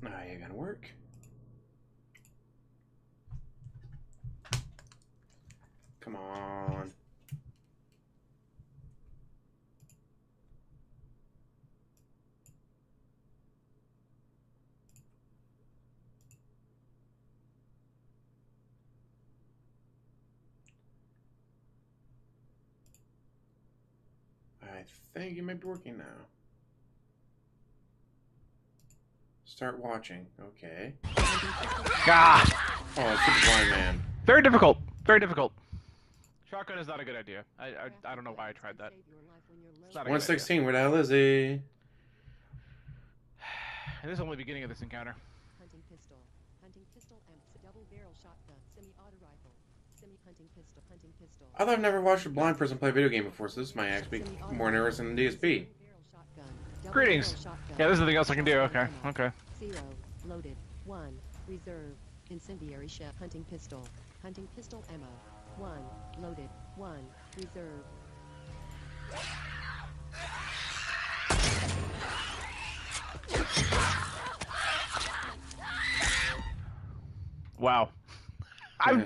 Nah, you gonna work? Come on. I think you might be working now. Start watching. Okay. Ah! Oh, Super Blind Man. Very difficult. Very difficult. Shotgun is not a good idea. I don't know why I tried that. It's not a good 116, where the hell is he? This is only the beginning of this encounter. Hunting pistol and double barrel shotgun, semi-auto rifle, semi-hunting pistol. I thought I've never watched a blind person play a video game before, so this might actually be more interesting than DSP. Greetings. Yeah, there's nothing else I can do. Okay. Okay. 0 loaded 1 reserve incendiary shell hunting pistol ammo 1 loaded 1 reserve. Wow. I'm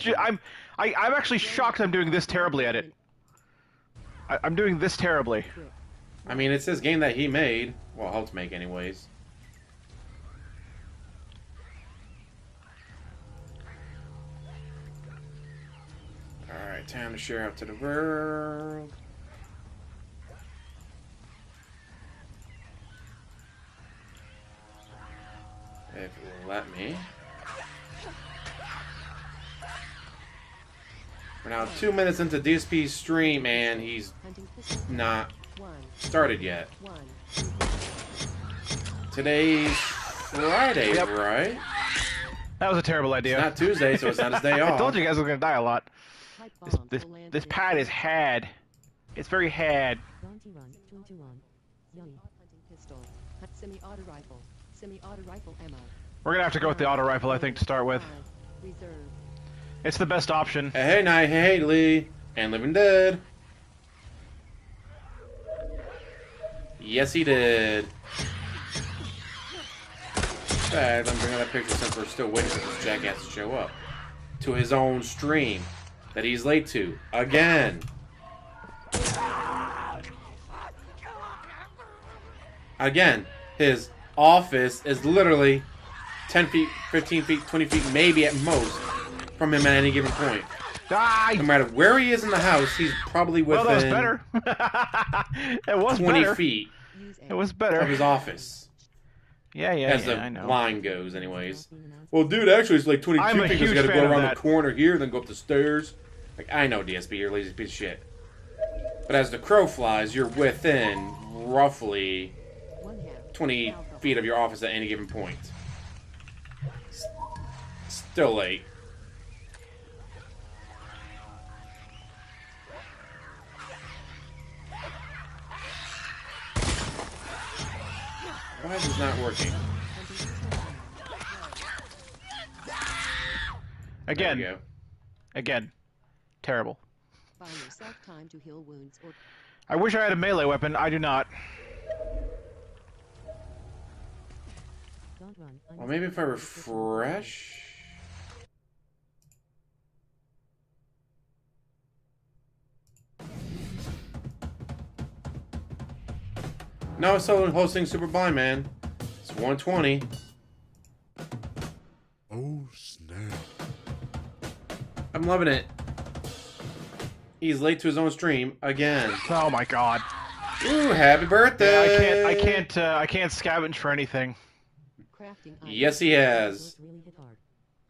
actually shocked I'm doing this terribly at it. I'm doing this terribly. I mean, it's his game that he made. Well, helped make anyways. Alright, time to share out to the world. If it will let me. We're now 2 minutes into DSP's stream, and he's not started yet. Today's Friday, Yep. right? That was a terrible idea. It's not Tuesday, so it's not his day off. I told you guys I was gonna die a lot. This pad is had. It's very had. Semi-auto rifle ammo. We're gonna have to go with the auto rifle, I think, to start with. Reserve. It's the best option. Hey, Night, hey, Lee, and Living Dead. Yes, he did. In fact, I'm bringing that picture since we're still waiting for this jackass to show up to his own stream that he's late to again. Again, his office is literally 10 feet, 15 feet, 20 feet, maybe at most from him at any given point. Die! No matter where he is in the house, he's probably within Well, that was better. It was 20 better. feet It was better. of his office. Yeah, As the I know. line goes, anyways. Well, dude, actually, it's like 22 I'm a feet. huge You gotta fan go of around that. the corner here, then go up the stairs. Like, I know, DSP, you're a lazy piece of shit. But as the crow flies, you're within roughly 20 feet of your office at any given point. Still late. Why is this not working? Again. There you go. Again. Terrible. Buy yourself time to heal wounds or I wish I had a melee weapon. I do not. don't run. Well, maybe if I refresh... No, it's still hosting Super Blind Man. It's 120. Oh, snap. I'm loving it. He's late to his own stream again. Oh my god. Ooh, happy birthday! Yeah, I can't scavenge for anything. Crafting Yes, he has. really hit hard.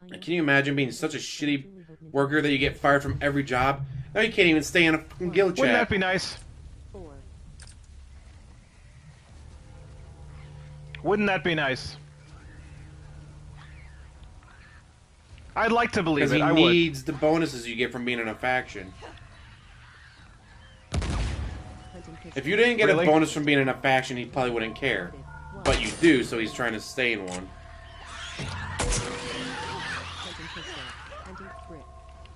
I know Can you imagine being such a shitty worker that you get fired from every job? Now you can't even stay in a fucking guild Wouldn't that chat. be nice? 4 Wouldn't that be nice? I'd like to believe Because it. he I would. needs the bonuses you get from being in a faction. hunting pistol. If you didn't get Really? a bonus from being in a faction, he probably wouldn't care. But you do, so he's trying to stay in one. Hunting pistol. Hunting brick.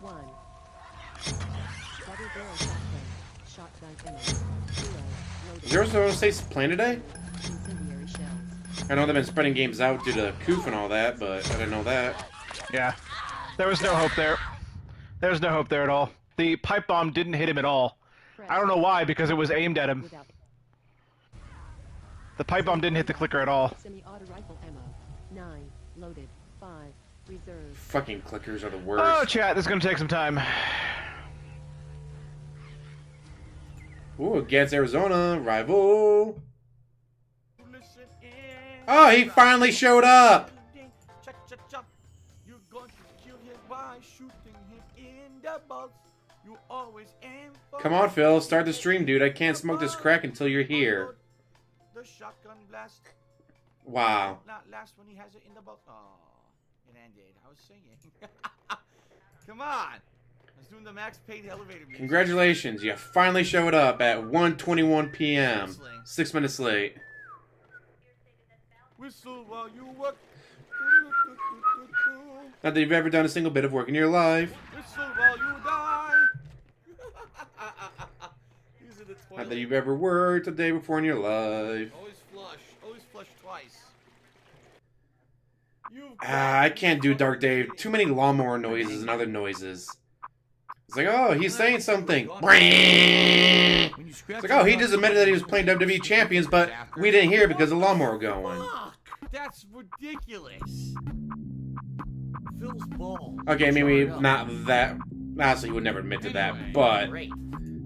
1 double barrel shotgun ammo. 0 loaded Is yours supposed to say playing today? incendiary shells. I know they've been spreading games out due to Coof and all that, but I didn't know that. Yeah. There was no hope there. There was no hope there at all. The pipe bomb didn't hit him at all. I don't know why, because it was aimed at him. The pipe bomb didn't hit the clicker at all. Semi-auto rifle ammo. 9 loaded. 5 reserved. Fucking clickers are the worst. Oh, chat, this is gonna take some time. Ooh, against Arizona, rival. Oh, he finally showed up! Come on, Phil, start the stream, dude. I can't smoke this crack until you're here. The shotgun blast. Wow. Not last when he has it in the box. Oh, it ended. I was singing. Come on. I was doing the Max Payne elevator music. Congratulations, you finally showed up at 1:21 p.m. 6 minutes late. Whistle while you work. Not that you've ever done a single bit of work in your life. Whistle while you die. These are the Not that you've ever worked a day before in your life. Always flush. Always flush twice. I can't do Dark Dave. Too many lawnmower noises and other noises. It's like, oh, he's saying something. It's like, oh, he just admitted that he was playing WWE Champions, but we didn't hear it because the lawnmower going. Fuck! That's ridiculous. Phil's ball. Okay, maybe not that. Honestly, he would never admit to that, but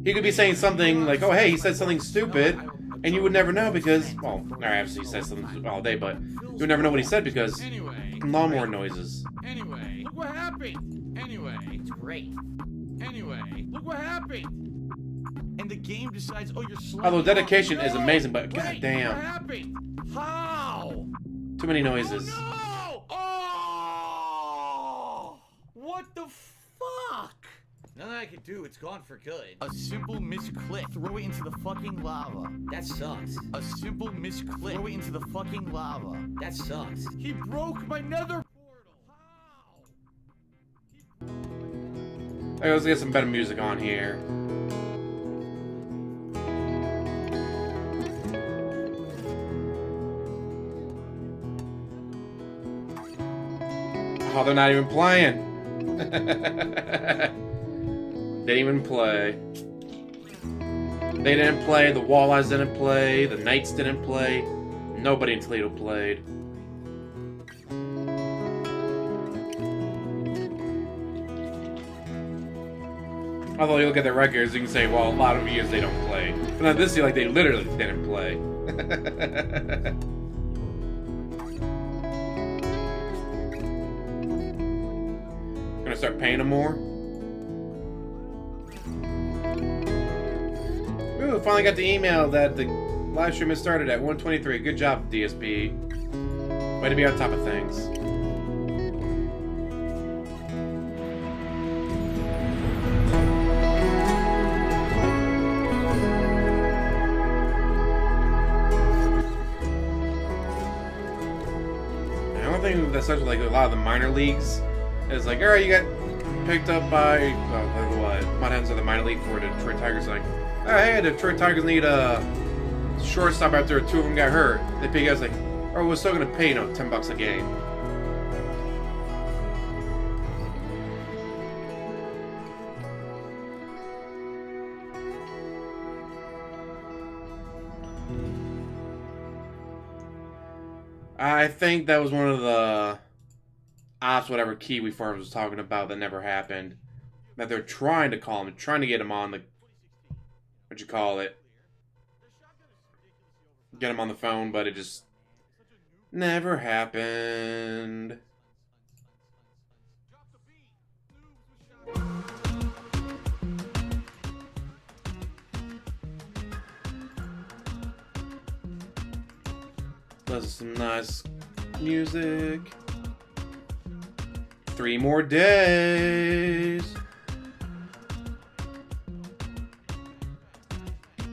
he could be saying something like, oh, hey, he said something stupid, and you would never know because, well, obviously he says something all day, but you would never know what he said because lawnmower noises. Anyway, look what happened. Anyway, it's great. Anyway, look what happened. And the game decides, oh, you're sliding. Although dedication is amazing, but Wait, goddamn, what happened? How? too many noises. Oh, no! Oh! What the fuck? Nothing I can do, it's gone for good. A simple misclick. Throw it into the fucking lava. That sucks. A simple misclick. Throw it into the fucking lava. That sucks. He broke my nether portal. How? Okay, let's get some better music on here. Oh, they're not even playing. They didn't even play. They didn't play. The Walleyes didn't play. The Knights didn't play. Nobody in Toledo played. Although you look at their records, you can say, well, a lot of years they don't play. But not this year, like, they literally didn't play. Gonna start paying them more. Ooh, finally got the email that the live stream has started at 1:23. Good job, DSP. Way to be on top of things. I don't think that's such like a lot of the minor leagues. It's like, alright, you got picked up by what? Mudhens of the minor league for the Detroit Tigers. Like, oh, hey, the Detroit Tigers need a shortstop after two of them got hurt. They pay guys like, oh, we're still gonna pay, you know, $10 a game. I think that was one of the ops, whatever Kiwi Farms was talking about that never happened. That they're trying to call him, trying to get him on the, what'd you call it? Get him on the phone, but it just never happened. That's some nice music. 3 more days.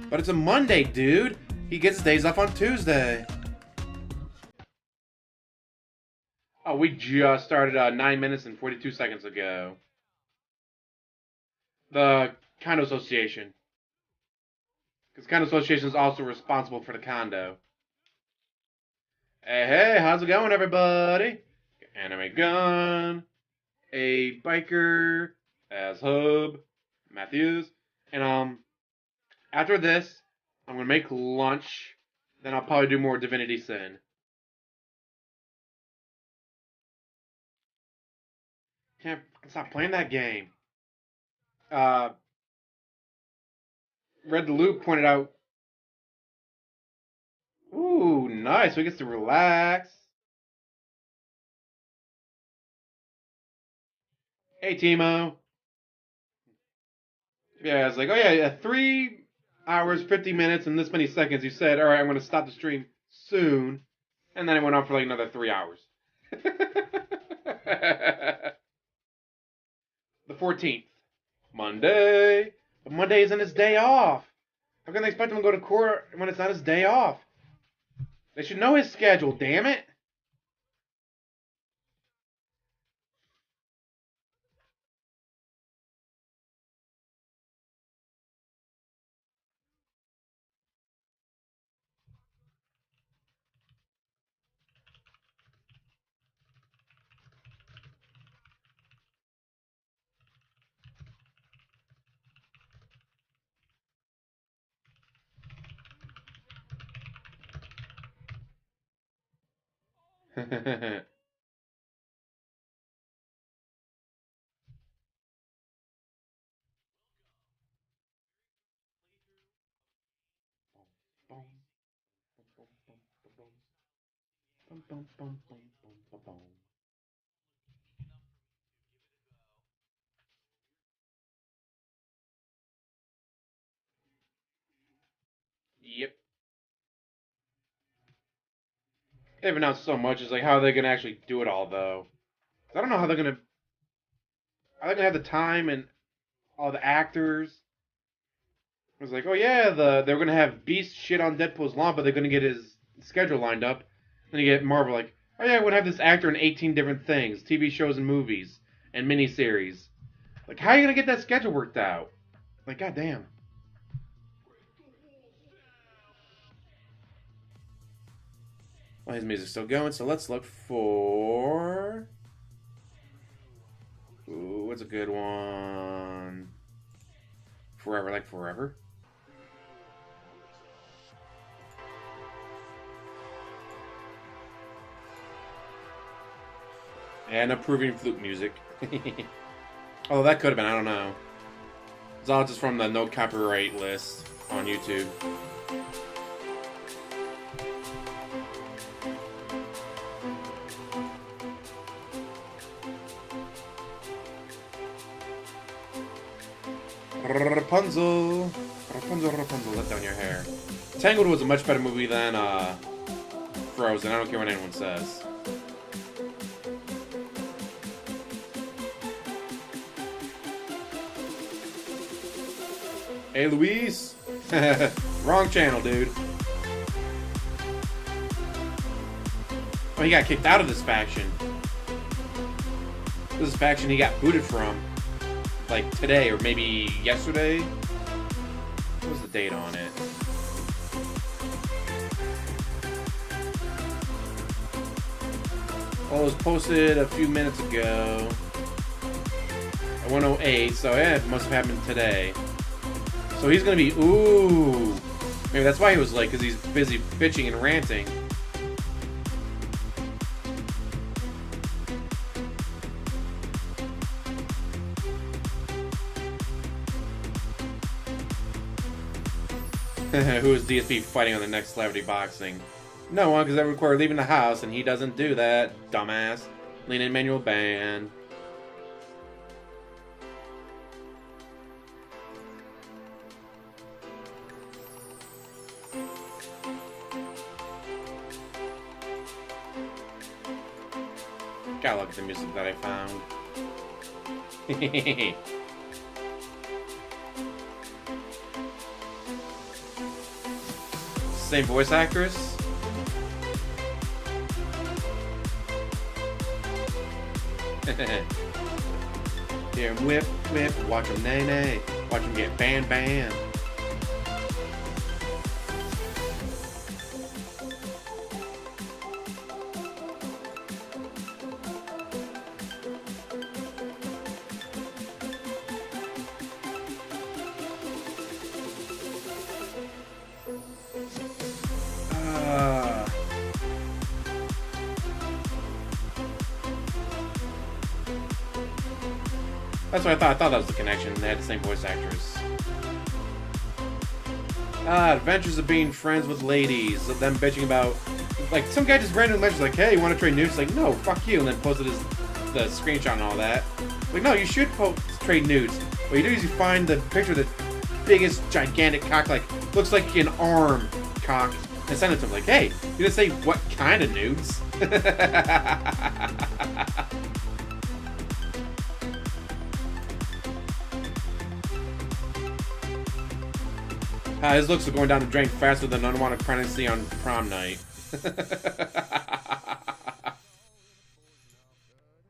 But it's a Monday, dude. He gets his days off on Tuesday. Oh, we just started 9 minutes and 42 seconds ago. The condo association. Because condo association is also responsible for the condo. Hey, hey, how's it going, everybody? Anime Gun, a biker as Hub, Matthews, and after this, I'm gonna make lunch. Then I'll probably do more Divinity Sin. Can't stop playing that game. Red the Loop pointed out. Ooh, nice. We get to relax. Hey, Timo. Yeah, it's like, oh yeah, 3 hours, 50 minutes, and this many seconds. You said, all right, I'm going to stop the stream soon. And then it went on for like another 3 hours. The 14th. Monday. But Monday isn't his day off. How can they expect him to go to court when it's not his day off? They should know his schedule, damn it. Yep. They've announced so much. It's like, how are they going to actually do it all, though? I don't know how they're going to... Are they going to have the time and all the actors? It was like, oh yeah, they're going to have Beast shit on Deadpool's lawn, but they're going to get his schedule lined up. Then you get Marvel like, oh yeah, we're going to have this actor in 18 different things. TV shows and movies. And miniseries. Like, how are you going to get that schedule worked out? Like, goddamn. Well, his music's still going, so let's look for... Ooh, what's a good one? Forever, like Forever. And approving flute music. Although that could have been, I don't know. It's all just from the no copyright list on YouTube. Rapunzel. Rapunzel, Rapunzel, let down your hair. Tangled was a much better movie than Frozen. I don't care what anyone says. Hey, Luis. Wrong channel, dude. Oh, he got kicked out of this faction. This is a faction he got booted from. Like today, or maybe yesterday. What was the date on it? Well, it was posted a few minutes ago. At 1:08, so yeah, it must have happened today. So he's gonna be, ooh. Maybe that's why he was late, because he's busy bitching and ranting. Who is DSP fighting on the next Celebrity Boxing? No one, because that would require leaving the house, and he doesn't do that, dumbass. Lean-in manual ban. Gotta look at the music that I found. Same voice actress? Here, whip, whip, watch him nay nay. Watch him get banned, banned. That's what I thought. I thought that was the connection. They had the same voice actress. Adventures of being friends with ladies. Them bitching about... Like, some guy just randomly mentions, like, hey, you want to trade nudes? Like, no, fuck you. And then posted the screenshot and all that. Like, no, you should trade nudes. What you do is you find the picture of the biggest, gigantic cock, like, looks like an arm cock, and send it to him. Like, hey, you didn't say what kind of nudes. His looks are going down the drain faster than unwanted pregnancy on prom night.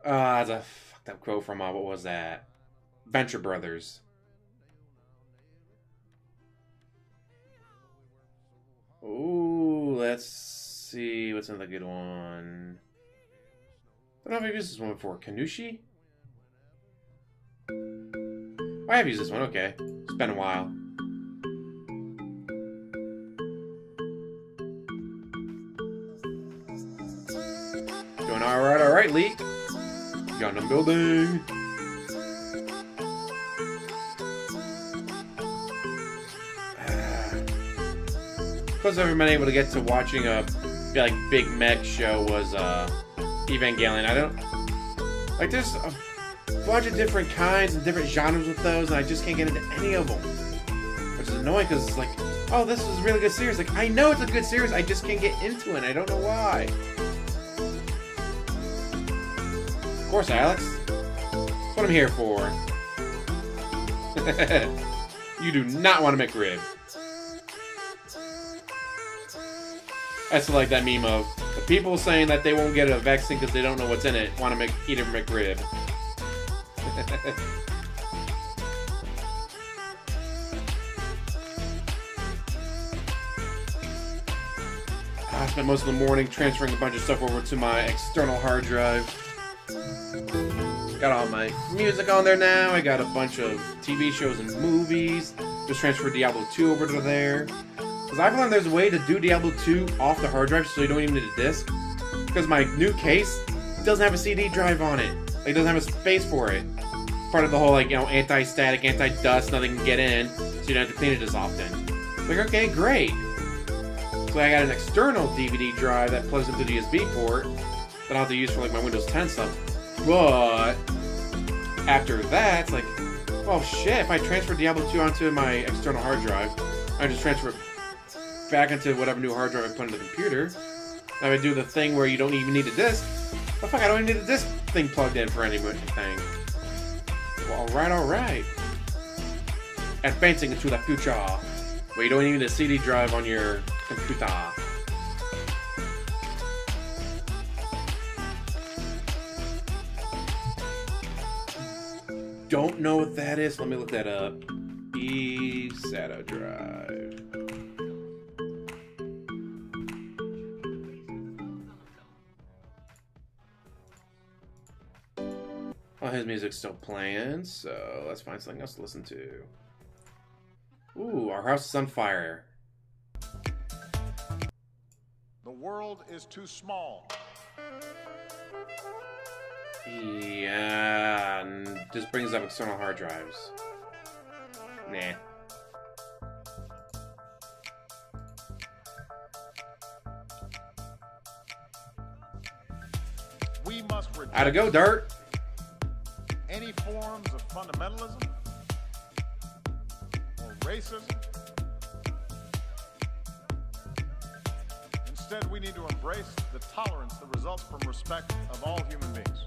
That's a fucked up quote from, what was that? Venture Brothers. Ooh, let's see. What's another good one? I don't know if I've used this one before. Kanushi? Oh, I have used this one. Okay. It's been a while. Doing alright, Lee. Gundam building. Closest I've ever been able to get to watching a like big mech show was Evangelion. I don't like there's a bunch of different kinds and different genres with those, and I just can't get into any of them, which is annoying because it's like, oh, this is a really good series. Like, I know it's a good series, I just can't get into it. I don't know why. Of course, Alex. That's what I'm here for. You do not want to McRib. That's like that meme of the people saying that they won't get a vaccine because they don't know what's in it, want to eat a McRib. I spent most of the morning transferring a bunch of stuff over to my external hard drive. Got all my music on there now. I got a bunch of TV shows and movies. Just transferred Diablo 2 over to there. Because I've learned there's a way to do Diablo 2 off the hard drive so you don't even need a disc. Because my new case doesn't have a CD drive on it. Like, it doesn't have a space for it. Part of the whole, like, you know, anti-static, anti-dust, nothing can get in, so you don't have to clean it as often. Like, okay, great. So I got an external DVD drive that plugs into the USB port that I'll have to use for, like, my Windows 10 stuff. But after that, it's like, well, shit, if I transfer Diablo 2 onto my external hard drive, I just transfer it back into whatever new hard drive I put in the computer. I would do the thing where you don't even need a disc. Oh, fuck, I don't even need a disc thing plugged in for anything. Well, alright. Advancing into the future, where you don't even need a CD drive on your computer. Don't know what that is. Let me look that up. eSATA drive. Oh, his music's still playing, so let's find something else to listen to. Ooh, our house is on fire. The world is too small. Yeah, and just brings up external hard drives. Nah. We must reject How'd it go, Dirt? any forms of fundamentalism or racism. Instead, we need to embrace the tolerance that results from respect of all human beings.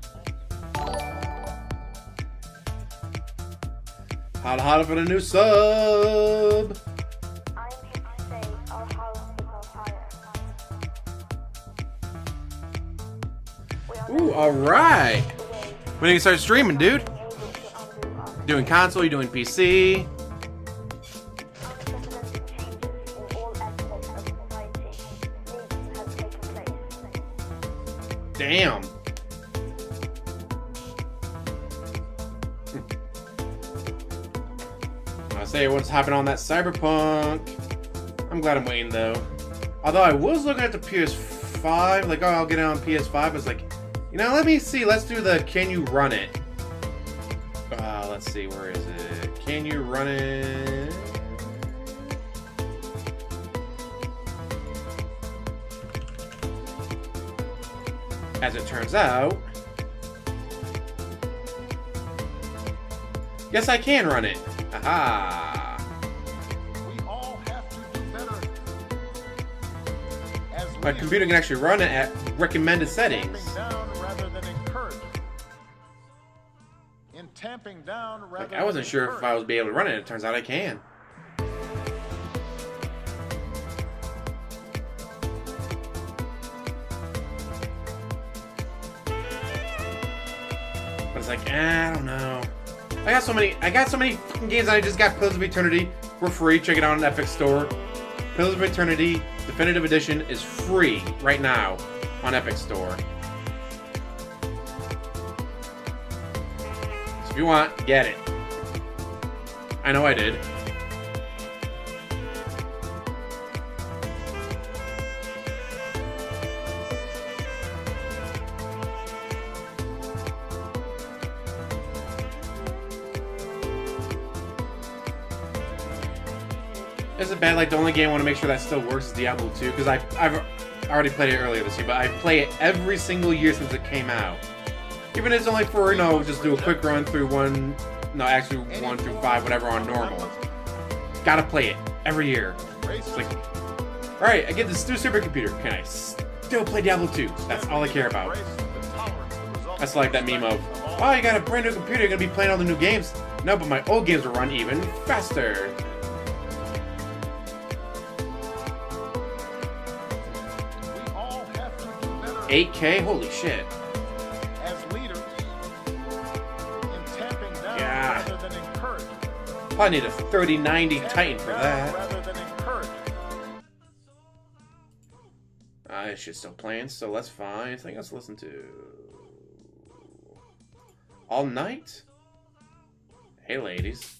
Holla for the new sub! I am here to say our house is on fire. Ooh, alright! When do you start streaming, dude? Doing console, you doing PC? Damn! I say everyone's hopping on that Cyberpunk. I'm glad I'm waiting though. Although I was looking at the PS5, like, oh, I'll get it on PS5. I was like, you know, let me see. Let's do the can you run it? let's see, where is it? Can you run it? As it turns out, yes, I can run it. Aha! We all have to do better. As My leaders, computer can actually run it at recommended settings. tamping down rather than encouraging. In tamping down rather Like, I wasn't than sure if I encouraging. would be able to run it. It turns out I can. But it's like, I don't know. I got so many fucking games. I just got Pillars of Eternity for free. Check it out on Epic Store. Pillars of Eternity Definitive Edition is free right now on Epic Store. So if you want, get it. I know I did. Is it bad? Like, the only game I want to make sure that still works is Diablo 2, because I've already played it earlier this year, but I play it every single year since it came out. Even if it's only for, you know, just do a quick run through 1 through 5, whatever, on normal. Gotta play it every year. It's like, alright, I get this new supercomputer. Can I still play Diablo 2? That's all I care about. That's like that meme of, oh, you got a brand new computer, you're gonna be playing all the new games. No, but my old games will run even faster. We all have to do better 8K? Holy shit. as leaders. In tamping down Yeah. rather than encouraging. Probably need a 3090 Titan for Tamping down that. rather than encouraging. This shit's still playing, so that's fine. Anything else to listen to? All Night? Hey, ladies.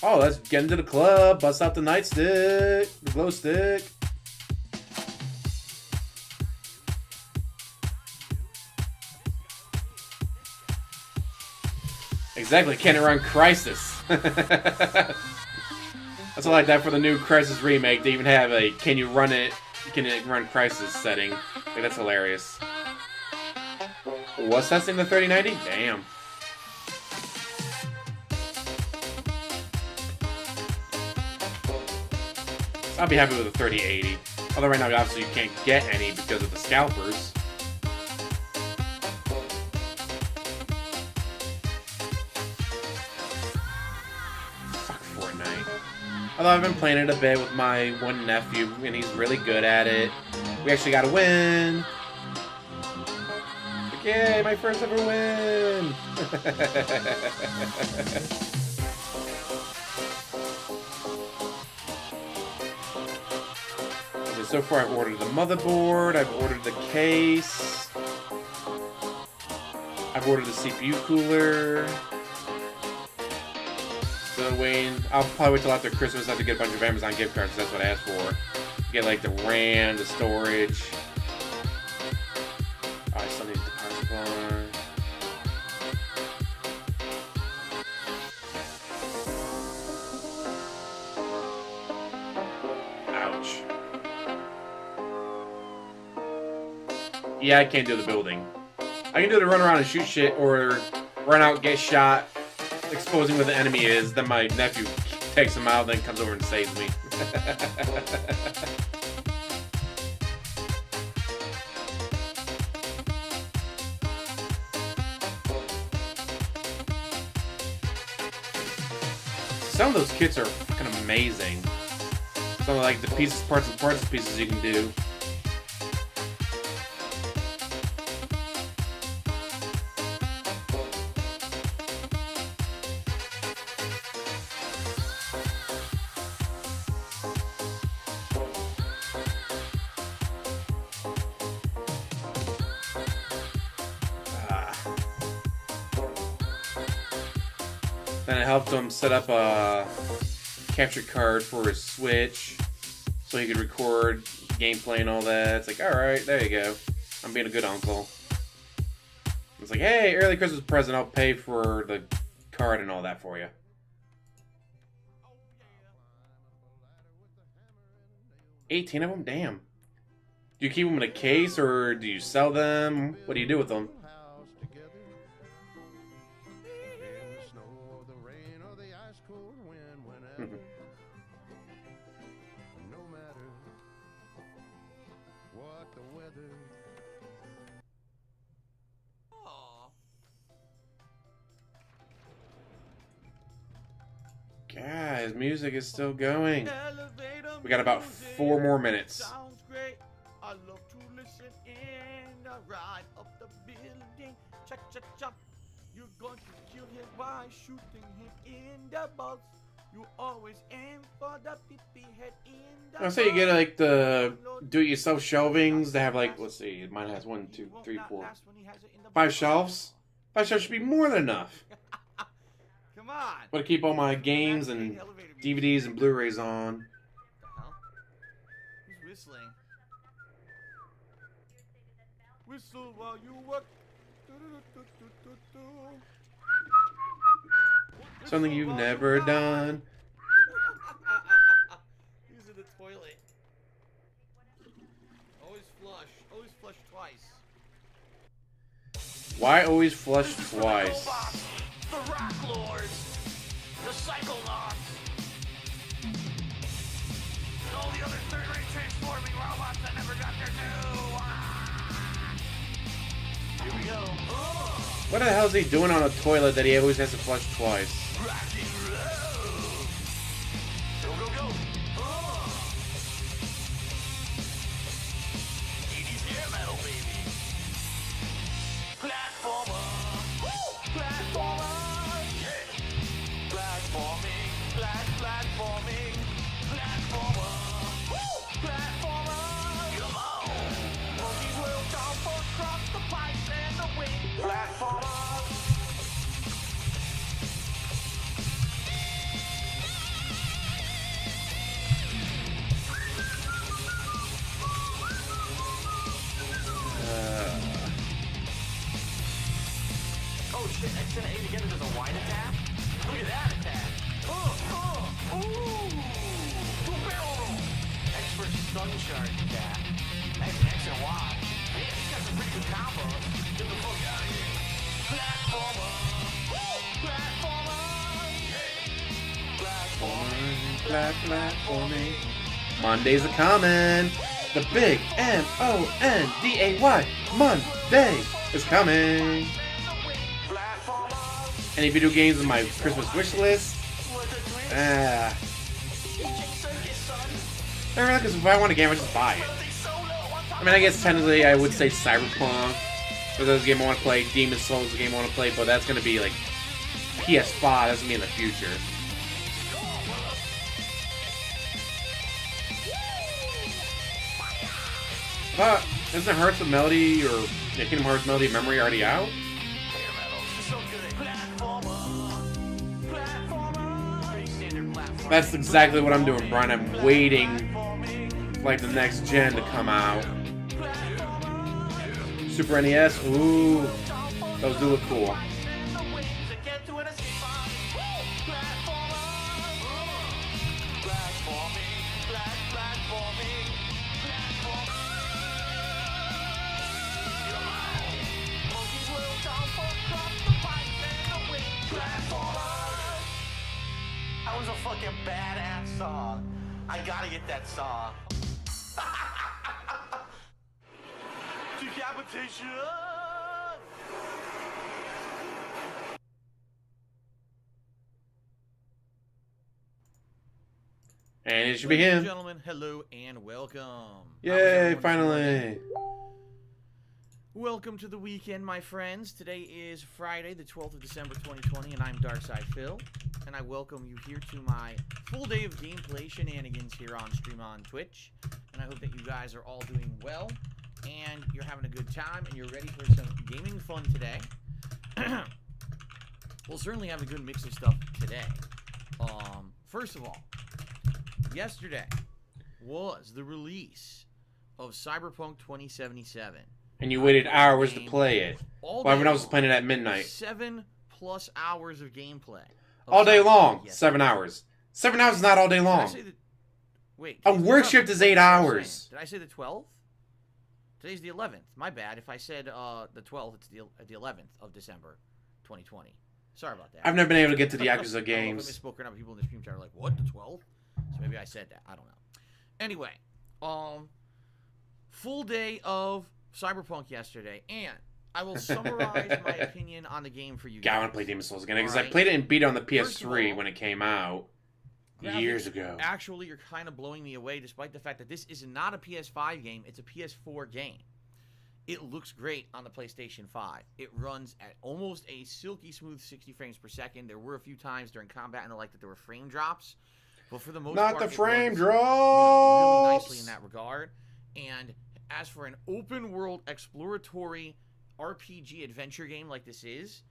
Oh, let's get into the club. Bust out the nightstick. The glow stick. Exactly, can it run Crisis? That's all like that for the new Crisis remake. They even have a can it run Crisis setting. Like, that's hilarious. What's that thing, the 3090? Damn. I'll be happy with the 3080. Although right now, obviously, you can't get any because of the scalpers. Fuck Fortnite. Although I've been playing it a bit with my one nephew, and he's really good at it. We actually got a win. Like, yay, my first ever win. Okay, so far I've ordered the motherboard, I've ordered the case, I've ordered the CPU cooler. Still waiting. I'll probably wait till after Christmas. I have to get a bunch of Amazon gift cards. That's what I asked for. Get like the RAM, the storage. Oh, I still need the power supply. Ouch. Yeah, I can't do the building. I can do the run around and shoot shit, or run out, get shot, exposing where the enemy is. Then my nephew takes him out, then comes over and saves me. Some of those kits are fucking amazing. Some of like the pieces, parts pieces you can do. Then it helped him set up a capture card for his Switch so he could record gameplay and all that. It's like, alright, there you go. I'm being a good uncle. It's like, hey, early Christmas present. I'll pay for the card and all that for you. 18 of them? Damn. Do you keep them in a case or do you sell them? What do you do with them? Guys, music is still going. We got about 4 more minutes. Sounds great. I love to listen in the ride up the building. Chop, chop, chop. You're going to kill him by shooting him in the balls. You always aim for the pee head in the I'll say you get like the do-it-yourself shelvings. They have like, let's see, mine has 1, 2, 3, 4, 5 shelves. 5 shelves should be more than enough. Come on. But to keep all my games and DVDs and Blu-rays on. What the hell? Who's whistling? Whistle while you work. Something you've never done. Use the toilet. Always flush. Always flush twice. Why always flush twice? The Rock Lords, the Psychonauts, and all the other third-rate transforming robots that never got their due. Here we go. What the hell is he doing on a toilet that he always has to flush twice? Rock and roll. Go, go, go. 80s hair metal, baby. Platformer. Platformer. Platforming, platforming, platformer, platformer. Come on. Monkeys will jump across the pipes and the wing. Platformer. Oh shit, X and A together does a wide attack? Look at that attack. Ooh. Barrel roll. Expert stun charge attack. X and Y. Man, he's got some pretty good combos. Get the fuck out of here. Platformer. Platformer. Platforming. Mondays are coming. The big M-O-N-D-A-Y Monday is coming. Any video games on my Christmas wish list? Not really, because if I want a game, I just buy it. I mean, I guess technically I would say Cyberpunk, because that's a game I want to play. Demon's Souls is a game I want to play, but that's going to be like PS5. That's going to be in the future. But isn't Hearts of Melody or Kingdom Hearts Melody of Memory already out? That's exactly what I'm doing, Brian. I'm waiting for like the next gen to come out. Super NES, ooh, those do look cool. That was a fucking badass song. I gotta get that song. Decapitation! And it should be Ladies and him. gentlemen, hello and welcome. Yay, finally. Welcome to the weekend, my friends. Today is Friday, the 12th of December, 2020, and I'm Darkside Phil. And I welcome you here to my full day of gameplay shenanigans here on stream on Twitch. And I hope that you guys are all doing well, and you're having a good time, and you're ready for some gaming fun today. We'll certainly have a good mix of stuff today. First of all, yesterday was the release of Cyberpunk 2077. And you waited hours to play it. All While day everyone else was long. playing it at midnight. 7+ hours of gameplay. All day long. Yes. 7 hours. 7 hours is not all day Did I long. say the... Wait. A today's the work 11th. shift is What 8 was I saying? hours. Did I say the 12th? Today's the 11th. My bad. If I said the 12th, it's the 11th of December, 2020. Sorry about that. I've never been able to get to the Yakuza I don't know if I games. misspoke or not, but people in the stream chat are like, what, the 12th? So maybe I said that. I don't know. Anyway, full day of Cyberpunk yesterday, and I will summarize my opinion on the game for you God, I guys. want to play Demon's Souls again because I Alright. played it and beat it on the First of PS3 all, when it came out years ago. Actually, you're kind of blowing me away, despite the fact that this is not a PS5 game, it's a PS4 game. It looks great on the PlayStation 5. It runs at almost a silky smooth 60 frames per second. There were a few times during combat and the like that there were frame drops, but for the most Not part, the it frame runs, drops! really nicely in that regard. And as for an open world exploratory RPG adventure game like this is,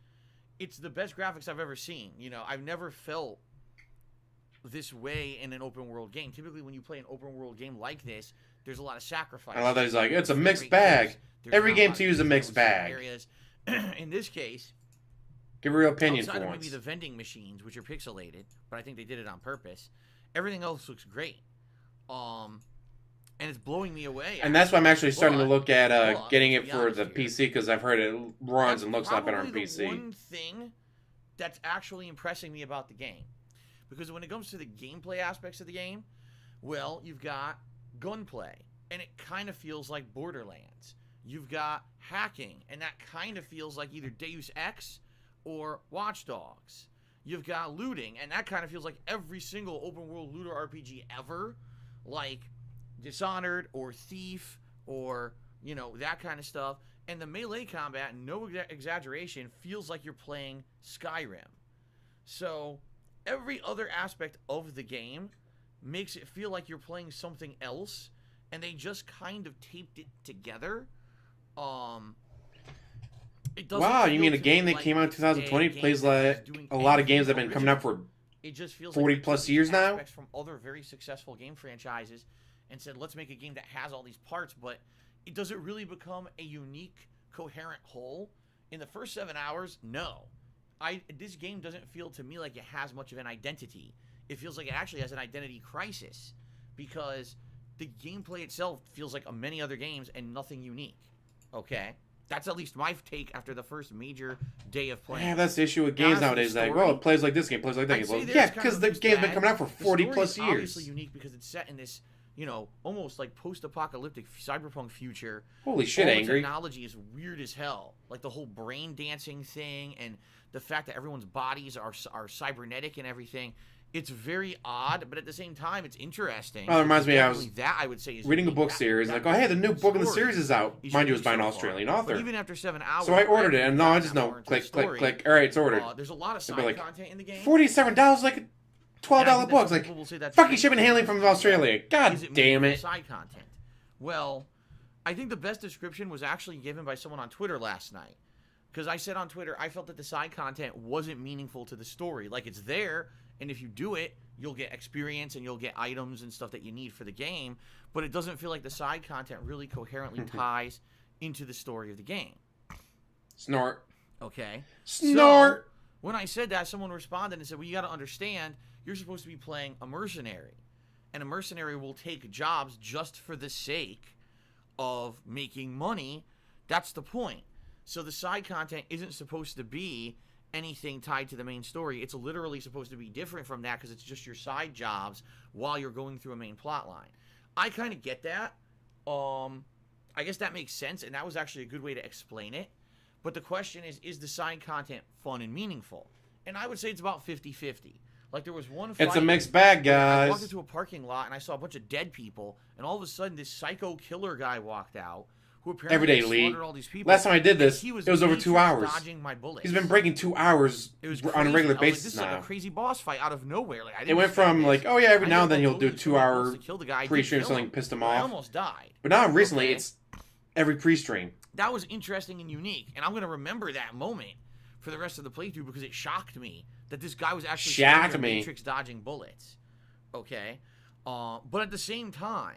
it's the best graphics I've ever seen. You know, I've never felt this way in an open world game. Typically, when you play an open world game like this, there's a lot of sacrifice. I love that he's like, it's a There's mixed great bag. clips. There's Every not game lot to of you is a details mixed in bag. Areas. In this case, Give a real opinion outside for of once. maybe the vending machines, which are pixelated, but I think they did it on purpose. Everything else looks great. And it's blowing me away. And that's why I'm actually starting to look at but, getting to it be for honest the here, PC because I've heard it runs and looks a lot better on probably PC. The one thing that's actually impressing me about the game, because when it comes to the gameplay aspects of the game, well, you've got gunplay, and it kind of feels like Borderlands. You've got hacking, and that kind of feels like either Deus Ex or Watch Dogs. You've got looting, and that kind of feels like every single open world looter RPG ever, like Dishonored or Thief or, you know, that kind of stuff. And the melee combat, no exaggeration, feels like you're playing Skyrim. So every other aspect of the game makes it feel like you're playing something else, and they just kind of taped it together. It doesn't Wow, you feel mean a to game me that like came out in it's a 2020 game plays that is like doing a lot of games that anything have been coming out for original. It just feels 40 like plus they took years these now? aspects from other very successful game franchises and said, let's make a game that has all these parts, but it doesn't really become a unique, coherent whole. In the first 7 hours, no. This game doesn't feel to me like it has much of an identity. It feels like it actually has an identity crisis because the gameplay itself feels like many other games and nothing unique. Okay? That's at least my take after the first major day of playing. Yeah, that's the issue with Now, games as for the nowadays. Like, story, well, it plays like this game, plays like that I'd game. say Well, there's yeah, kind because of the mixed game's been bag. coming out for The 40 story plus is years. obviously unique because it's set in this, you know, almost like post-apocalyptic cyberpunk future. Holy shit, All the Angry. technology is weird as hell. Like the whole brain dancing thing and the fact that everyone's bodies are cybernetic and everything. It's very odd, but at the same time, it's interesting. Oh, it reminds me, I was Definitely that I would say is reading a unique. book That- series, that like, oh, hey, the new book in the story series is out. is Mind you, it's unique by an so far. Australian But author. even after 7 hours, So I ordered it, and no, I haven't just gotten know, more into click, the click, story. click. All right, it's ordered. There's a lot of They'll side be like, content in the game. $47 like a And I $12 think books. that Like, people will say that's fucking great shipping and handling from Australia. God Is it damn meaningful it. side content? Well, I think the best description was actually given by someone on Twitter last night. Because I said on Twitter, I felt that the side content wasn't meaningful to the story. Like, it's there, and if you do it, you'll get experience and you'll get items and stuff that you need for the game. But it doesn't feel like the side content really coherently ties into the story of the game. Snort. Okay? Snort. So, when I said that, someone responded and said, well, you got to understand, you're supposed to be playing a mercenary. And a mercenary will take jobs just for the sake of making money. That's the point. So the side content isn't supposed to be anything tied to the main story. It's literally supposed to be different from that because it's just your side jobs while you're going through a main plot line. I kind of get that. I guess that makes sense, and that was actually a good way to explain it. But the question is the side content fun and meaningful? And I would say it's about 50-50. Like, there was one fight. It's a mixed bag, I walked guys. into a parking lot, and I saw a bunch of dead people, and all of a sudden, this psycho killer guy walked out, who apparently Everyday had Lee. slaughtered all these people. Last time I did and this, he it was over 2 matrix hours. Dodging my bullets. He's been breaking 2 hours It was on a crazy. regular I was like, basis this is now. like a crazy boss fight out of nowhere. Like, I didn't It went expect from this. like, oh yeah, every I now and did then he'll go do loading 2 so hour close to kill the guy. I did pre-stream, kill something him, pissed him but I off. almost died. But now recently, Okay. it's every pre-stream. That was interesting and unique, and I'm going to remember that moment for the rest of the playthrough because it shocked me that this guy was actually Shocked sitting there me. dodging bullets. Okay? But at the same time,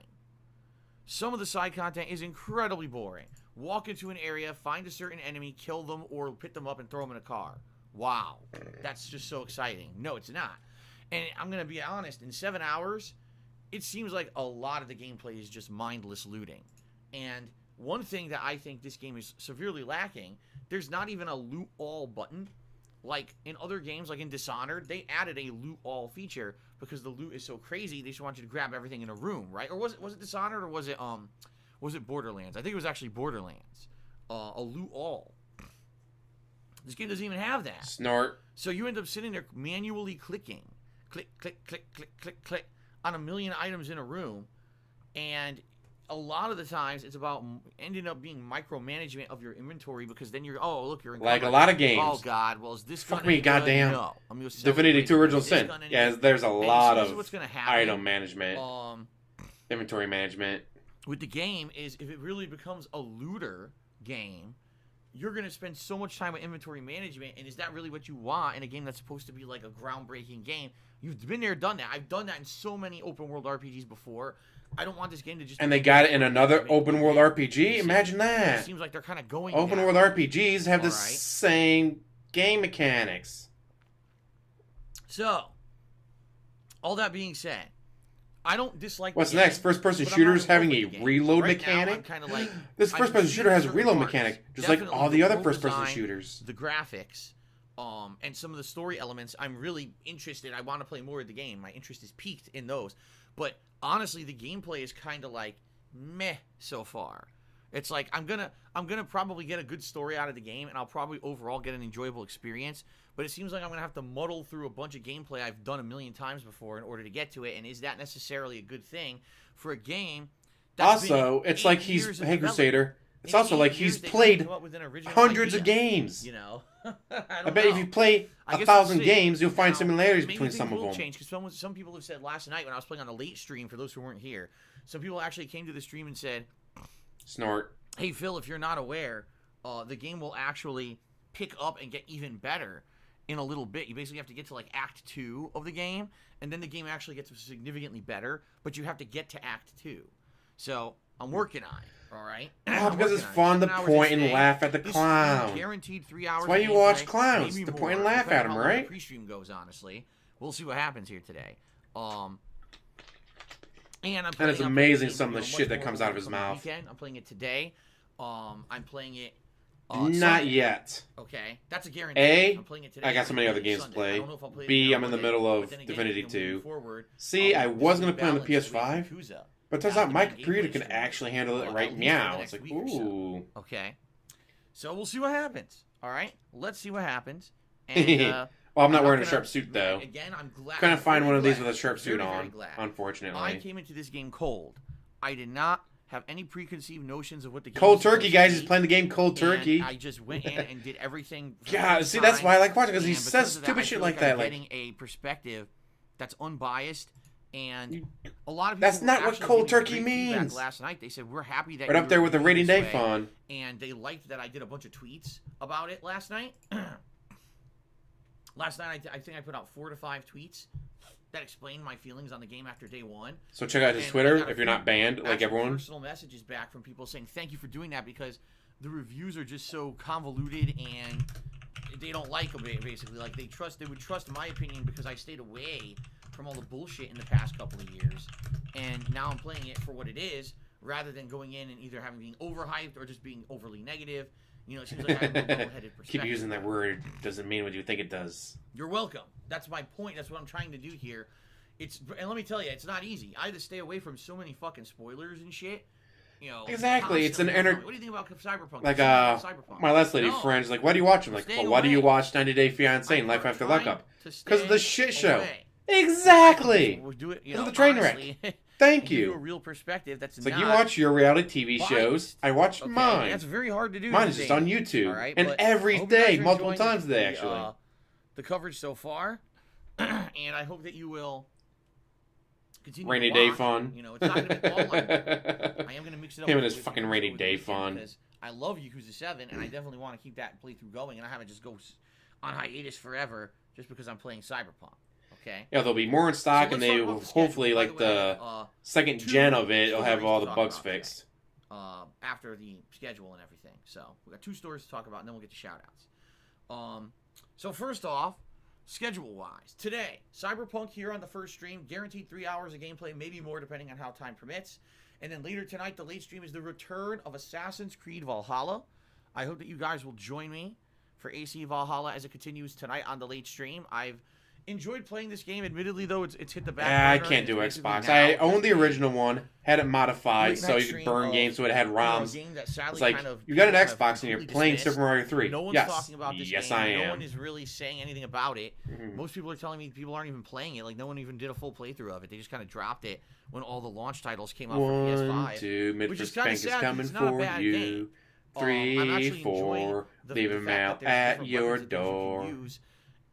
Some of the side content is incredibly boring. Walk into an area, find a certain enemy, kill them, or pick them up and throw them in a car. Wow. That's just so exciting. No, it's not. And I'm going to be honest, in 7 hours, it seems like a lot of the gameplay is just mindless looting. And one thing that I think this game is severely lacking, there's not even a loot all button. Like in other games, like in Dishonored, they added a loot all feature because the loot is so crazy. They just want you to grab everything in a room, right? Or was it Dishonored, or was it Borderlands? I think it was actually Borderlands. A loot all. This game doesn't even have that. Snort. So you end up sitting there manually clicking, click, click, click, click, click, click, on a million items in a room, and a lot of the times it's about ending up being micromanagement of your inventory, because then you're, oh, look, you're in like a lot of games. Oh God, well, is this fuck me, goddamn? No, I'm gonna Divinity 2 Original Sin. Yeah, there's a lot of what's gonna happen, item management, inventory management. With the game is, if it really becomes a looter game, you're going to spend so much time with inventory management, and is that really what you want in a game that's supposed to be like a groundbreaking game? You've been there, done that. I've done that in so many open world RPGs before. I don't want this game to just... And they got it in another open world RPG? Imagine that. It seems like they're kind of going open world RPGs have the same game mechanics. So, all that being said, I don't dislike What's the next? game, First-person but I'm shooters not having a over the game. reload Right now, mechanic? I'm kinda like, This first-person shooter has a reload parts. mechanic, just like Definitely all the other world first-person design, shooters. The graphics, and some of the story elements, I'm really interested. I want to play more of the game. My interest is piqued in those. But honestly, the gameplay is kind of like meh so far. It's like I'm gonna probably get a good story out of the game, and I'll probably overall get an enjoyable experience. But it seems like I'm gonna have to muddle through a bunch of gameplay I've done a million times before in order to get to it. And is that necessarily a good thing for a game? That's Also, it's like he's Hey Crusader. It's also like he's played hundreds of games. You know, I bet if you play 1,000 games, you'll find similarities between some of them. Change, because some people have said last night when I was playing on a late stream, for those who weren't here, some people actually came to the stream and said, Snort. Hey Phil, if you're not aware, the game will actually pick up and get even better in a little bit. You basically have to get to like Act 2 of the game, and then the game actually gets significantly better, but you have to get to Act 2. So I'm working on it, all right? Oh, because it's fun to point and laugh at the clown. Guaranteed 3 hours. That's why you watch clowns, to point and laugh at them, right? Pre-stream goes, honestly. We'll see what happens here today. And it's amazing some of the shit that comes out of his mouth. I'm playing it today. I'm playing it. Not Sunday. yet. Okay, that's a guarantee. A, I'm playing it today. I got so many other games to play. B, I'm in the middle of Divinity 2. C, I was going to play on the PS5, but it turns out my computer can actually handle it right now. It's like, ooh. Okay, so we'll see what happens. All right, let's see what happens. And, well, I'm not wearing a sharp suit, though. Again, I'm glad. Couldn't find one of these with a sharp suit on, unfortunately. I came into this game cold. I did not have any preconceived notions of what the game Cold Turkey, guys. He's playing the game Cold Turkey. I just went in and did everything. God, see, that's why I like watching, because he says stupid shit like that. Like getting a perspective that's unbiased, and a lot of people. That's not what Cold Turkey means. Last night they said we're happy that right up there with the rating day fun, and they liked that I did a bunch of tweets about it last night. Last night I think I put out 4 to 5 tweets that explained my feelings on the game after day 1. So check out his Twitter if you're not banned, like everyone. Personal messages back from people saying thank you for doing that, because the reviews are just so convoluted and they don't like them, basically. Like they would trust my opinion because I stayed away from all the bullshit in the past couple of years, and now I'm playing it for what it is, rather than going in and either having being overhyped or just being overly negative. You know, it seems like I have a level-headed perspective. Keep using that word. Doesn't mean what you think it does. You're welcome. That's my point. That's what I'm trying to do here. And let me tell you, it's not easy. I had to stay away from so many fucking spoilers and shit. You know, exactly. It's an What do you think about Cyberpunk? Like my last lady friend's like, why do you watch them? Like, well, why do you watch 90 Day Fiancé and Life After Lockup? Because of the shit show. Exactly. We'll do it. You know, know, the train wreck. Thank you. A real perspective. That's it's like you watch your reality TV shows. I watch mine. That's very hard to do. Mine is just on YouTube, all right? and every day, multiple times a day, actually. The coverage so far, and I hope that you will continue. Rainy to day watch. fun. You know, it's not going to be all like that. I am going to mix it up. Him and his fucking rainy day fun. Because I love Yakuza 7, and I definitely want to keep that playthrough going, and I haven't just go on hiatus forever just because I'm playing Cyberpunk. Okay. Yeah, there'll be more in stock, So and let's they talk will about the schedule. hopefully, By like the way, the second two gen of it, it'll have stories all to the talk bugs about today. fixed. After the schedule and everything. So we got 2 stories to talk about, and then we'll get to shout-outs. So first off, schedule-wise, today, Cyberpunk here on the first stream, guaranteed 3 hours of gameplay, maybe more depending on how time permits. And then later tonight, the late stream is the return of Assassin's Creed Valhalla. I hope that you guys will join me for AC Valhalla as it continues tonight on the late stream. I've enjoyed playing this game. Admittedly, though, it's hit the back I burner, can't and do it's Xbox. basically I now owned the just a original one, had it modified late so night you could stream burn of, games so it had a ROMs. game that sadly It's like, kind of you got an people have Xbox and you're completely playing dismissed. Super Mario 3. No one's Yes. talking about this Yes, game. I No am. one is really saying anything about it. Mhm. Most people are telling me people aren't even playing it. Like, no one even did a full playthrough of it. They just kind of dropped it when all the launch titles came out for 1, PS5. 2, which is Midfist kinda Bank is sad, 'cause coming it's not a for bad you. game. I'm 3, actually enjoying 4, the leave fact him that out there's at different your weapons and things you can door. use.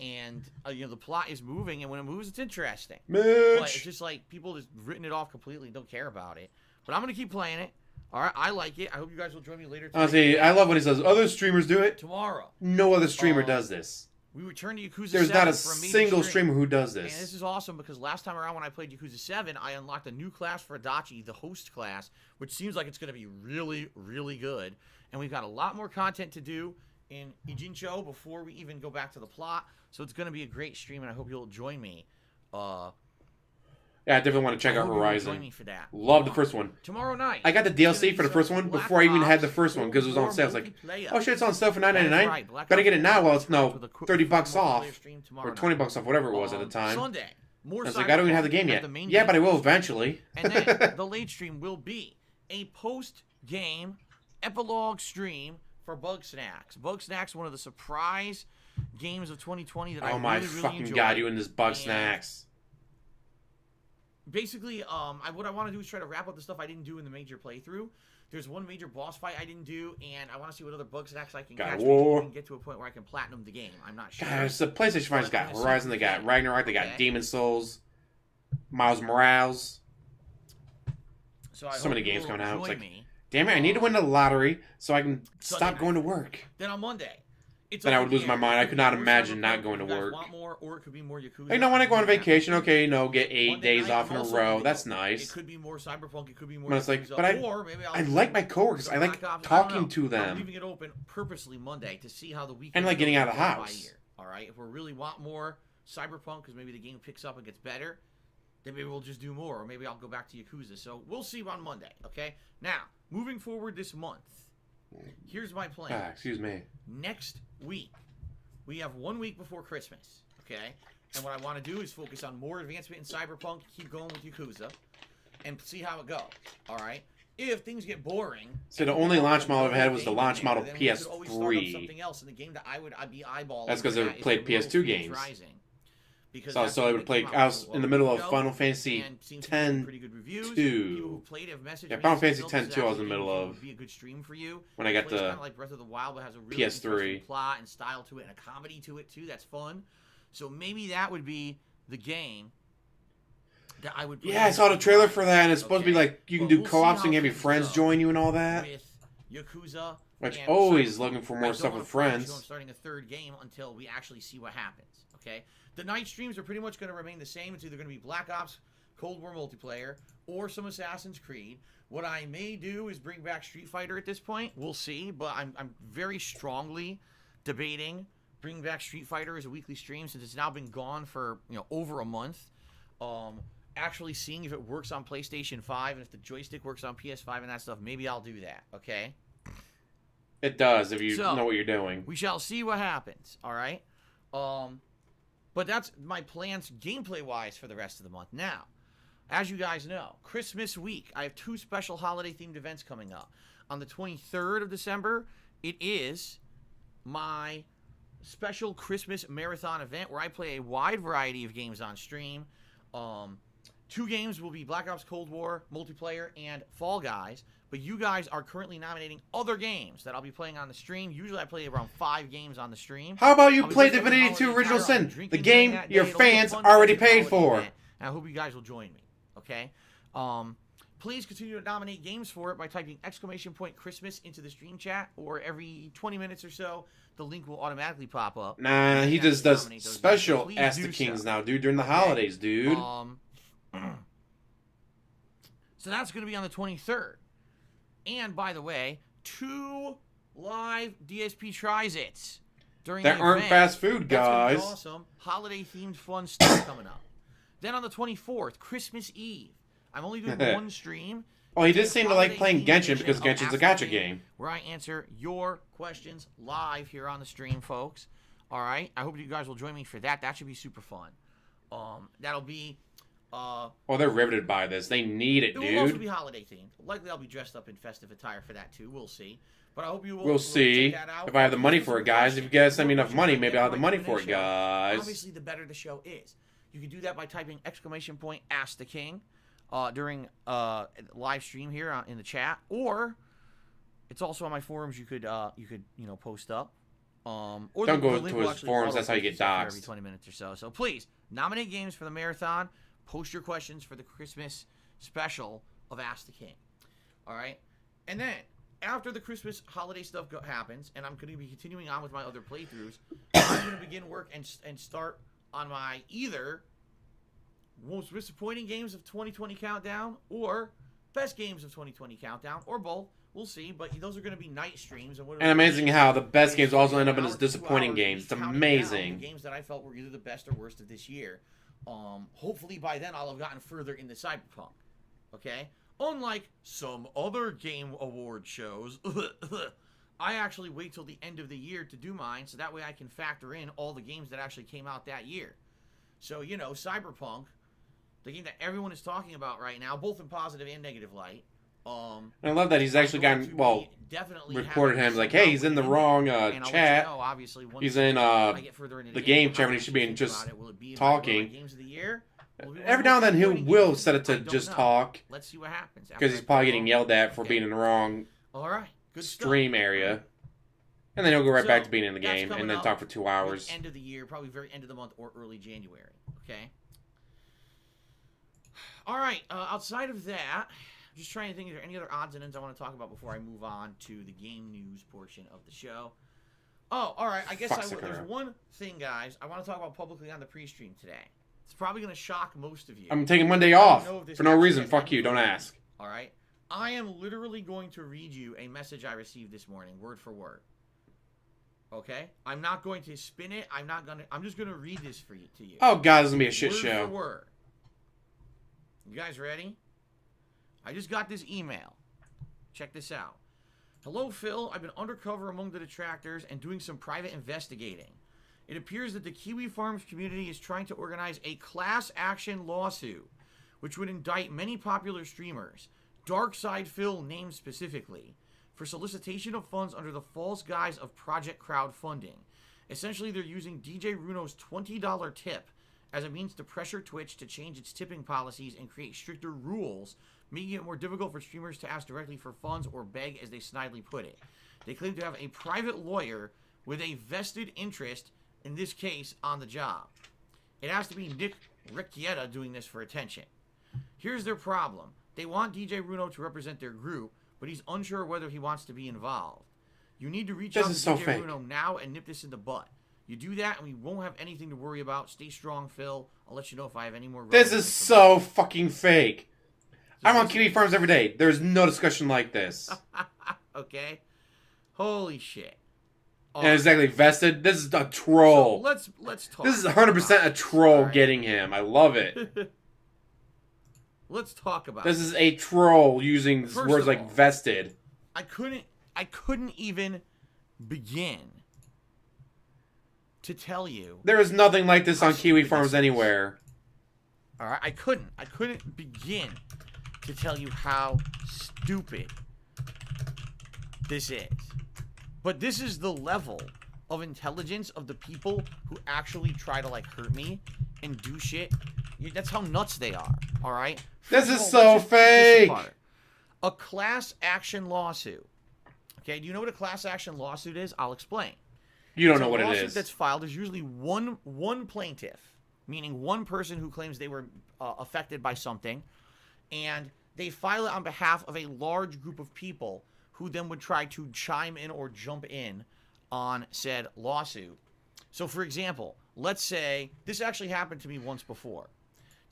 And, the plot is moving, and when it moves, it's interesting. Mitch! But it's just like people just written it off completely and don't care about it. But I'm going to keep playing it. All right, I like it. I hope you guys will join me later today. Honestly, I love when he says other streamers do it. Tomorrow, No other streamer does this. we return to Yakuza There's 7 not a for major single stream. streamer who does And this. this is awesome because last time around when I played Yakuza 7, I unlocked a new class for Adachi, the host class, which seems like it's going to be really, really good. And we've got a lot more content to do in Ijincho before we even go back to the plot. So it's going to be a great stream, and I hope you'll join me. Yeah, I definitely want to check I out hope you'll join Horizon. me for that. Love the first one. Tomorrow night. I got the DLC for the first one before I even had the first one because it was on sale. It's like, oh shit, it's on sale for $9.99. Better get it now while it's $30 off or $20 off, whatever it was at the time. Sunday. More I was like, I don't even have the game yet. Yeah, but I will eventually. And then the late stream will be a post-game epilogue stream for Bug Snacks. Bug Snacks, one of the surprise games of 2020 that I Oh my really, really fucking enjoyed. god, you and this Bug And Snacks. Basically, what I want to do is try to wrap up the stuff I didn't do in the major playthrough. There's one major boss fight I didn't do, and I want to see what other Bug Snacks I can God catch. of Maybe War. even get to a point where I can platinum the game. I'm not sure. Guys, the PlayStation 5's got Horizon, they got Ragnarok, they got Okay. Demon Souls, Miles Morales. So I so hope many you games will coming out. It's join like, me. damn it, I need to win the lottery so I can Sunday stop night. going to work. Then on Monday, it's Then I up would in lose the my air. mind. I It could could not be more imagine Cyberpunk, not going to you guys work. Want more, or it could be more Yakuza. Like, no, when I go on Yeah. vacation, okay, get 8 Monday days night, off I'm in a also row. gonna That's go. nice. It could be more Cyberpunk. It could be more. But it's like, Yakuza, but or maybe I'll I do like my coworkers. I like Black Ops. talking I don't to know. them. I'm leaving it open purposely Monday to see how the weekend. And, like, getting goes out of the year by house. year. All right, if we really want more Cyberpunk, because maybe the game picks up and gets better, then maybe we'll just do more, or maybe I'll go back to Yakuza. So we'll see on Monday. Okay. Now, moving forward this month, here's my plan. Ah, excuse me. Next week, we have 1 week before Christmas, okay? And what I want to do is focus on more advancement in Cyberpunk, keep going with Yakuza, and see how it goes, all right? If things get boring... So the and only we launch don't model have I've had a was the game launch in model there, then we could always start up PS3. something else, and the game that I'd be eyeballing... That's 'cause I would is play the Immortal PS2 Phoenix games. Rising, because So, that's so the I game would that play. came I out was a in the while middle of ago, Final Fantasy and seems to be getting pretty good reviews. 2. People who played have messaged Yeah, me Final and said, Fantasy "Phil, 10 this is 2 I was in actually the middle a game of that would be a good stream for you." when I got Plays the kind of like Breath of the Wild, but has a really PS3 interesting plot and style to it, and a comedy to it too. That's fun. So maybe that would be the game that I would. Yeah, I saw the trailer for that, and it's supposed to be like you can But do we'll see co-ops how and have your things friends go join you and all that. with Yakuza. Which and always Cyberpunk. looking for I more don't stuff wanna with promise you friends. I'm starting a third game until we actually see what happens. Okay, the night streams are pretty much going to remain the same. It's either going to be Black Ops Cold War multiplayer or some Assassin's Creed. What I may do is bring back Street Fighter at this point. We'll see, but I'm very strongly debating bringing back Street Fighter as a weekly stream since it's now been gone for over a month. Actually seeing if it works on PlayStation 5 and if the joystick works on PS5 and that stuff, maybe I'll do that. Okay. It does if you So, know what you're doing. We shall see what happens. All right. But that's my plans gameplay-wise for the rest of the month. Now, as you guys know, Christmas week, I have 2 special holiday-themed events coming up. On the 23rd of December, it is my special Christmas marathon event where I play a wide variety of games on stream. 2 games will be Black Ops Cold War multiplayer and Fall Guys. But you guys are currently nominating other games that I'll be playing on the stream. Usually I play around 5 games on the stream. How about you I'll be play playing Divinity Holiday 2 Original Fire, I'll be Sin, drinking the during game that your day. It'll be a fans fun already holiday paid for? event, and I hope you guys will join me. Okay? Please continue to nominate games for it by typing !Christmas into the stream chat, or every 20 minutes or so, the link will automatically pop up. Nah, he just does Nominate those special games. Ask Please the do Kings so. now, dude, during the holidays, dude. So that's going to be on the 23rd. And, by the way, 2 live DSP Tries-Its during That the aren't event. fast food, That's gonna be guys. awesome. Holiday-themed fun stuff coming up. Then on the 24th, Christmas Eve, I'm only doing one stream. Oh, he did It's a seem to like playing holiday-themed Genshin because edition of Genshin's a Ask the gacha King, game. where I answer your questions live here on the stream, folks. All right? I hope you guys will join me for that. That should be super fun. That'll be... Oh, they're riveted by this. They need it, It will also dude. be holiday themed. Likely I'll be dressed up in festive attire for that too. We'll see. But I hope you will. We'll see check that out. if I have the money Answer for some it, guys. If you guys send me enough questions, money, what maybe I'll have the you money like for it, doing in the show. guys. Obviously, the better the show is. You can do that by typing !Ask the King during live stream here in the chat, or it's also on my forums. You could post up. Or Don't go the link to will his actually forums, that's how you auto-post get itself every doxxed. 20 minutes or so. So please nominate games for the marathon. Post your questions for the Christmas special of Ask the King. All right, and then after the Christmas holiday stuff happens, and I'm going to be continuing on with my other playthroughs, I'm going to begin work and start on my either most disappointing games of 2020 countdown or best games of 2020 countdown, or both. We'll see, but those are going to be night streams. And amazing how the best games also end up in an as hour to 2 disappointing hours, games. It's counting down amazing. the games that I felt were either the best or worst of this year. Hopefully by then I'll have gotten further in the Cyberpunk. Okay? Unlike some other game award shows, I actually wait till the end of the year to do mine, so that way I can factor in all the games that actually came out that year. So, Cyberpunk, the game that everyone is talking about right now, both in positive and negative light. And I love that he's actually gotten, definitely reported him like, hey, he's in the wrong chat. Obviously, once He's in I get further into the game, game chat when he should be in think just about it. Will it be in talking. my games of the year? Will it be one Every of now my and then he disappointing will games? set it I to don't just know. talk Let's see what happens. because he's probably getting yelled at for being in the wrong All right, good stream stuff. area. And then he'll go right back to being in the that's game coming and then up talk for 2 hours. End of the year, probably very end of the month or early January. Okay. All right. Outside of that, just trying to think, is there any other odds and ends I want to talk about before I move on to the game news portion of the show? Oh, all right. I guess there's one thing, guys, I want to talk about publicly on the pre-stream today. It's probably going to shock most of you. I'm taking Monday off for no reason. Fuck you. Don't ask. All right. I am literally going to read you a message I received this morning, word for word. Okay? I'm not going to spin it. I'm just going to read this to you. Oh, God, this is going to be a shit Word show. for word. You guys ready? I just got this email. Check this out. Hello, Phil. I've been undercover among the detractors and doing some private investigating. It appears that the Kiwi Farms community is trying to organize a class action lawsuit, which would indict many popular streamers, Darkside Phil named specifically, for solicitation of funds under the false guise of project crowdfunding. Essentially, they're using DJ Runo's $20 tip as a means to pressure Twitch to change its tipping policies and create stricter rules, making it more difficult for streamers to ask directly for funds or beg, as they snidely put it. They claim to have a private lawyer with a vested interest, in this case, on the job. It has to be Nick Riccietta doing this for attention. Here's their problem. They want DJ Runo to represent their group, but he's unsure whether he wants to be involved. You need to reach out to DJ Runo now and nip this in the butt. You do that, and we won't have anything to worry about. Stay strong, Phil. I'll let you know if I have any more... This is so fucking fake. I'm on Kiwi Farms every day. There's no discussion like this. Okay? Holy shit. And exactly vested. This is a troll. So let's talk. This is 100% a troll getting him. I love it. Let's talk about this is a troll using First words of like all, vested. I couldn't even begin to tell you. There is nothing like this on Kiwi Farms anywhere. All right, I couldn't begin to tell you how stupid this is. But this is the level of intelligence of the people who actually try to hurt me and do shit. That's how nuts they are. All right. This is so fake. A class action lawsuit. Okay, do you know what a class action lawsuit is? I'll explain. You don't know what it is. A it lawsuit is. that's filed, there's usually one plaintiff, meaning one person who claims they were affected by something, and they file it on behalf of a large group of people who then would try to chime in or jump in on said lawsuit. So, for example, let's say this actually happened to me once before.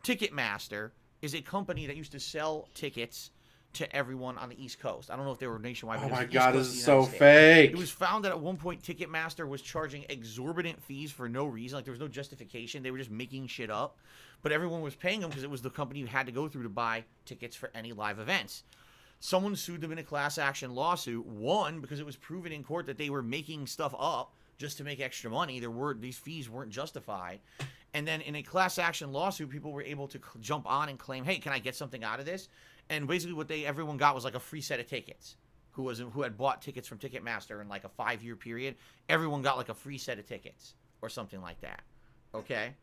Ticketmaster is a company that used to sell tickets to everyone on the East Coast. I don't know if they were nationwide. Oh but it was my the East God, Coast this of the is so United States. fake. It was found that at one point Ticketmaster was charging exorbitant fees for no reason. Like, there was no justification. They were just making shit up. But everyone was paying them because it was the company you had to go through to buy tickets for any live events. Someone sued them in a class action lawsuit. One, because it was proven in court that they were making stuff up just to make extra money. These fees weren't justified. And then in a class action lawsuit, people were able to jump on and claim, hey, can I get something out of this? And basically what everyone got was like a free set of tickets. Who had bought tickets from Ticketmaster in like a 5-year period. Everyone got like a free set of tickets or something like that. Okay?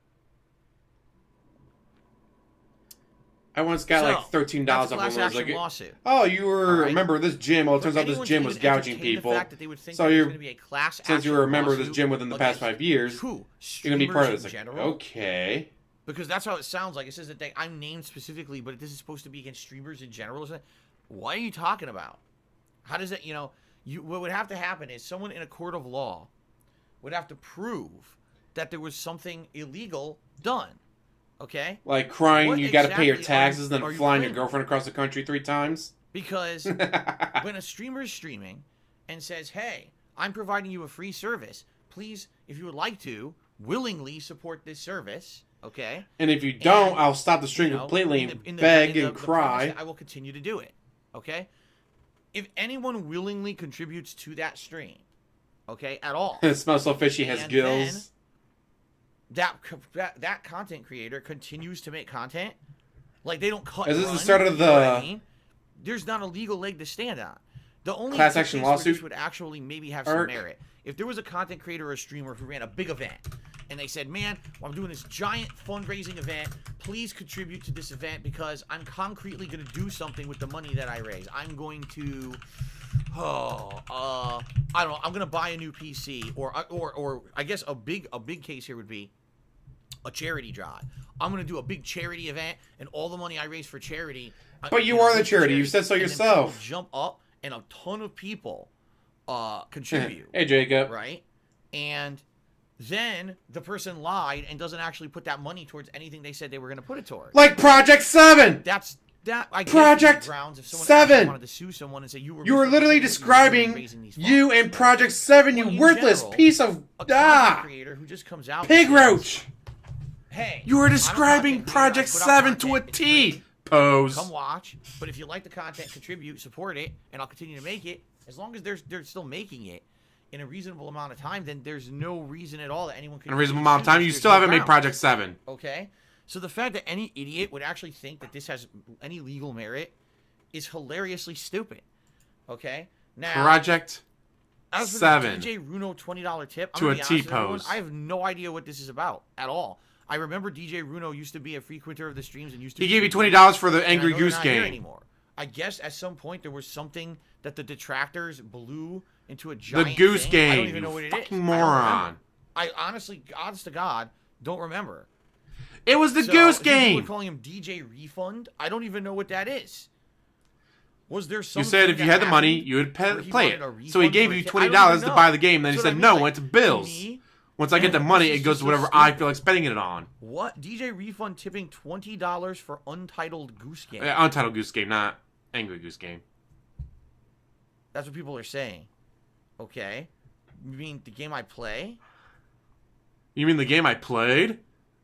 I once got like $13 that's a off class of it. I was action like, lawsuit. oh, you were Right. a member of this gym. Well, it turns out this Anyone gym to was even gouging entertain the people. fact that they would think So that there's you're, gonna be a class since you were a action member of this lawsuit gym within the past against 5 years, who? you're going to be part of Streamers this. in Like, general? okay. Because that's how it sounds like. It says that I'm named specifically, but this is supposed to be against streamers in general. Or something. What are you talking about? How does it, what would have to happen is someone in a court of law would have to prove that there was something illegal done. Okay? Like crying, What you got to pay your exactly are taxes, you then flying your claiming? girlfriend across the country 3 times. Because when a streamer is streaming and says, hey, I'm providing you a free service, please, if you would like to, willingly support this service, okay? And if you don't, And, I'll stop the stream completely and beg and the promise cry. that I will continue to do it, okay? If anyone willingly contributes to that stream, okay, at all, It smells so fishy, has and gills. that content creator continues to make content, like they don't cut. Is this run, the start of you know what I the mean? There's not a legal leg to stand on. The only class action case where lawsuit this would actually maybe have some arc? merit if there was a content creator or a streamer who ran a big event and they said, man, well, I'm doing this giant fundraising event, please contribute to this event because I'm concretely going to do something with the money that I raise. I'm going to I don't know, I'm going to buy a new PC or I guess a big case here would be a charity drive. I'm going to do a big charity event and all the money I raise for charity. But you are the charity. You said so and then yourself. people jump up and a ton of people contribute. Hey, Jacob. Right? And then the person lied and doesn't actually put that money towards anything they said they were going to put it towards. Like Project 7! I Project guess grounds if someone 7! actually wanted to sue someone and say you were literally misrepresenting describing these you funds. and Project 7, you Well, in worthless general, piece of... a content creator who just comes out Pig and says, roach! hey, You were I'm a describing content creator, Project I put out 7 to a content, it's T! great. Pose. Come watch. But if you like the content, contribute, support it, and I'll continue to make it. As long as they're still making it in a reasonable amount of time, then there's no reason at all that anyone can. In a reasonable amount of time, you still haven't made Project 7. Okay? So the fact that any idiot would actually think that this has any legal merit is hilariously stupid. Okay? Now, Project as for 7. the DJ Runo $20 tip, I'm To gonna a be honest T with everyone, pose. I have no idea what this is about at all. I remember DJ Runo used to be a frequenter of the streams and used to. He be gave you pretty $20 for the and I Angry know they're Goose not here game. anymore. I guess at some point there was something that the detractors blew into a The giant Goose thing. I don't game, even know you what it is. fucking I don't moron. remember. I honestly, honest to God, don't remember. It was the So, Goose people game! were calling him DJ Refund. I don't even know what that is. Was there something You said if you that had the money, happened you would where he play it. wanted a So he refund gave for you a tip? I don't $20 even to know. buy the game, then he So said, what I no, mean, went to like, bills. me, Once I get the and money, this it is goes just to whatever so I stupid. feel like spending it on. What? DJ Refund tipping $20 for Untitled Goose Game. Untitled Goose Game, not Angry Goose Game. That's what people are saying. Okay. You mean the game I play? You mean the game I played?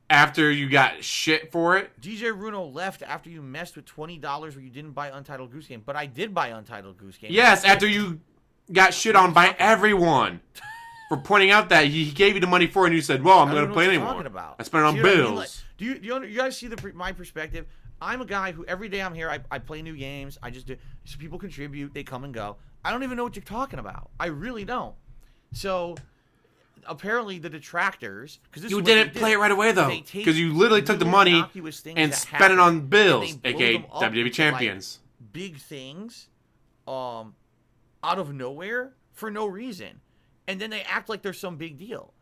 After you got shit for it? DJ Runo left after you messed with $20 where you didn't buy Untitled Goose Game. But I did buy Untitled Goose Game. Yes, after you got shit on by everyone for pointing out that he gave you the money for it and you said, well, I'm I going don't to know play what it you're anymore. talking about. I spent it on See what I mean? bills. Like, do you guys see my perspective? I'm a guy who every day I'm here, I play new games. I just do. So people contribute. They come and go. I don't even know what you're talking about. I really don't. So apparently the detractors, because You didn't play it right away, though. they take Because you literally took the little money innocuous things and that spent it happen, on bills, and they blow aka them up WWE into, Champions. like, big things, out of nowhere for no reason, and then they act like there's some big deal.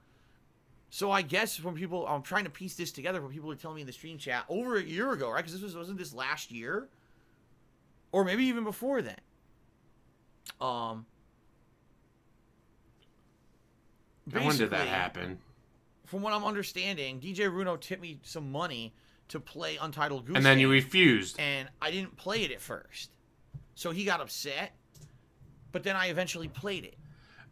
So I guess when people, I'm trying to piece this together. When people are telling me in the stream chat over a year ago, right? Because wasn't this last year? or maybe even before then. When did that happen? From what I'm understanding, DJ Runo tipped me some money to play Untitled Goose And then you Game, refused. and I didn't play it at first. So he got upset, but then I eventually played it.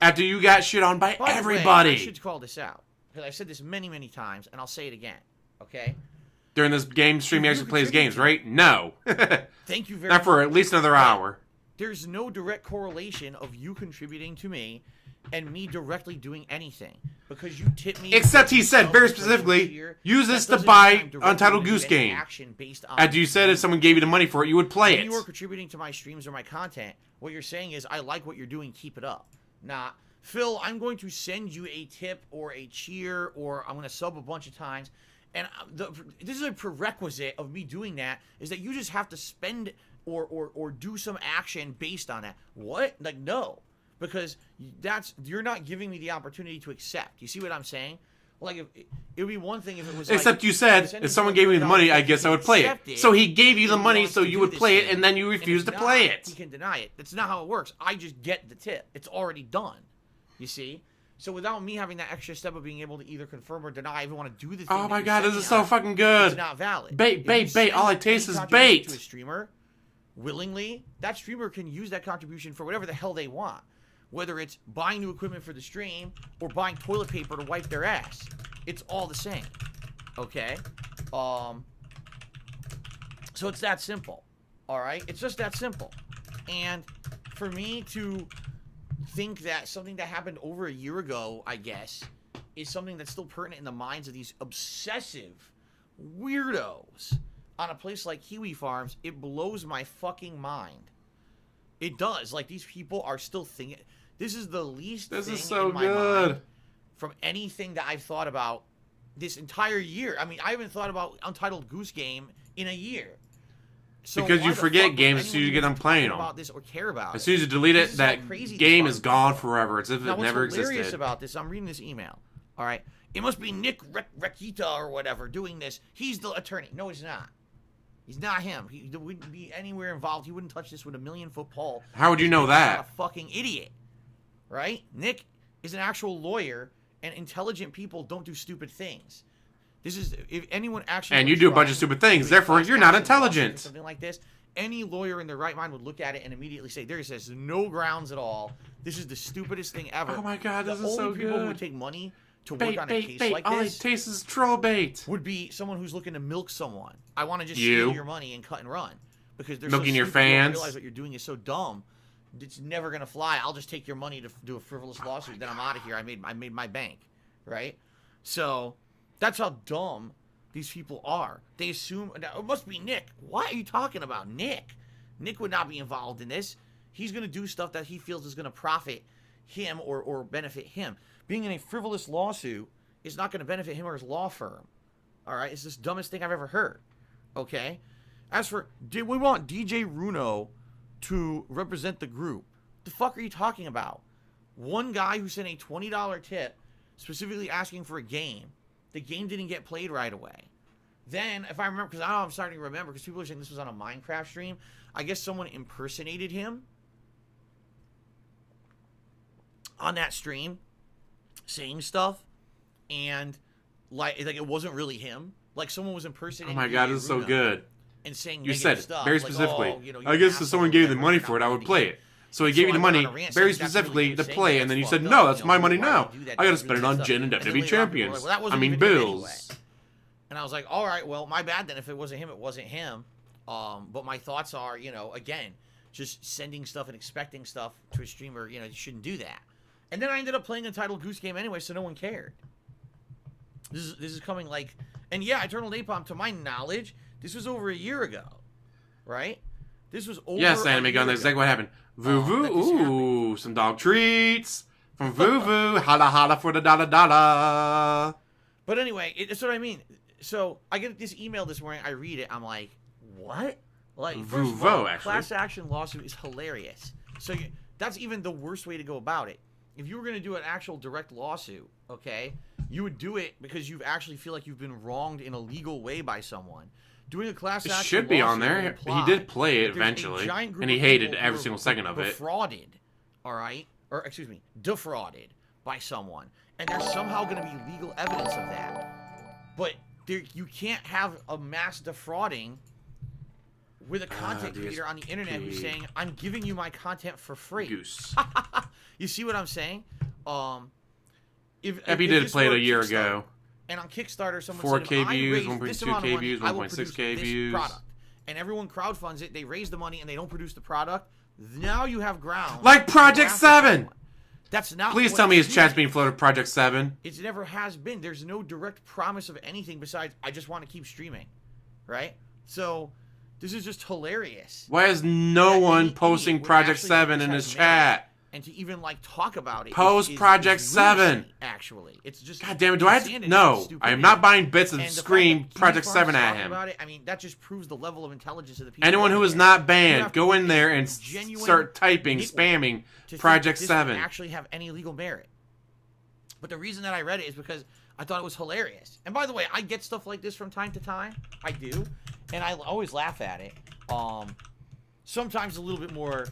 After you got shit on by By the way, everybody. I should call this out, because I've said this many, many times, and I'll say it again, okay? During this game stream, he actually plays games, right? No. Thank you very Not much. for at least another hour. There's no direct correlation of you contributing to me and me directly doing anything, because you tip me. Except he said very specifically, use this to buy Untitled Goose Game. After you said if someone gave you the money for it, you would play When it. you are contributing to my streams or my content, what you're saying is, I like what you're doing, keep it up. Not, Phil, I'm going to send you a tip or a cheer, or I'm going to sub a bunch of times. And this is a prerequisite of me doing that, is that you just have to spend or do some action based on that. What? Like, no. Because you're not giving me the opportunity to accept. You see what I'm saying? Like, it would be one thing if it was Except like, you said, if someone gave me the money, I guess I would play it. So he gave you the money so you would play it, and then you refused to play it. He can deny it. That's not how it works. I just get the tip. It's already done. You see? So without me having that extra step of being able to either confirm or deny, I even want to do the thing. Oh my god, this is so fucking good. It's not valid. Bait, bait, bait. All I taste is bait. To a streamer, willingly, that streamer can use that contribution for whatever the hell they want. Whether it's buying new equipment for the stream or buying toilet paper to wipe their ass. It's all the same. Okay? So it's that simple. Alright? It's just that simple. And for me to think that something that happened over a year ago, I guess, is something that's still pertinent in the minds of these obsessive weirdos on a place like Kiwi Farms, it blows my fucking mind. It does. Like, these people are still thinking. This is the least This thing is so in my good. mind from anything that I've thought about this entire year. I mean, I haven't thought about Untitled Goose Game in a year. So Because why you the forget fuck would games as soon as you anyone get them even playing talk them. about this or care about As soon as you delete This it, is how that crazy game this is fucking gone is. forever. It's as if Now, it what's never hilarious existed. about this, I'm reading this email. All right, it must be Nick Rekita or whatever doing this. He's the attorney. No, he's not. He's not him. He wouldn't be anywhere involved. He wouldn't touch this with a 1,000,000-foot pole. How would you know He's that? not a fucking idiot, right? Nick is an actual lawyer, and intelligent people don't do stupid things. This is, if anyone actually. And you do a bunch of stupid things, therefore you're not intelligent. Something like this. Any lawyer in their right mind would look at it and immediately say, "There, there's no grounds at all. This is the stupidest thing ever." Oh my god, this the is so only people who would good. take money to work Bait, on a bait, case bait. like All it this tastes is troll bait. would be someone who's looking to milk someone. I want to just You. steal your money and cut and run because they're Milking so your stupid, you don't fans. realize what you're doing is so dumb. It's never gonna fly. I'll just take your money to do a frivolous lawsuit. Then I'm out of here. I made my bank, right? So that's how dumb these people are. They assume it must be Nick. What are you talking about, Nick? Nick would not be involved in this. He's gonna do stuff that he feels is gonna profit him or benefit him. Being in a frivolous lawsuit is not gonna benefit him or his law firm. All right, it's the dumbest thing I've ever heard. Okay. As for, did we want DJ Runo to represent the group? The fuck are you talking about? One guy who sent a $20 tip specifically asking for a game. The game didn't get played right away. Then, if I remember, because I know I'm starting to remember, because people are saying this was on a Minecraft stream, I guess someone impersonated him on that stream, saying stuff, and like it wasn't really him. Like someone was Oh impersonating. my god, DJ this is so Runo good. And saying You negative said it stuff, very like, specifically. oh, you know, you're I an guess if asshole, someone gave you the whatever, money you're for it, not I would really play an it. So he gave So you the I went money on a rant very saying that's specifically really to saying play, that's and then you fucked said, up, no, you that's know, my why money would now. you do that? I gotta That's spend it really on messed gin up. and And then WWE later on, people were like, champions. well, that I wasn't mean, even him anyway. bills. And I was like, all right, well, my bad then. If it wasn't him, it wasn't him. But my thoughts are, you know, again, just sending stuff and expecting stuff to a streamer, you know, you shouldn't do that. And then I ended up playing Untitled Goose Game anyway, so no one cared. This is coming like, and yeah, Eternal Napalm, to my knowledge, this was over a year ago, right? This was over. Yes, a Anime year Gun, that's ago. exactly what happened. Voo that Voo, this ooh, some dog treats from Voo Voo. Holla holla for the dollar dollar. But anyway, that's what I mean. So I get this email this morning. I read it. I'm like, what? Like, first of all, Vuvo, actually. class action lawsuit is hilarious. So that's even the worst way to go about it. If you were going to do an actual direct lawsuit, okay, you would do it because you actually feel like you've been wronged in a legal way by someone. Doing a class It action should be on lawsuit there. would He imply did play it that there's a eventually, giant group and he of hated people every who single were second of it. Defrauded, all right? Or, excuse me, defrauded by someone. And there's somehow going to be legal evidence of that. But you can't have a mass defrauding with a content creator on the internet who's saying, I'm giving you my content for free. Goose. You see what I'm saying? If Epi did this play it were a year Kickstarter, ago. And on Kickstarter, someone 4K said, if I views, raise this 1.2K amount of money, views, I will 1.6K produce this views. product. And everyone crowdfunds it, they raise the money, and they don't produce the product. Now you have ground. Like Project 7! That's not. Please what tell me it's his chat's doing. being floated Project 7. It never has been. There's no direct promise of anything besides, I just want to keep streaming. Right? So, this is just hilarious. Why is no one Any posting idiot would Project actually 7 in try his to chat? And to even, like, talk about it. Post Project 7. Actually. It's just. God damn it, do I have to? insanity, No, stupidity. I am not buying bits and And the fact scream that Project Keith 7 Farms at talking him. About it, I mean, that just proves the level of intelligence of the people. Anyone who is there. not You banned, have go to in be there and genuine start typing, nitwit spamming to think Project that this 7. would actually have any legal merit. But the reason that I read it is because I thought it was hilarious. And by the way, I get stuff like this from time to time. I do. And I always laugh at it. Sometimes a little bit more,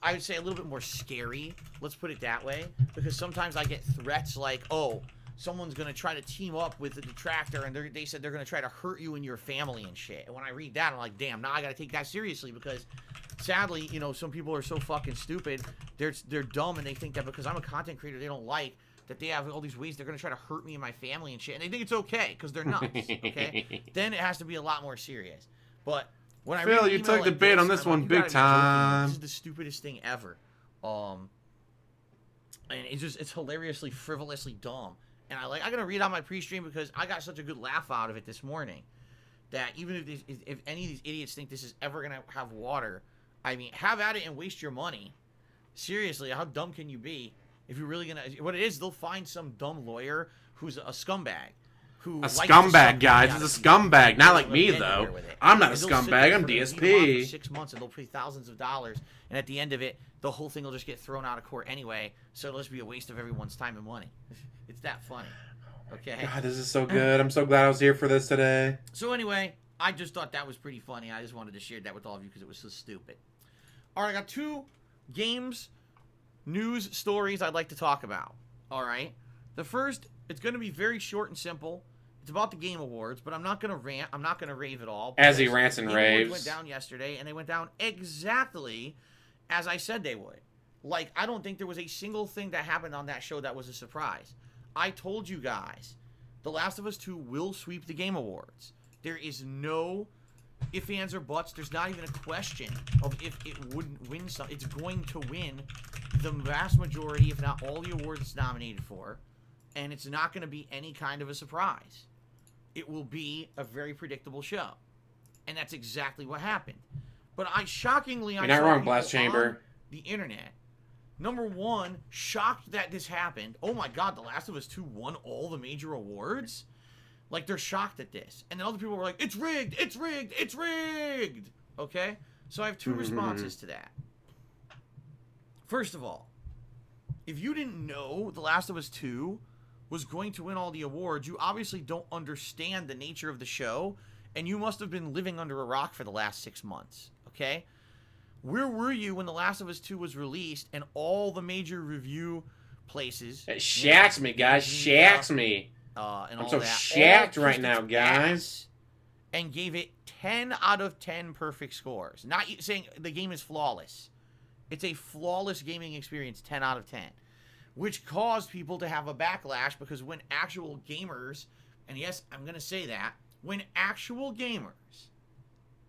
I would say a little bit more scary. Let's put it that way. Because sometimes I get threats like, oh, someone's going to try to team up with the detractor and they said they're going to try to hurt you and your family and shit. And when I read that, I'm like, damn, now I got to take that seriously because sadly, you know, some people are so fucking stupid. They're dumb and they think that because I'm a content creator they don't like, that they have all these ways they're going to try to hurt me and my family and shit. And they think it's okay because they're nuts, okay? Then it has to be a lot more serious. But when I Phil, read you an took email the like bait on this, this I'm one like, big you gotta be joking. time. This is the stupidest thing ever. And it's hilariously, frivolously dumb. And I'm going to read out my pre-stream because I got such a good laugh out of it this morning that even if any of these idiots think this is ever going to have water, I mean, have at it and waste your money. Seriously, how dumb can you be? If you're really going to... What it is, they'll find some dumb lawyer who's a scumbag. A scumbag, guys. It's a scumbag. Not like me, though. I'm not a scumbag. I'm DSP. For 6 months and they'll pay thousands of dollars. And at the end of it, the whole thing will just get thrown out of court anyway. So it'll just be a waste of everyone's time and money. It's that funny. Okay? God, this is so good. I'm so glad I was here for this today. So anyway, I just thought that was pretty funny. I just wanted to share that with all of you because it was so stupid. All right, I got 2 games, news, stories I'd like to talk about. All right? The first, it's going to be very short and simple. It's about the Game Awards, but I'm not going to rant. I'm not going to rave at all. As he rants and the Game Awards raves. went down yesterday, and they went down exactly as I said they would. Like, I don't think there was a single thing that happened on that show that was a surprise. I told you guys, The Last of Us 2 will sweep the Game Awards. There is no ifs, ands, or buts. There's not even a question of if it wouldn't win something. It's going to win the vast majority, if not all the awards it's nominated for. And it's not going to be any kind of a surprise. It will be a very predictable show. And that's exactly what happened. But shockingly, You're not wrong, Blast Chamber. On the internet, number one, shocked that this happened. Oh my god, The Last of Us 2 won all the major awards? Like, they're shocked at this. And then other people were like, it's rigged, it's rigged, it's rigged! Okay? So I have 2 responses to that. First of all, if you didn't know The Last of Us 2 was going to win all the awards, you obviously don't understand the nature of the show, and you must have been living under a rock for the last 6 months, okay? Where were you when The Last of Us 2 was released and all the major review places... It shacks me, guys. Shacks me. And I'm all so that, shacked all right pushed now, its guys. ass and gave it 10 out of 10 perfect scores. Not saying the game is flawless. It's a flawless gaming experience, 10 out of 10. Which caused people to have a backlash because when actual gamers, and yes, I'm going to say that, when actual gamers,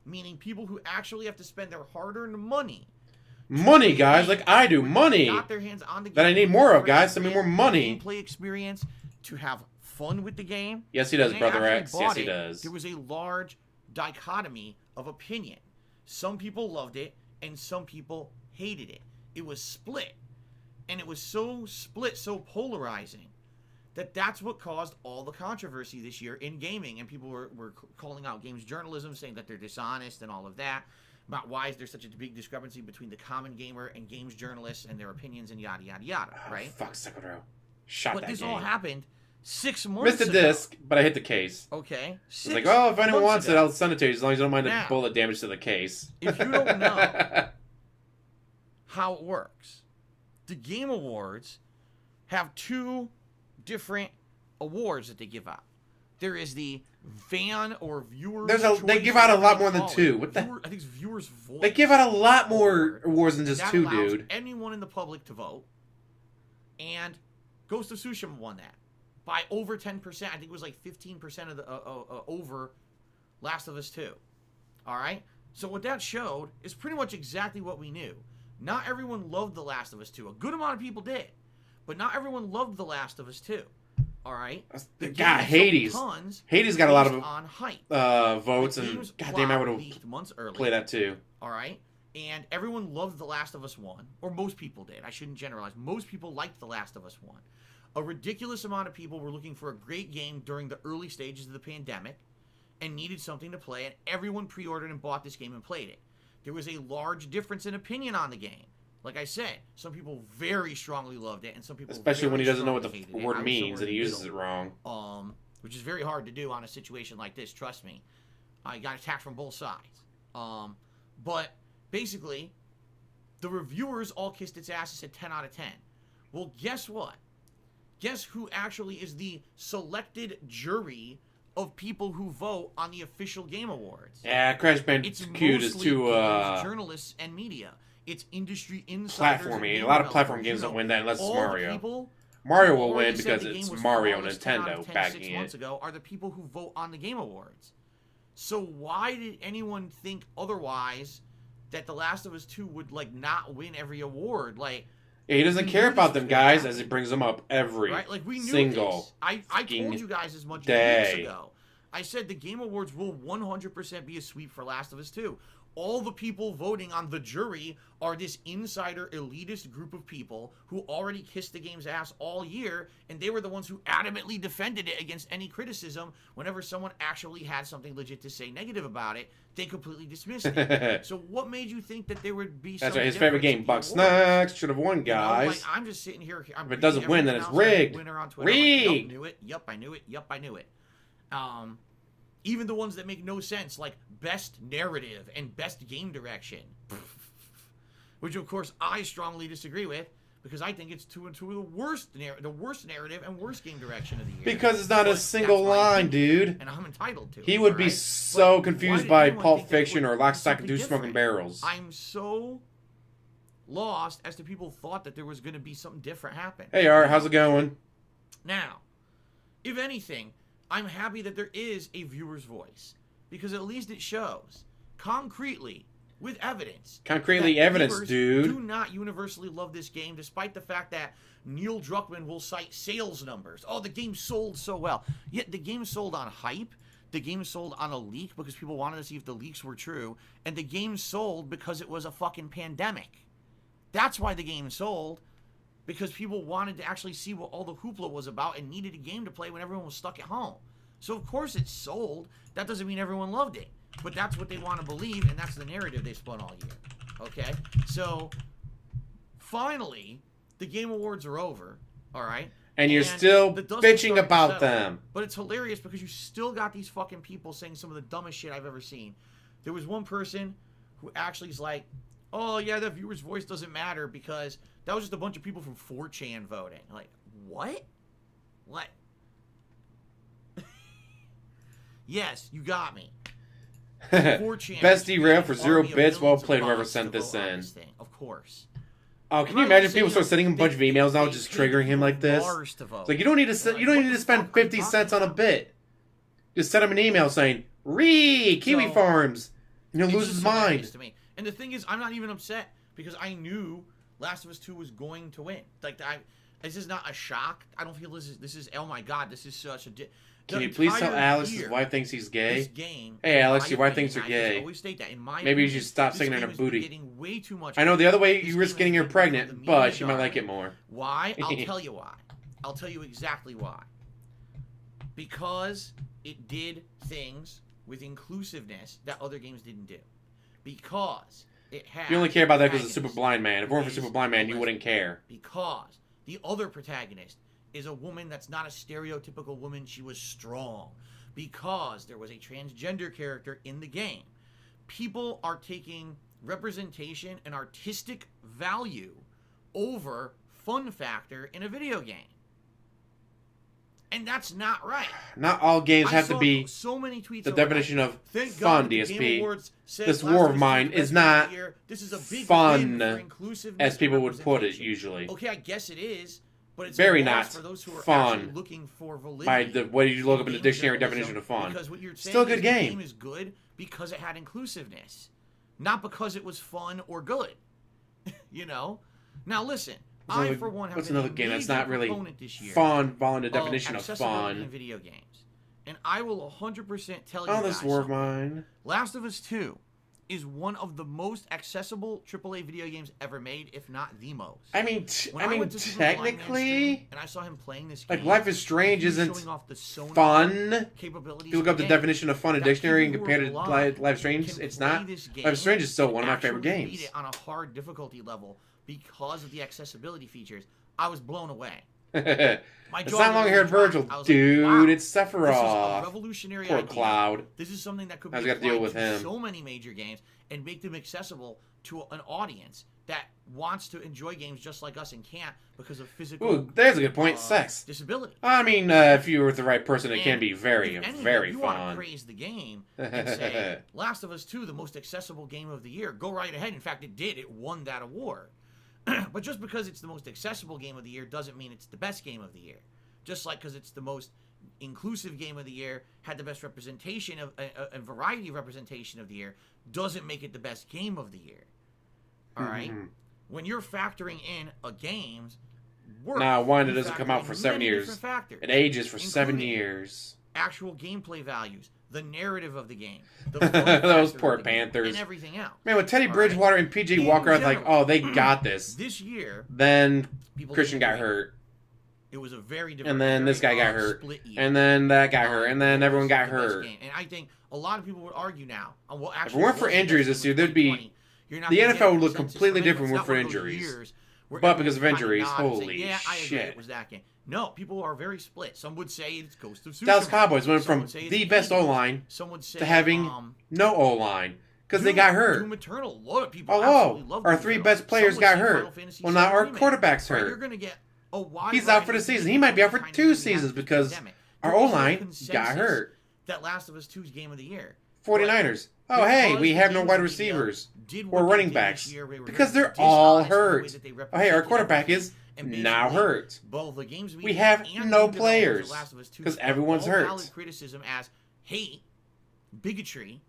meaning people who actually have to spend their hard-earned money. Money, guys, like I do. Money. Got their hands on the game. That I need more of, guys. Send me more money. Gameplay experience to have fun with the game. Yes, he does, When they Brother actually X. bought Yes, he it, does. There was a large dichotomy of opinion. Some people loved it, and some people hated it. It was split. And it was so split, so polarizing, that that's what caused all the controversy this year in gaming. And people were calling out games journalism, saying that they're dishonest and all of that. About why is there such a big discrepancy between the common gamer and games journalists and their opinions and yada, yada, yada, right? Fuck, Sekiro. Shot But that this game. all happened 6 months Missed the ago. disc, but I hit the case. Okay. It's like, oh, if anyone wants it, I'll send it to you as long as you don't mind the Now, bullet damage to the case. If you don't know how it works, the Game Awards have 2 different awards that they give out. There is the fan or viewer. They give out a lot more than 2. What the? I think it's viewers' voice. They give out a lot more awards than just that 2, allows dude. anyone in the public to vote. And Ghost of Tsushima won that by over 10%. I think it was like 15% of the over Last of Us 2. All right. So what that showed is pretty much exactly what we knew. Not everyone loved The Last of Us 2. A good amount of people did, but not everyone loved The Last of Us 2. All right. God, Hades. Hades got a lot of on hype. Votes, and goddamn, I would have played that too. All right. And everyone loved The Last of Us 1, or most people did. I shouldn't generalize. Most people liked The Last of Us 1. A ridiculous amount of people were looking for a great game during the early stages of the pandemic and needed something to play, and everyone pre-ordered and bought this game and played it. There was a large difference in opinion on the game. Like I said, some people very strongly loved it, and some people especially when he doesn't know what the hated word means and he uses it wrong. Which is very hard to do on a situation like this. Trust me, I got attacked from both sides. But basically, the reviewers all kissed its ass and said 10 out of 10. Well, guess what? Guess who actually is the selected jury of people who vote on the official Game Awards? Yeah, Crash Bandicoot is too journalists and media. It's industry insiders. Platforming. A lot of platform games don't win that unless it's Mario. Mario will win because it's Mario Nintendo backing 6 months ago are the people who vote on the Game Awards. So why did anyone think otherwise that The Last of Us 2 would like not win every award? Like, yeah, he doesn't care about them guys as he brings them up every like we knew single this. I told you guys as much day. weeks ago. I said the Game Awards will 100% be a sweep for Last of Us 2. All the people voting on the jury are this insider elitist group of people who already kissed the game's ass all year, and they were the ones who adamantly defended it against any criticism. Whenever someone actually had something legit to say negative about it, they completely dismissed it. So what made you think that there would be That's some right, his favorite game, Buck Snacks, should have won, guys. You know, like, I'm just sitting here. If it doesn't win, then it's rigged. Rigged! Like, knew it. Yep, I knew it. Yep, I knew it. Even the ones that make no sense, like Best Narrative and Best Game Direction. Which, of course, I strongly disagree with, because I think it's two of the worst narrative and worst game direction of the year. Because it's not a single line, dude. And I'm entitled to it. He would be so But confused why by did anyone Pulp think that it Fiction would or Lock, be Stock, and Two something Smoking different? Barrels. I'm so lost as to people thought that there was going to be something different happen. Hey, Art, how's it going? Now, if anything, I'm happy that there is a viewer's voice, because at least it shows concretely, with evidence. Concretely that evidence, viewers dude. do not universally love this game, despite the fact that Neil Druckmann will cite sales numbers. Oh, the game sold so well. Yet the game sold on hype. The game sold on a leak because people wanted to see if the leaks were true. And the game sold because it was a fucking pandemic. That's why the game sold. Because people wanted to actually see what all the hoopla was about and needed a game to play when everyone was stuck at home. So of course it sold. That doesn't mean everyone loved it. But that's what they want to believe, and that's the narrative they spun all year. Okay? So, finally, the Game Awards are over, all right? And you're still the dust is bitching starting to about settle. them. But it's hilarious because you still got these fucking people saying some of the dumbest shit I've ever seen. There was one person who actually is like, oh, yeah, the viewer's voice doesn't matter because that was just a bunch of people from 4chan voting. Like, what? What? Yes, you got me. Best derail for 0 bits. Well played, whoever sent this in. Of course. Oh, can you imagine people start sending him a bunch of emails now, just triggering him like this? It's like you don't need to spend 50 cents on a bit. Just send him an email saying "Reee Kiwi Farms," and he'll lose his mind. To me. And the thing is, I'm not even upset because I knew Last of Us 2 was going to win. Like, this is not a shock. I don't feel this is. Oh my god, this is such a. Can you please tell Alex his wife thinks he's gay? This game, hey, Alex, your wife thinks you're gay. I always state that. In my Maybe you opinion, should stop this singing her game has booty. been getting way too much. I know the other way you This risk game getting has her been pregnant, the but media she might like genre. it more. Why? I'll tell you why. I'll tell you exactly why. Because it did things with inclusiveness that other games didn't do. Because it had. You only care about that because it's Super Blind Man. If it weren't for Super Blind Man, you wouldn't care. Because the other protagonist is a woman that's not a stereotypical woman. She was strong because there was a transgender character in the game. People are taking representation and artistic value over fun factor in a video game. And that's not right. Not all games have to be so many tweets the overnight. definition of Thank fun, God the DSP. Game Awards said This Last war of of Us mine 2 is best not game of the year. This is a big fun, win for inclusiveness as people and would put it representation. usually. Okay, I guess it is, but it's Very a loss not for those who are fun actually looking for validity. By the way you look up in the game dictionary journalism, definition of fun. Because what you're saying Still a good is game. The game is good because it had inclusiveness, not because it was fun or good. You know. Now listen. I, for one, have what's been another a game that's major not really proponent this year fun, following the definition of accessibility in fun? video games. And I will 100% tell you Oh, guys this war of something. mine. Last of Us 2 is one of the most accessible AAA video games ever made, if not the most. I mean, When went to Super Blind Man's stream technically, and I saw him playing this game, like Life is Strange he was isn't showing off the Sony fun. capabilities If you look of up the game. definition of fun in That dictionary and people compare who it are to alive Life is Strange, can it's play not. this game Life is Strange is still and one of my favorite actually games. beat it on a hard difficulty level because of the accessibility features. I was blown away. My It's jaw not long-haired literally Virgil, dropped. I was like, dude. wow, It's this is a Sephiroth. revolutionary Poor idea. Cloud. This is something that could be How's he got to deal applied with to him? so many major games and make them accessible to an audience that wants to enjoy games just like us and can't because of physical Ooh, there's a good point. Sex. disability. I mean, if you're with the right person, it can And be very, if anything, very you want fun. to praise the game and say, Last of Us 2, the most accessible game of the year. Go right ahead. In fact, it did. It won that award. But just because it's the most accessible game of the year doesn't mean it's the best game of the year. Just like because it's the most inclusive game of the year, had the best representation of a variety of representation of the year, doesn't make it the best game of the year. All right? When you're factoring in a game's worth, Now, one that you doesn't come factor out in for 7 many years. different factors, It ages for 7 including years. actual gameplay values, the narrative of the game, the Those factor poor of the game, Panthers. and everything else. Man, with Teddy All Bridgewater right? and PJ In Walker, I was like, general, oh, they got this. This year, Then people Christian didn't got agree. hurt. It was a very different. And then this guy very got hurt. split year. And then that got hurt. And then It everyone was got the best hurt. game. And I think a lot of people would argue now. Well, If actually, it weren't for wasn't injuries best this game year, of there'd be 2020. You're not the gonna NFL get would look consensus completely from it. different It's not for one of those injuries. years where But because of everyone kinda injuries, nods and say, holy yeah, I agree, shit. it was that game. No, people are very split. Some would say it's Ghost of Tsushima. Dallas Cowboys went Some from would say it's the best Eagles. O-line Some would say to having no O-line because they Doom- got hurt. Doom Eternal. A lot of people Oh, absolutely whoa. love Our Doom 3 Eternal. best players Some would got say hurt. Final Fantasy Well, now VII our Remake. quarterback's Right, hurt. You're going to get a wide He's out for the variety of season. He might be out for kind of 2 games seasons after the because pandemic. our There is no O-line got consensus hurt. That Last of Us 2's game of the year. 49ers. But Oh, hey, because we the have no games wide media receivers did or what they running did backs this year, they were because very they're all dishonest in the way hurt. that they Oh, hey, our represented quarterback everything. is And now basically, hurt. both the games We have and no the developers of players Last of Us 2 'cause took everyone's all hurt. valid criticism as hate, bigotry.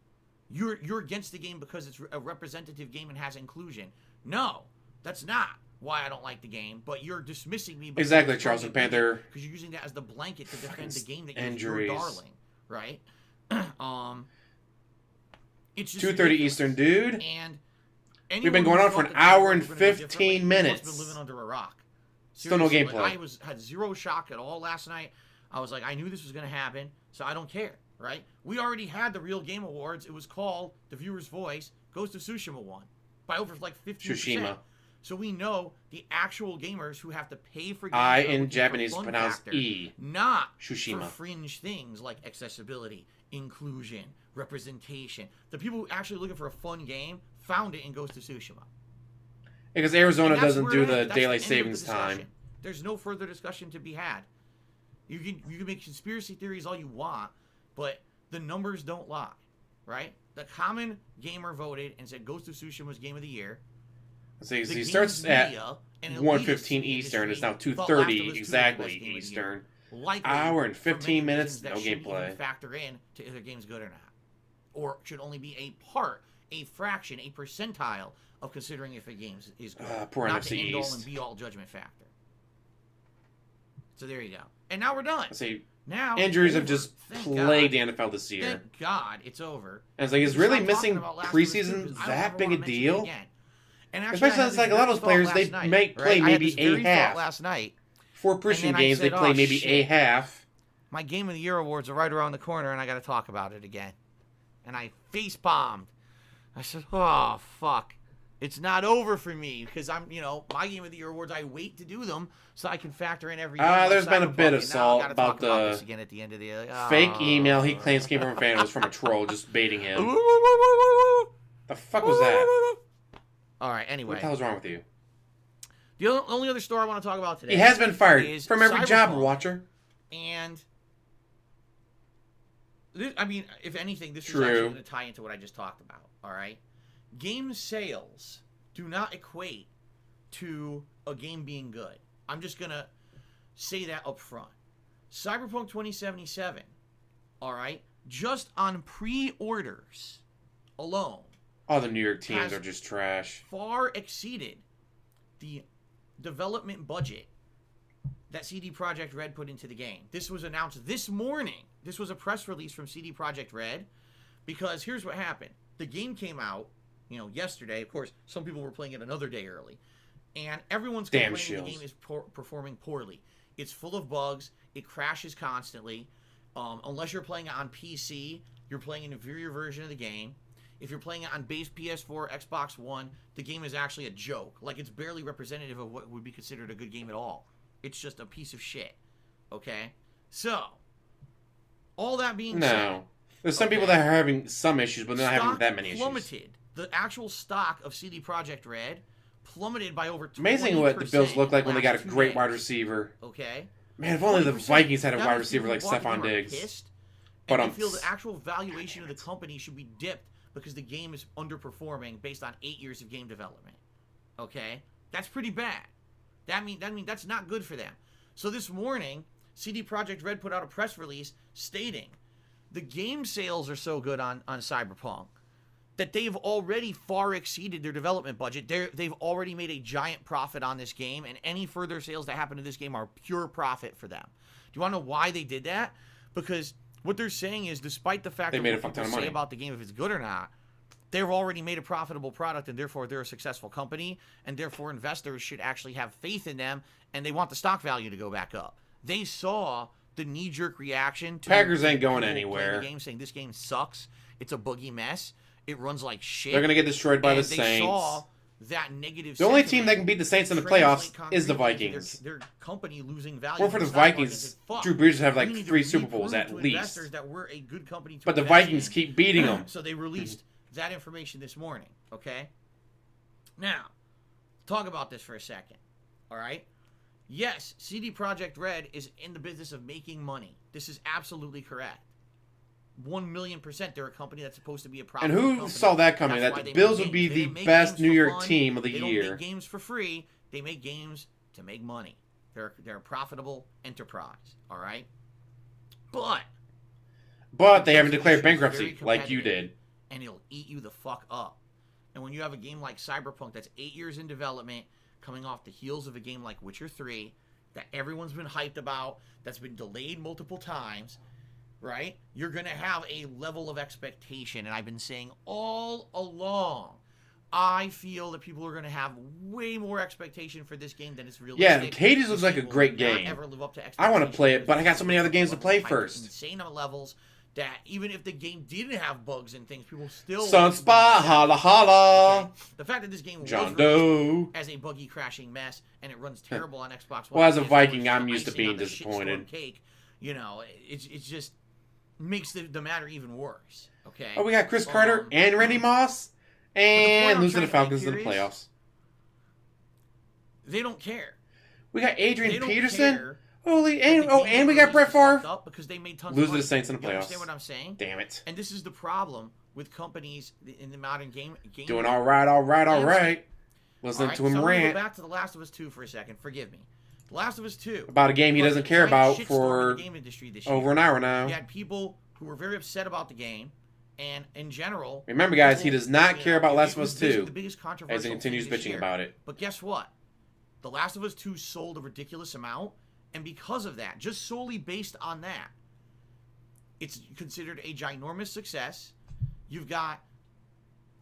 You're against the game because it's a representative game and has inclusion. No, that's not why I don't like the game. But you're dismissing me because Exactly, you're Charles and calling it bigot, Panther. because you're using that as the blanket to defend the game that Injuries. you're darling, right? It's just 2:30 ridiculous. Eastern, dude. And We've been going on for an hour and 15 minutes. Been living under a rock. Still no Seriously, gameplay. like, had zero shock at all last night. I was like, I knew this was going to happen, so I don't care, right? We already had the Real Game Awards. It was called The Viewer's Voice. Ghost of Tsushima won by over like 15%. Tsushima. So we know the actual gamers who have to pay for games I are in looking for Japanese fun pronounce factor, E. not Tsushima. for fringe things like accessibility, inclusion, representation. The people who actually looking for a fun game found it in Ghost of Tsushima. Because Arizona And that's doesn't where do it the ends. That's daylight end of savings the discussion. time. There's no further discussion to be had. You can make conspiracy theories all you want, but the numbers don't lie, right? The common gamer voted and said Ghost of Tsushima was game of the year. So The he games starts at media and 1:15 elitists in the Eastern. It's now industry thought Last of Us 2 2:30 was the exactly best game of the year. Eastern. Likely Hour and for 15 many minutes, reasons that no shouldn't gameplay. even factor in to if the game's good or not, or should only be a part, a fraction, a percentile of considering if a game is good. Poor not NFC the end all East. and be all judgment factor. So there you go. And now we're done. I say Now injuries have over. just Thank plagued God. the NFL this year. Thank God it's over. And it's like, is We can really stop talking missing about Last of Us 2 preseason 'cause I don't that ever big a wanna mention it deal? again. And actually, Especially I had since, like, this a lot of very those players, thought they last night, may play right? I had maybe this a very half. thought last night. For And Christian then I games, they said, play "Oh, maybe a shit. half. My Game of the Year awards are right around the corner, and I got to talk about it again. And I face bombed. I said, "Oh fuck." It's not over for me because I'm, my Game of the Year awards. I wait to do them so I can factor in every. There's been a bit of Cyberpunk, and now I salt gotta about talk the this again at the end of the fake email he claims came from a fan. It was from a troll just baiting him. The fuck was that? All right. Anyway, What the hell's wrong with you? the only other story I want to talk about today. He has been fired is from every job, Cyberpunk. Watcher. And this, I mean, if anything, this is True. actually going to tie into what I just talked about. All right, game sales do not equate to a game being good. I'm just gonna say that up front. Cyberpunk 2077, all right, just on pre-orders alone, All the New York teams Has- are just trash. far exceeded the development budget that CD Projekt Red put into the game. This was announced this morning. This was a press release from CD Projekt Red, because here's what happened. The game came out, yesterday. Of course, some people were playing it another day early, and everyone's Damn complaining the shills. game is performing poorly. It's full of bugs. It crashes constantly. Unless you're playing it on PC, you're playing an inferior version of the game. If you're playing it on base PS4, Xbox One, the game is actually a joke. Like, it's barely representative of what would be considered a good game at all. It's just a piece of shit. Okay? So, all that being said, No. There's some people that are having some issues, but they're not having stock that many issues. plummeted. The actual stock of CD Projekt Red plummeted by over 20%. Amazing what the Bills look like when they got a in the last great 2 wide days. receiver. Okay? Man, if only the 20%. Vikings had a That wide means receiver people like walking Stephon around Diggs. pissed, But and they feel the actual valuation of the company should be dipped because the game is underperforming based on 8 years of game development. Okay? That's pretty bad. That mean that's not good for them. So this morning, CD Projekt Red put out a press release stating the game sales are so good on Cyberpunk that they've already far exceeded their development budget. They've already made a giant profit on this game, and any further sales that happen to this game are pure profit for them. Do you want to know why they did that? Because what they're saying is, despite the fact They of made a what fuck ton people of say money. about the game, if it's good or not, they've already made a profitable product, and therefore they're a successful company, and therefore investors should actually have faith in them, and they want the stock value to go back up. They saw the knee-jerk reaction to Packers ain't going people playing anywhere. the game, saying this game sucks, it's a boogie mess, it runs like shit. They're going to get destroyed by And the they Saints. saw that negative The only sentiment team that can beat the Saints in the translate playoffs is the concretely into Vikings. Their company losing value. Or for in the stock market. Vikings, They said, "Fuck, Drew Brees would have like we need to 3 Super Bowls reprove at to least. investors that we're a good company to But the invest Vikings in." keep beating them. So they released that information this morning. Okay. Now, talk about this for a second. All right. Yes, CD Projekt Red is in the business of making money. This is absolutely correct. 1,000,000%. They're a company that's supposed to be a And profitable who company. saw that coming? That's That why the they Bills make would be games. They the don't make best games New for York fun. team of the They don't year. make games for free. They make games to make money. They're a profitable enterprise. All right. But They haven't declared very bankruptcy like you competitive, did. and it'll eat you the fuck up. And when you have a game like Cyberpunk that's 8 years in development, coming off the heels of a game like Witcher 3 that everyone's been hyped about, that's been delayed multiple times, right? You're going to have a level of expectation. And I've been saying all along, I feel that people are going to have way more expectation for this game than it's realistic. Yeah, Hades looks This like a game will great not game. ever live up to I want to expectations play it, because but I got so many other people games to are play hyped at first. insane levels that even if the game didn't have bugs and things, people still Sunspot, holla holla. Okay? The fact that this game John was Doe. as a buggy crashing mess and it runs terrible on Xbox One. Well, as a PS4 Viking, is I'm the used to icing being on the disappointed. shitstorm Cake, it just makes the matter even worse. Okay. Oh, we got Chris Carter and Randy Moss. And I'm losing trying the to Falcons make in the here is- playoffs. They don't care. We got They Adrian don't Peterson. care Holy, that and the oh, game and we they got Brett released is fucked Favre. up because they made tons Lose of to money. the Saints in the You understand playoffs. what I'm saying? Damn it. And this is the problem with companies in the modern game. Doing all right, all right, all right. Listening Alright, to him so I'm gonna rant go back to The Last of Us 2 for a second. Forgive me. The Last of Us 2. about a game he was doesn't a care giant about shitstorm for in the game industry this year. over an hour now. You had people who were very upset about the game, and in general... Remember, guys, he people, does not care about Last of Us 2 the biggest controversial as he continues thing this bitching year. about it. But guess what? The Last of Us 2 sold a ridiculous amount, and because of that, just solely based on that, it's considered a ginormous success. You've got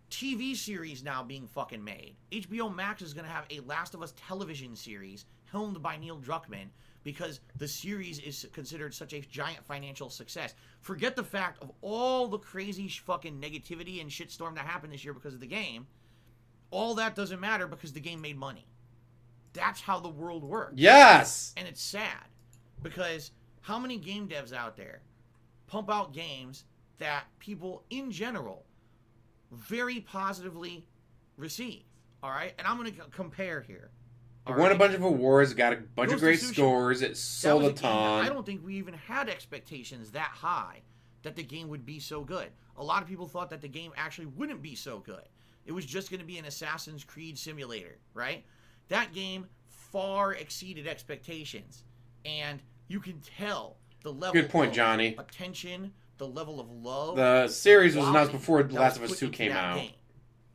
TV series now being fucking made. HBO Max is going to have a Last of Us television series helmed by Neil Druckmann because the series is considered such a giant financial success. Forget the fact of all the crazy fucking negativity and shitstorm that happened this year because of the game. all that doesn't matter because the game made money. That's how the world works. Yes! And it's sad because how many game devs out there pump out games that people in general very positively receive? All right? And I'm going to compare here. It won a bunch of awards, got a bunch of great scores, it sold a ton. I don't think we even had expectations that high that the game would be so good. A lot of people thought that the game actually wouldn't be so good. It was just going to be an Assassin's Creed simulator, right? That game far exceeded expectations. And you can tell the level Good point, of Johnny. attention, the level of love. The series was announced before The Last of Us 2 came out. Game.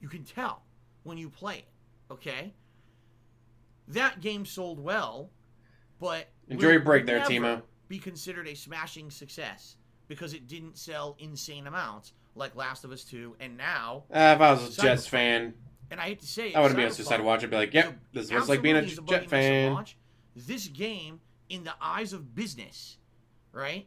You can tell when you play it, okay? That game sold well, but Enjoy your break there, never Timo. be considered a smashing success because it didn't sell insane amounts like Last of Us 2, and now... If I was a Jets fan, and I hate to say it, I wouldn't be on Suicide Watch. I'd be like, yep, this is what it's like being a Jet fan. This game, in the eyes of business, right,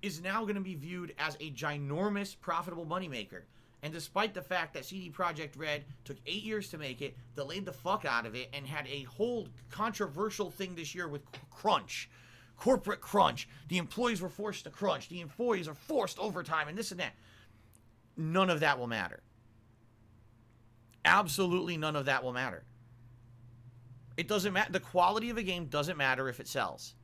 is now going to be viewed as a ginormous, profitable moneymaker. And despite the fact that CD Projekt Red took 8 years to make it, delayed the fuck out of it, and had a whole controversial thing this year with crunch, corporate crunch, the employees were forced to crunch, the employees are forced overtime, and this and that. None of that will matter. Absolutely none of that will matter. It doesn't matter. The quality of a game doesn't matter if it sells.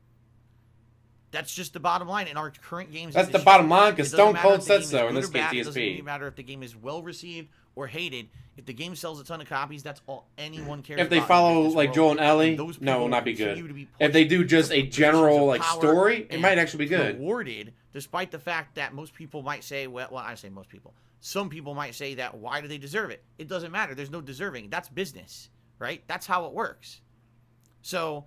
That's just the bottom line in our current games. That's the bottom line, because Stone Cold said so in this case, DSP. It doesn't really matter if the game is well received or hated. If the game sells a ton of copies, that's all anyone cares about. If they follow like Joel and Ellie, no, it will not be good. If they do just a general like story, it might actually be good. Rewarded, despite the fact that most people might say, well, I say most people. Some people might say that why do they deserve it? It doesn't matter. There's no deserving. That's business, right? That's how it works. So,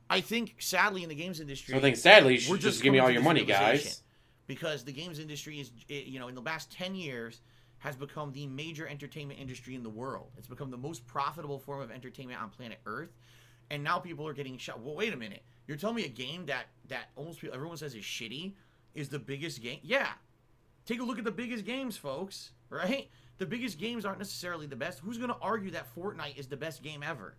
I think sadly in the games industry, so I think sadly you should just give me all your money, guys. Because the games industry is, you know, in the last 10 years has become the major entertainment industry in the world. It's become the most profitable form of entertainment on planet Earth, and now people are getting shot. Well, wait a minute. You're telling me a game that almost everyone says is shitty is the biggest game? Yeah. Take a look at the biggest games, folks, right? The biggest games aren't necessarily the best. Who's going to argue that Fortnite is the best game ever?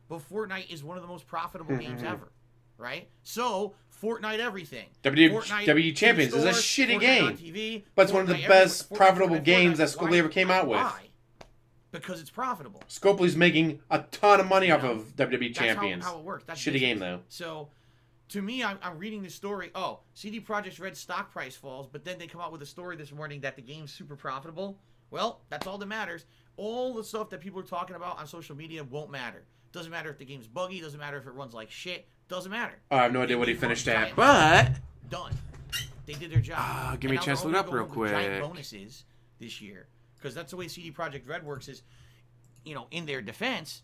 But Fortnite is one of the most profitable games ever, right? So, Fortnite everything. WWE Champions is a shitty game, TV, but it's one of the best profitable games that Scopely ever came out with. Why? Because it's profitable. Scopely's making a ton of money off of WWE Champions. That's how it works. That's shitty game, though. So, to me, I'm reading this story. Oh, CD Projekt Red stock price falls, but then they come out with a story this morning that the game's super profitable. Well, that's all that matters. All the stuff that people are talking about on social media won't matter. Doesn't matter if the game's buggy. Doesn't matter if it runs like shit. Doesn't matter. I have no idea what he finished at, but... Done. They did their job. Give me a chance to look up real quick. Giant bonuses this year. Because that's the way CD Projekt Red works is, you know, in their defense,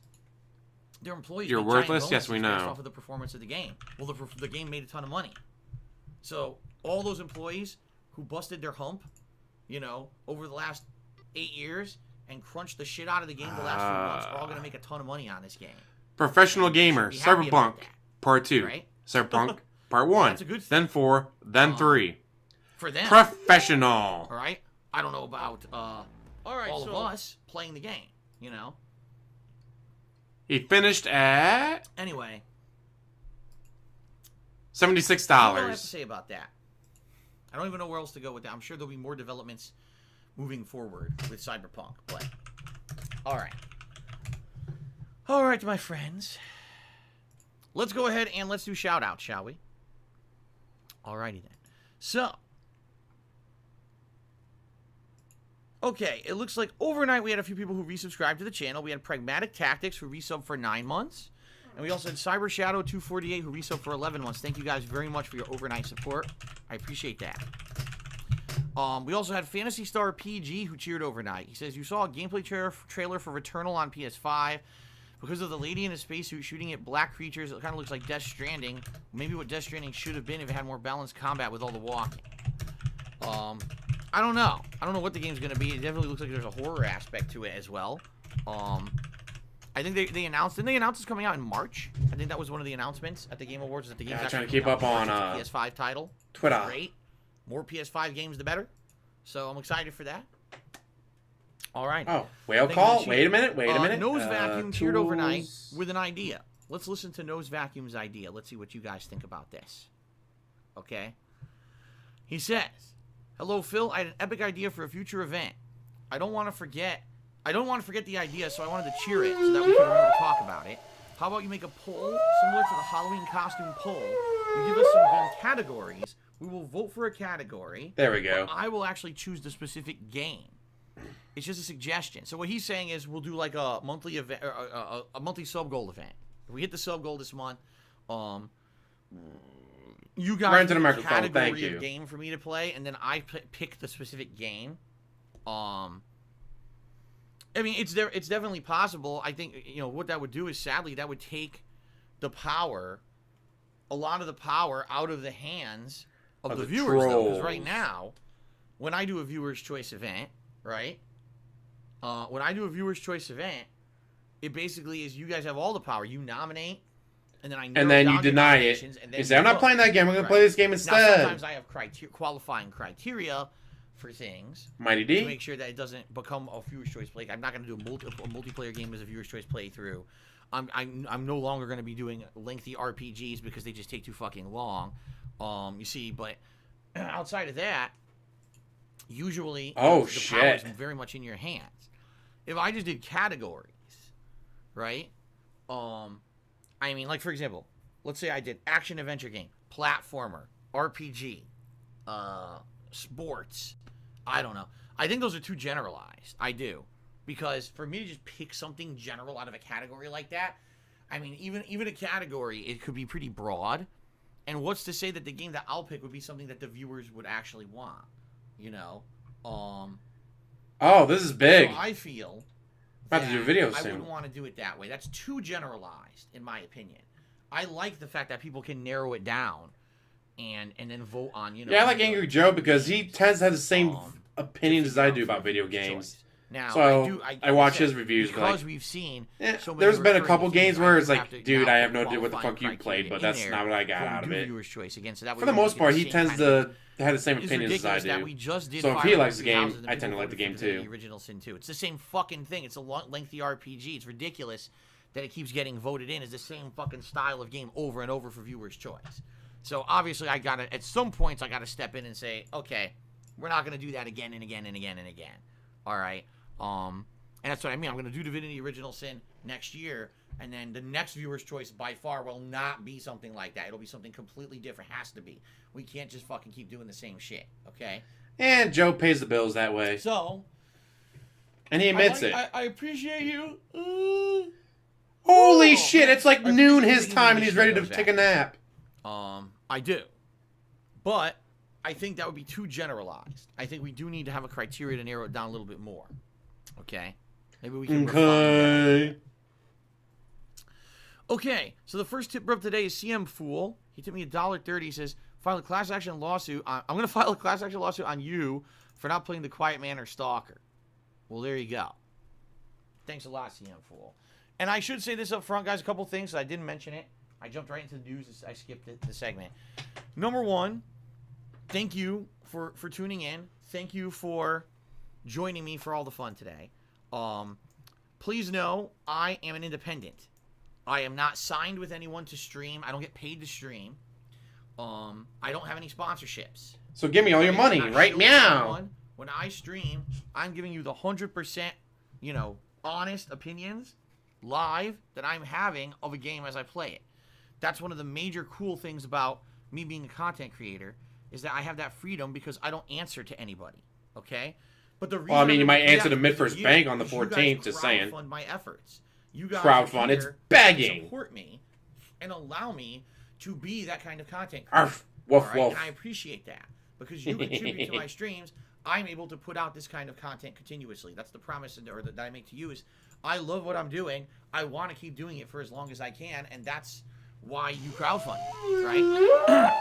their employees... You're worthless? Yes, we know. ...off of the performance of the game. Well, the game made a ton of money. So, all those employees who busted their hump, you know, over the last 8 years... and crunch the shit out of the game the last few months are all going to make a ton of money on this game. Professional Gamer, Cyberpunk, Part 2. Right? Cyberpunk, Part 1. That's a good thing. Then 4, then 3. For them. Professional. All right? I don't know about all of us playing the game, you know? He finished at... Anyway. $76. That's all I have to say about that. I don't even know where else to go with that. I'm sure there'll be more developments moving forward with Cyberpunk, but all right, my friends, let's go ahead and let's do shout outs, shall we? Alrighty then. So, okay, it looks like overnight we had a few people who resubscribed to the channel. We had Pragmatic Tactics who resubbed for 9 months, and we also had Cyber Shadow 248 who resubbed for 11 months. Thank you guys very much for your overnight support. I appreciate that. We also had Phantasy Star PG who cheered overnight. He says, you saw a gameplay trailer for Returnal on PS5. Because of the lady in a spacesuit shooting at black creatures, it kind of looks like Death Stranding. Maybe what Death Stranding should have been if it had more balanced combat with all the walking. I don't know. I don't know what the game's going to be. It definitely looks like there's a horror aspect to it as well. I think they announced... Didn't they announce it's coming out in March? I think that was one of the announcements at the Game Awards. That the game's trying to keep up on PS5 title. Twitter. Great. More PS5 games, the better. So I'm excited for that. All right. Oh, whale Thank call? you, Wait a minute. Wait a minute. Nose Vacuum cheered overnight tools. with an idea. Let's listen to Nose Vacuum's idea. Let's see what you guys think about this. Okay? He says, "Hello, Phil. I had an epic idea for a future event. I don't want to forget the idea, so I wanted to cheer it so that we can remember to talk about it. How about you make a poll similar to the Halloween costume poll? You give us some game categories. We will vote for a category. There we go. I will actually choose the specific game. It's just a suggestion. So what he's saying is we'll do like a monthly event, a monthly sub goal event. If we hit the sub goal this month, you guys Right into the pick a microphone, category thank you. of game for me to play, and then I pick the specific game. I mean, it's definitely possible. I think, you know, what that would do is, sadly, that would take a lot of the power out of the hands of the viewers, though. Because right now, when I do a viewer's choice event, right? When I do a viewer's choice event, it basically is you guys have all the power. You nominate, and then I narrow And then down you your deny it. nominations, and then You say, I'm not vote. playing that game. I'm going to Right. play this game Now, instead. sometimes I have qualifying criteria for things Mighty to D. make sure that it doesn't become a viewer's choice play. I'm not going to do a multiplayer game as a viewer's choice playthrough. I'm no longer going to be doing lengthy RPGs because they just take too fucking long. You see, but outside of that, usually the power is very much in your hands. If I just did categories, right? I mean, like, for example, let's say I did action adventure game, platformer, RPG, sports. I don't know. I think those are too generalized. I do. Because for me to just pick something general out of a category like that, I mean, even a category, it could be pretty broad. And what's to say that the game that I'll pick would be something that the viewers would actually want? You know? Oh, this is big. So I feel About to do a video I soon. wouldn't want to do it that way. That's too generalized, in my opinion. I like the fact that people can narrow it down and then vote on, you know. Yeah, I like Angry Joe because he tends to have the same opinions as I do about video games. Now, So, I watch like I his said, reviews, because like, we've seen. Yeah, So many there's been a recurring couple games themes, where I it's have like, to dude, now I have no put idea what the fuck you qualifying played, but criteria that's in not what I got there out of for it. viewers' choice. Again, so that way For the we make most it part, the he same tends kind of to have the same It's opinions as I ridiculous that do. we just did So if Fire he Emblem likes the game, 3000 and I tend to people like the game voted for too. The original Sin 2. It's the same fucking thing. It's a lengthy RPG. It's ridiculous that it keeps getting voted in as the same fucking style of game over and over for viewers' choice. So obviously, at some points, I gotta step in and say, okay, we're not gonna do that again and again and again and again. All right. And that's what I mean. I'm gonna do Divinity Original Sin next year, and then the next viewer's choice by far will not be something like that. It'll be something completely different. Has to be. We can't just fucking keep doing the same shit. Okay. And Joe pays the bills that way. So. And he admits it. I appreciate you. Holy shit, it's like I noon appreciate his you time and he's ready to those take a nap. I do. But I think that would be too generalized. I think we do need to have a criteria to narrow it down a little bit more. Okay? Maybe we can refine that. Okay, so the first tip of today is CM Fool. He tipped me $1.30. He says, file a class action lawsuit. I'm going to file a class action lawsuit on you for not playing The Quiet Man or Stalker. Well, there you go. Thanks a lot, CM Fool. And I should say this up front, guys, a couple things. I didn't mention it. I jumped right into the news. I skipped the segment. Number one, thank you for tuning in. Thank you for joining me for all the fun today. Please know I am an independent. I am not signed with anyone to stream. I don't get paid to stream. I don't have any sponsorships. So give me all your money right now. When I stream, I'm giving you the 100%, honest opinions live that I'm having of a game as I play it. That's one of the major cool things about me being a content creator is that I have that freedom because I don't answer to anybody. Okay? But the reason Well, I mean, you might I'm able to do answer that to Mid-First is Bank on the you guys 14th, just saying. crowdfund my efforts. You guys Crowdfund, are it's here begging. to support me and allow me to be that kind of content creator. Arf, woof, All right? woof. And I appreciate that because you contribute to my streams. I'm able to put out this kind of content continuously. That's the promise that I make to you is I love what I'm doing. I want to keep doing it for as long as I can, and that's why you crowdfund, right?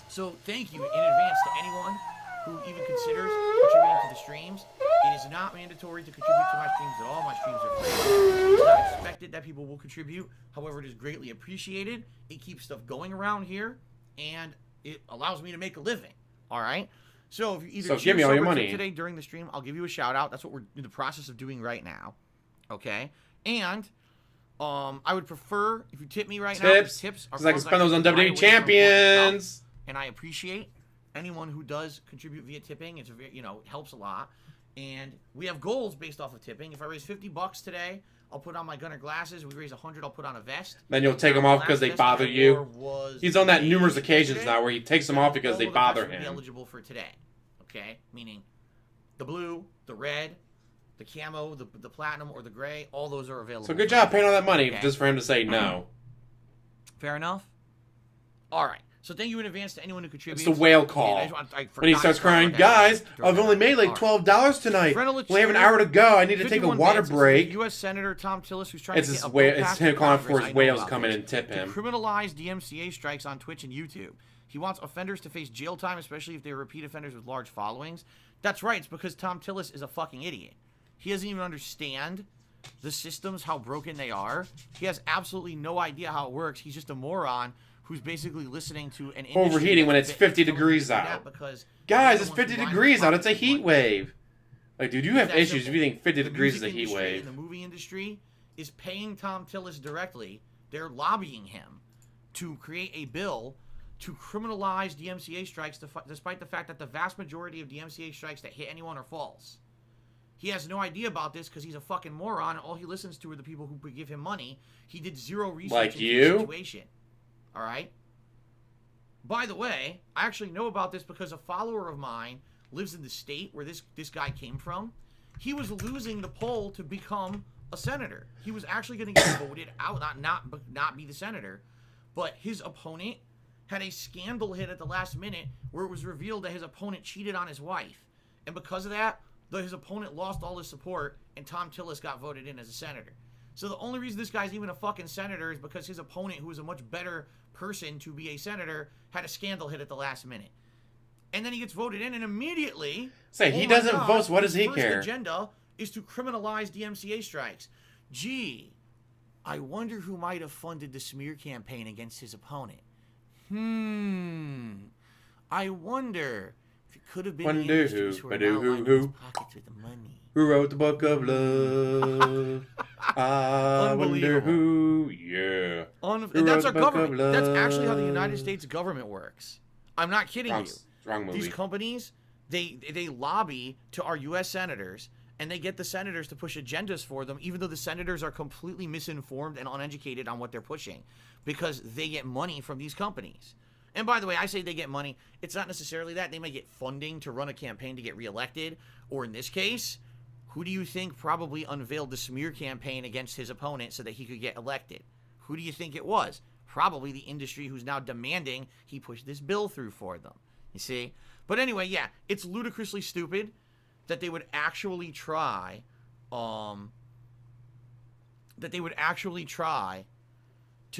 So thank you in advance to anyone who even considers contributing to the streams. It is not mandatory to contribute to my streams at all. My streams are free. It's not expected that people will contribute. However, it is greatly appreciated. It keeps stuff going around here, and it allows me to make a living. All right? So if you either So choose give me all your Super money. Tip today during the stream, I'll give you a shout out. That's what we're in the process of doing right now. Okay? And I would prefer if you tip me right now. Tips. Tips are Because I can funds spend those on can buy WWE away from more champions. stuff, and I appreciate anyone who does contribute via tipping. It's it helps a lot. And we have goals based off of tipping. If I raise $50 today, I'll put on my Gunner glasses. If we raise 100, I'll put on a vest. Then you'll take them off because they bother you. He's on that numerous occasions now where he takes them off because they bother Be him. eligible for today. Okay? Meaning the blue, the red, the camo, the platinum, or the gray, all those are available. So good job paying all that money Okay. just for him to say no. Fair enough? All right. So thank you in advance to anyone who contributes. It's the whale And call. I forgot When he starts to talk crying, about that. guys, Throw I've that only out. made like All right. $12 tonight. Frenel We have an hour to go. I need to take a 51 water bans. This is break. U.S. Senator Tom Tillis, who's trying It's to his get a whale. bill It's passed him in calling for Congress. his I know whales about come in this, and tip to him. criminalize DMCA strikes on Twitch and YouTube. He wants offenders to face jail time, especially if they're repeat offenders with large followings. That's right. It's because Tom Tillis is a fucking idiot. He doesn't even understand the systems, how broken they are. He has absolutely no idea how it works. He's just a moron who's basically listening to an industry Overheating when that's it's 50 telling degrees you that out. because Guys, they're it's the ones 50 who line degrees the out. It's a pockets with heat money. wave. Like, dude, you have It's that issues if simple. you think 50 The degrees is a music heat industry wave. and the movie industry is paying Tom Tillis directly. They're lobbying him to create a bill to criminalize DMCA strikes, despite the fact that the vast majority of DMCA strikes that hit anyone are false. He has no idea about this because he's a fucking moron, and all he listens to are the people who give him money. He did zero research Like into you? the situation. All right? By the way, I actually know about this because a follower of mine lives in the state where this guy came from. He was losing the poll to become a senator. He was actually going to get voted out, not be the senator. But his opponent had a scandal hit at the last minute where it was revealed that his opponent cheated on his wife. And because of that, his opponent lost all his support, and Tom Tillis got voted in as a senator. So the only reason this guy's even a fucking senator is because his opponent, who is a much better person to be a senator, had a scandal hit at the last minute. And then he gets voted in, and immediately... Say, he doesn't vote, so what does he his care? first agenda is to criminalize DMCA strikes. Gee, I wonder who might have funded the smear campaign against his opponent. I wonder if it could have been the industries who are now lining his pockets with the money. Who wrote the book of love? I wonder who. Yeah. And that's our government. That's actually how the United States government works. I'm not kidding you. Wrong movie. These companies, they lobby to our U.S. senators, and they get the senators to push agendas for them, even though the senators are completely misinformed and uneducated on what they're pushing, because they get money from these companies. And by the way, I say they get money. It's not necessarily that. They may get funding to run a campaign to get reelected, or in this case, who do you think probably unveiled the smear campaign against his opponent so that he could get elected? Who do you think it was? Probably the industry who's now demanding he push this bill through for them. You see? But anyway, yeah, it's ludicrously stupid that they would actually try, to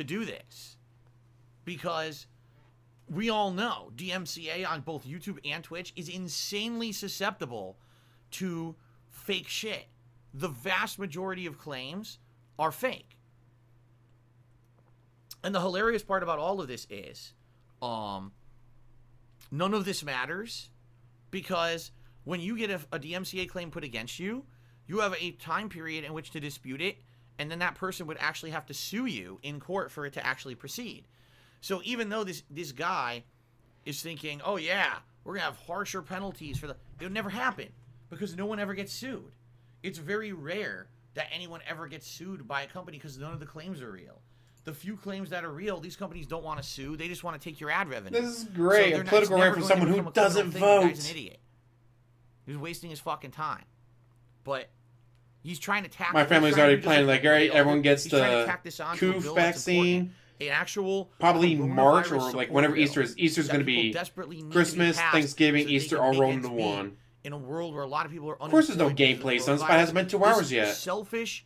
do this. Because we all know DMCA on both YouTube and Twitch is insanely susceptible to fake shit. The vast majority of claims are fake. And the hilarious part about all of this is, none of this matters, because when you get a DMCA claim put against you, you have a time period in which to dispute it, and then that person would actually have to sue you in court for it to actually proceed. So even though this guy is thinking, oh yeah, we're going to have harsher penalties for it would never happen, because no one ever gets sued. It's very rare that anyone ever gets sued by a company because none of the claims are real. The few claims that are real, these companies don't want to sue. They just want to take your ad revenue. This is great. So A political rant from someone who doesn't vote. The guy's an idiot. He's wasting his fucking time. But he's trying to tack. My family's already planning, like, all right, everyone gets the COOF vaccine. An actual probably March or coronavirus like whenever support Easter is. Easter's that going to be people desperately need to be Christmas, passed Thanksgiving, so they Easter can all make rolled ends into meet one. In a world where a lot of people are Of course, there's no unemployed gameplay, because son. of This fight hasn't been 2 hours this yet. Selfish,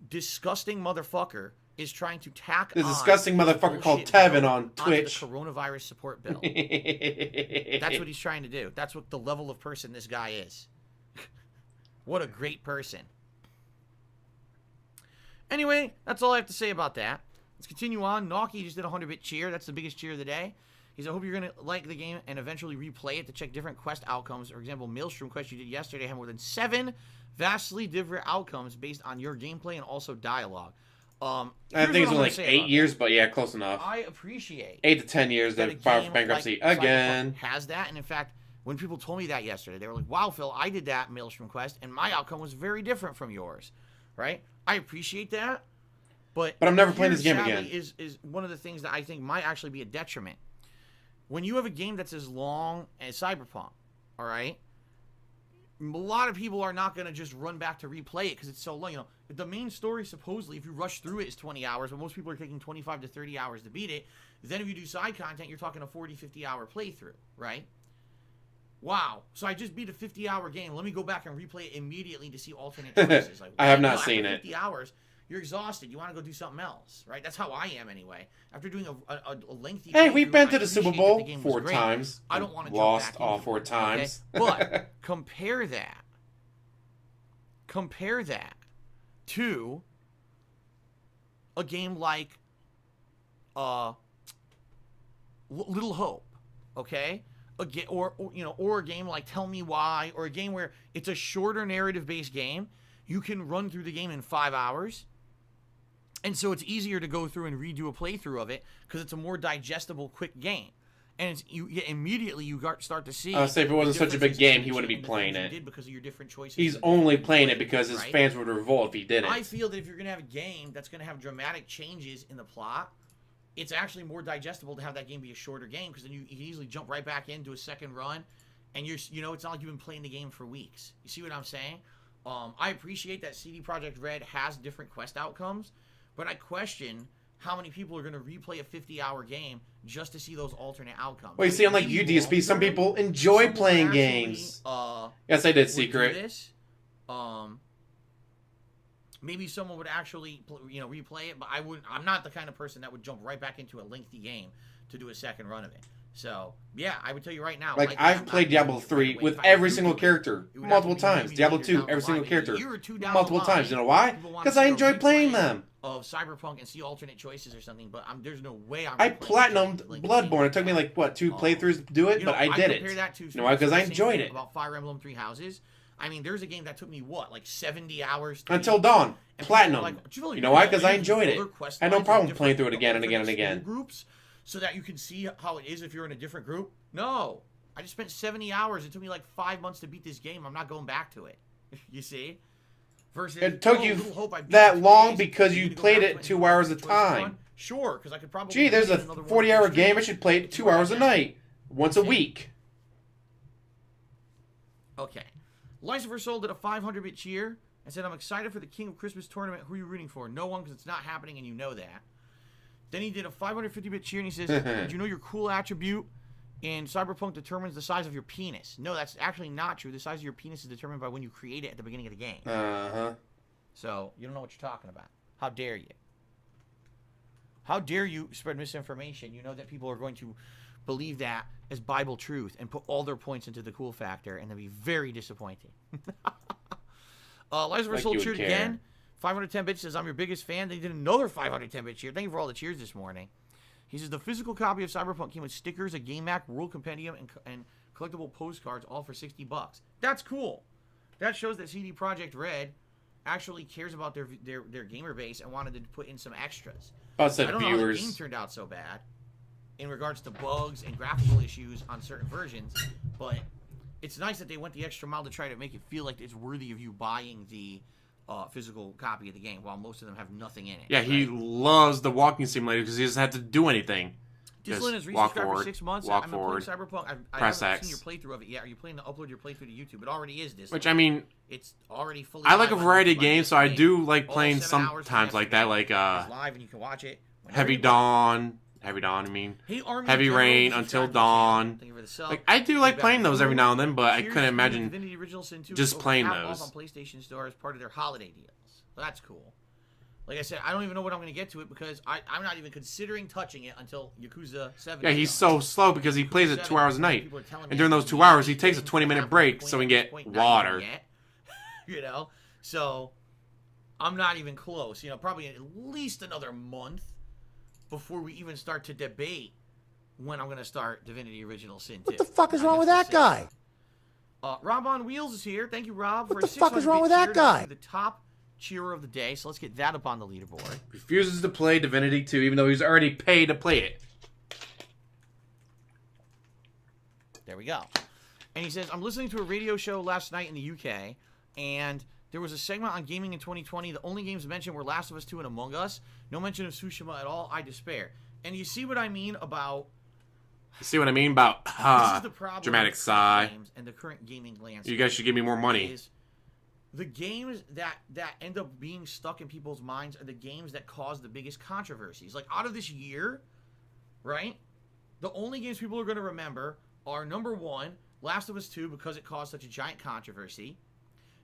disgusting motherfucker is trying to tack The on disgusting motherfucker called bullshit Tevin bill on onto Twitch. the coronavirus support bill. That's what he's trying to do. That's what the level of person this guy is. What a great person. Anyway, that's all I have to say about that. Let's continue on. Nauki just did a 100-bit cheer. That's the biggest cheer of the day. He said, I hope you're going to like the game and eventually replay it to check different quest outcomes. For example, Maelstrom quest you did yesterday had more than 7 vastly different outcomes based on your gameplay and also dialogue. I think it's only like 8 years, but yeah, close enough. I appreciate 8 to 10 years that to file for bankruptcy like again. Cyberpunk has that, and in fact, when people told me that yesterday, they were like, wow, Phil, I did that Maelstrom quest, and my outcome was very different from yours, right? I appreciate that, but I'm never playing this game sadly, again. Is one of the things that I think might actually be a detriment. When you have a game that's as long as Cyberpunk, all right, a lot of people are not going to just run back to replay it because it's so long. You know, the main story, supposedly, if you rush through it, is 20 hours, but most people are taking 25 to 30 hours to beat it. Then if you do side content, you're talking a 40, 50-hour playthrough, right? Wow. So I just beat a 50-hour game. Let me go back and replay it immediately to see alternate choices. Like, I have not after seen 50 hours, you're exhausted. You want to go do something else, right? That's how I am anyway. After doing a lengthy Hey, we've playthrough, been to I the Super appreciate that Bowl the game 4 was great. times. I don't want to lost jump back all into 4 it, times. Okay? But compare that to a game like Little Hope, okay? Or a game like Tell Me Why, or a game where it's a shorter narrative-based game. You can run through the game in 5 hours, and so it's easier to go through and redo a playthrough of it because it's a more digestible, quick game. And it's, immediately you start to see. I would say if it wasn't such a big game, he wouldn't be playing it. Because of your different choices. He's only playing it because his right? fans would revolt if he didn't. I feel that if you're going to have a game that's going to have dramatic changes in the plot, it's actually more digestible to have that game be a shorter game because then you can easily jump right back into a second run, and it's not like you've been playing the game for weeks. You see what I'm saying? I appreciate that CD Projekt Red has different quest outcomes, but I question how many people are going to replay a 50-hour game just to see those alternate outcomes. Well, you see, unlike you, DSP, some people enjoy playing games. Yes, I did, Secret. Maybe someone would actually, replay it, but I wouldn't. I'm not the kind of person that would jump right back into a lengthy game to do a second run of it. So, yeah, I would tell you right now. Like I've played Diablo 3 with every single character multiple times. Diablo 2, every single character multiple times. You know why? Because I enjoy playing them. Of Cyberpunk and see alternate choices or something, but there's no way I'm. I platinumed Bloodborne. It took me like 2 playthroughs to do it, but I did it. You know why? Because I enjoyed it. About Fire Emblem 3 Houses. I mean, there's a game that took me like 70 hours until dawn. Platinum. You know why? Because I enjoyed it. I had no problem playing through it again and again and again. Groups, so that you can see how it is if you're in a different group. No, I just spent 70 hours. It took me like 5 months to beat this game. I'm not going back to it. You see? Versus, it took you that long because you played it 2 hours at a time. Sure, because I could probably. Gee, there's a 40-hour game. I should play it 2 hours a night, once a week. Okay. Lucifer sold at a 500-bit cheer and said, I'm excited for the King of Christmas tournament. Who are you rooting for? No one, because it's not happening, and you know that. Then he did a 550-bit cheer, and he says, did you know your cool attribute in Cyberpunk determines the size of your penis? No, that's actually not true. The size of your penis is determined by when you create it at the beginning of the game. Uh-huh. So, you don't know what you're talking about. How dare you? How dare you spread misinformation? You know that people are going to believe that as Bible truth and put all their points into the cool factor, and they'll be very disappointing. Lucifer sold cheered again. 510 bits says, I'm your biggest fan. They did another 510-bit cheer. Thank you for all the cheers this morning. He says, the physical copy of Cyberpunk came with stickers, a Game Mac, World Compendium, and collectible postcards, all for $60. That's cool. That shows that CD Projekt Red actually cares about their gamer base and wanted to put in some extras. I don't know how the game turned out so bad in regards to bugs and graphical issues on certain versions, but it's nice that they went the extra mile to try to make it feel like it's worthy of you buying the physical copy of the game, while most of them have nothing in it. Yeah, right? He loves the walking simulator because he doesn't have to do anything. Dylan has resubscribed for 6 months. I'm playing Cyberpunk. I haven't seen your playthrough of it yet. Are you planning to upload your playthrough to YouTube? It already is this. Which, I mean, it's already fully. I like a variety of games, so I do like playing sometimes like that, like live, and you can watch it. Heavy Dawn. I mean, Heavy Rain, Until Dawn. Like, I do like playing those every now and then, but I couldn't imagine just playing those. On PlayStation Store as part of their holiday deals. So that's cool. Like I said, I don't even know when I'm going to get to it because I'm not even considering touching it until Yakuza 7. Yeah, he's so slow because he plays it 2 hours a night. And during those 2 hours, he takes a 20-minute break so he can get water. You know? So, I'm not even close. You know, probably at least another month before we even start to debate when I'm gonna start Divinity Original Sin 2. What the fuck is wrong with that guy? Rob on Wheels is here. Thank you, Rob. What for the fuck is wrong with 600 that cheer. guy? The top cheerer of the day. So let's get that up on the leaderboard. Refuses to play Divinity 2, even though he's already paid to play it. There we go. And he says, I'm listening to a radio show last night in the UK, and there was a segment on gaming in 2020. The only games mentioned were Last of Us 2 and Among Us. No mention of Tsushima at all. I despair. And you see what I mean about... See what I mean about this is the problem dramatic with sigh. games and the current gaming landscape. You guys should give me more money. Is the games that end up being stuck in people's minds are the games that cause the biggest controversies. Like, out of this year, right, the only games people are going to remember are, number one, Last of Us 2 because it caused such a giant controversy.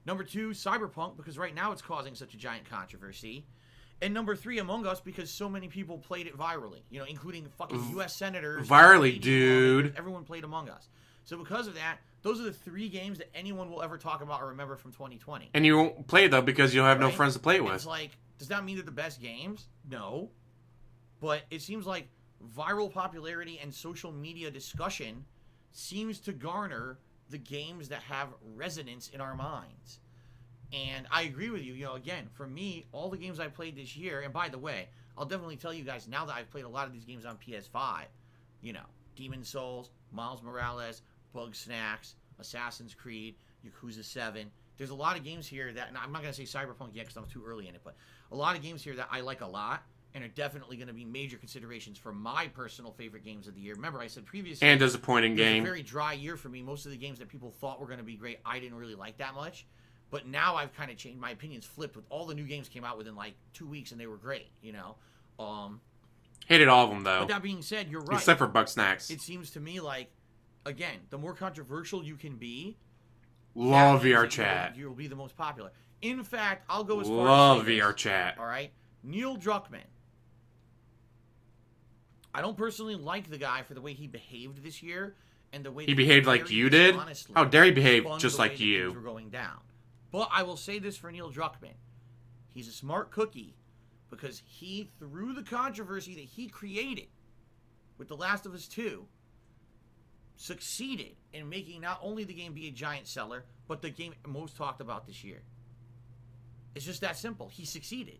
Number 2, Cyberpunk, because right now it's causing such a giant controversy. And number 3, Among Us, because so many people played it virally. You know, including fucking U.S. senators. Virally, dude. Everyone played Among Us. So because of that, those are the 3 games that anyone will ever talk about or remember from 2020. And you won't play it, though, because you'll have no Right? friends to play it And with. it's like, does that mean they're the best games? No. But it seems like viral popularity and social media discussion seems to garner the games that have resonance in our minds. And I agree with you. You know, again, for me, all the games I played this year, and by the way, I'll definitely tell you guys, now that I've played a lot of these games on PS5, you know, Demon's Souls, Miles Morales, Bug Snacks, Assassin's Creed, Yakuza 7. There's a lot of games here that, and I'm not going to say Cyberpunk yet because I'm too early in it, but a lot of games here that I like a lot and are definitely going to be major considerations for my personal favorite games of the year. Remember, I said previously... And disappointing it was game. a very dry year for me. Most of the games that people thought were going to be great, I didn't really like that much. But now I've kind of changed. My opinion's flipped with all the new games came out within like 2 weeks and they were great, you know. Hated all of them, though. But that being said, you're right. Except for Bug Snacks. It seems to me like, again, the more controversial you can be, Love that means VR that chat. You'll be the most popular. In fact, I'll go as far Love as say VR this, chat. all right? Neil Druckmann. I don't personally like the guy for the way he behaved this year and the way He that behaved like very you did? honestly How dare he behave spun just the way like that you? things were going down. But I will say this for Neil Druckmann. He's a smart cookie because he, through the controversy that he created with The Last of Us 2, succeeded in making not only the game be a giant seller, but the game most talked about this year. It's just that simple. He succeeded.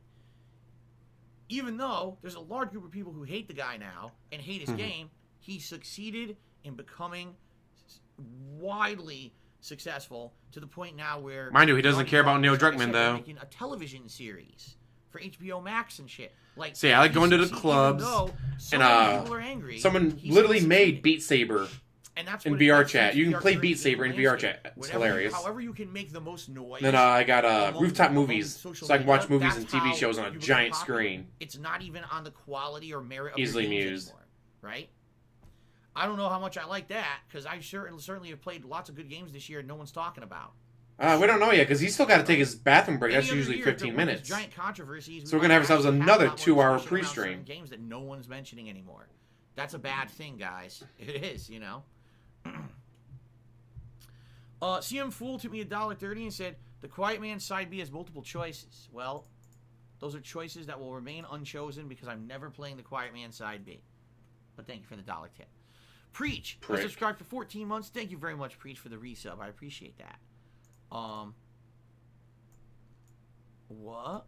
Even though there's a large group of people who hate the guy now and hate his game, he succeeded in becoming widely successful to the point now where... Mind you, he doesn't care about Neil like I Druckmann, said, though. they're making a television series for HBO Max and shit. Like, See, I like he going to the succeeded clubs, even though so and many people are angry, someone he literally still made succeeded. Beat Saber And that's in what VR that's chat. You can VR play current Beat Saber in gaming VR landscape. chat. It's Whatever hilarious. However you can make the most noise. Then I got among- rooftop among movies, social so I can watch media, movies and that's TV how shows on a you become giant popular. screen. It's not even on the quality or merit of Easily your games mused. anymore, right? I don't know how much I like that because I certainly have played lots of good games this year and no one's talking about. We don't know yet, because he's still got to take his bathroom break. Any That's other usually year, 15 there were these minutes. Giant controversies. So we're gonna have ourselves actually another a lot more 2-hour discussion around pre-stream. certain games that no one's mentioning anymore. That's a bad thing, guys. It is, you know. CM Fool took me $1.30 and said, the Quiet Man Side B has multiple choices. Well, those are choices that will remain unchosen because I'm never playing the Quiet Man Side B. But thank you for the $1 tip. Preach. I subscribed for 14 months. Thank you very much, Preach, for the resub. I appreciate that. What?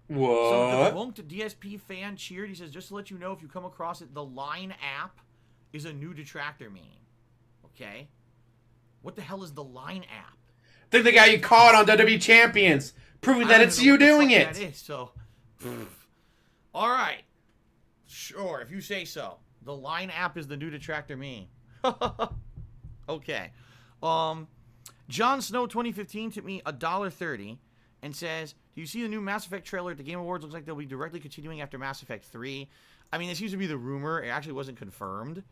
So What? debunked DSP fan cheered. He says, just to let you know, if you come across it, the Line app is a new detractor meme. Okay? What the hell is the Line app? Think the guy you caught on WWE Champions, proving I that don't it's even know you what the doing fuck it. That is, so. All right. Sure, if you say so. The Line app is the new detractor meme. Okay. Jon Snow 2015 took me $1.30 and says, do you see the new Mass Effect trailer at the Game Awards? Looks like they'll be directly continuing after Mass Effect 3. I mean, it seems to be the rumor. It actually wasn't confirmed,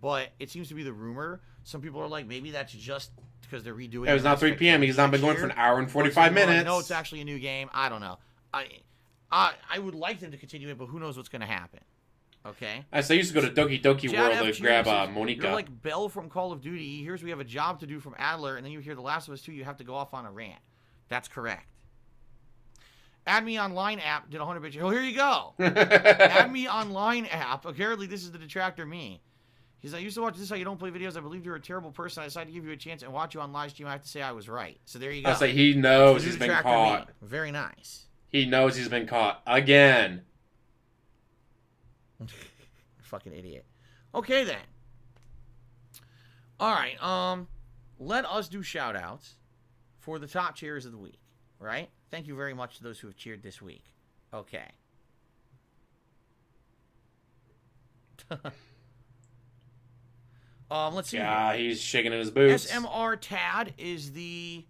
but it seems to be the rumor. Some people are like, maybe that's just because they're redoing it. It was not 3 p.m. He's not been going for an hour and 45 minutes. No, it's actually a new game. I don't know. I would like them to continue it, but who knows what's going to happen. Okay? I used to go to Doki Doki Chad World F. to grab says, Monica. You're like Bell from Call of Duty. Here's we have a job to do from Adler, and then you hear The Last of Us 2, you have to go off on a rant. That's correct. Add Me Online app did 100 bitches. Oh, here you go. Add Me Online app. Apparently, this is the detractor me. He's like, I used to watch This Is How You Don't Play videos. I believed you were a terrible person. I decided to give you a chance and watch you on live stream. I have to say I was right. So there you go. I say he knows So he's the been tracker caught. me. Very nice. He knows he's been caught again. Fucking idiot. Okay then. All right. Let us do shout outs for the top cheers of the week. Right? Thank you very much to those who have cheered this week. Okay. Let's see. Yeah, he's shaking in his boots. SMR Tad is the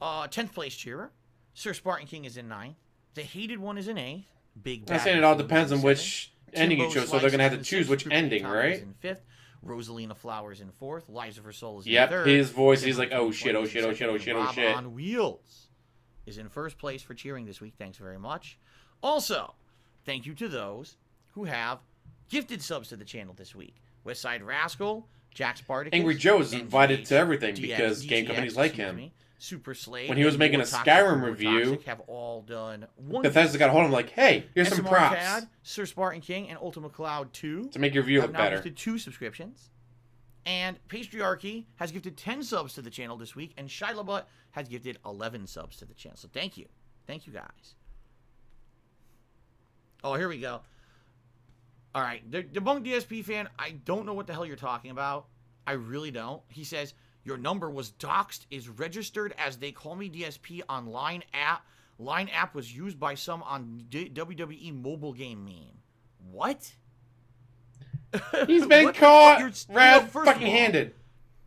10th place cheerer. Sir Spartan King is in 9th. The Hated One is in 8th. Big Bad I'm saying it all Fool depends is on in which ending you Timbo chose, so they're going to have to Slice choose is in which 6th. ending, Thomas right? is in 5th. Rosalina Flowers in 4th. Lies of Her Soul is in Yep, 3rd. his voice, he's Timbo like, oh shit, oh shit, oh shit, oh shit, oh Rob shit. on Wheels is in 1st place for cheering this week. Thanks very much. Also, thank you to those who have gifted subs to the channel this week. Westside Rascal, Jack Spartacus, Angry Joe is invited to NGH, everything because game companies like excuse him. me, Super Slave, When he was and making More a Toxic, Skyrim More review, Toxic have all done one Bethesda got a hold of him like, hey, here's some SMR props Tad, Sir Spartan King, and Ultima Cloud 2 to make your view have look now better. gifted 2 subscriptions. And Patriarchy has gifted 10 subs to the channel this week, and Shia LaBeouf has gifted 11 subs to the channel. So thank you. Thank you, guys. Oh, here we go. All right. The Debunked DSP fan, I don't know what the hell you're talking about. I really don't. He says, your number was doxed, is registered as They Call Me DSP on Line app. Line app was used by some on WWE mobile game meme. What? He's been What the caught fuck? First of red all, fucking handed.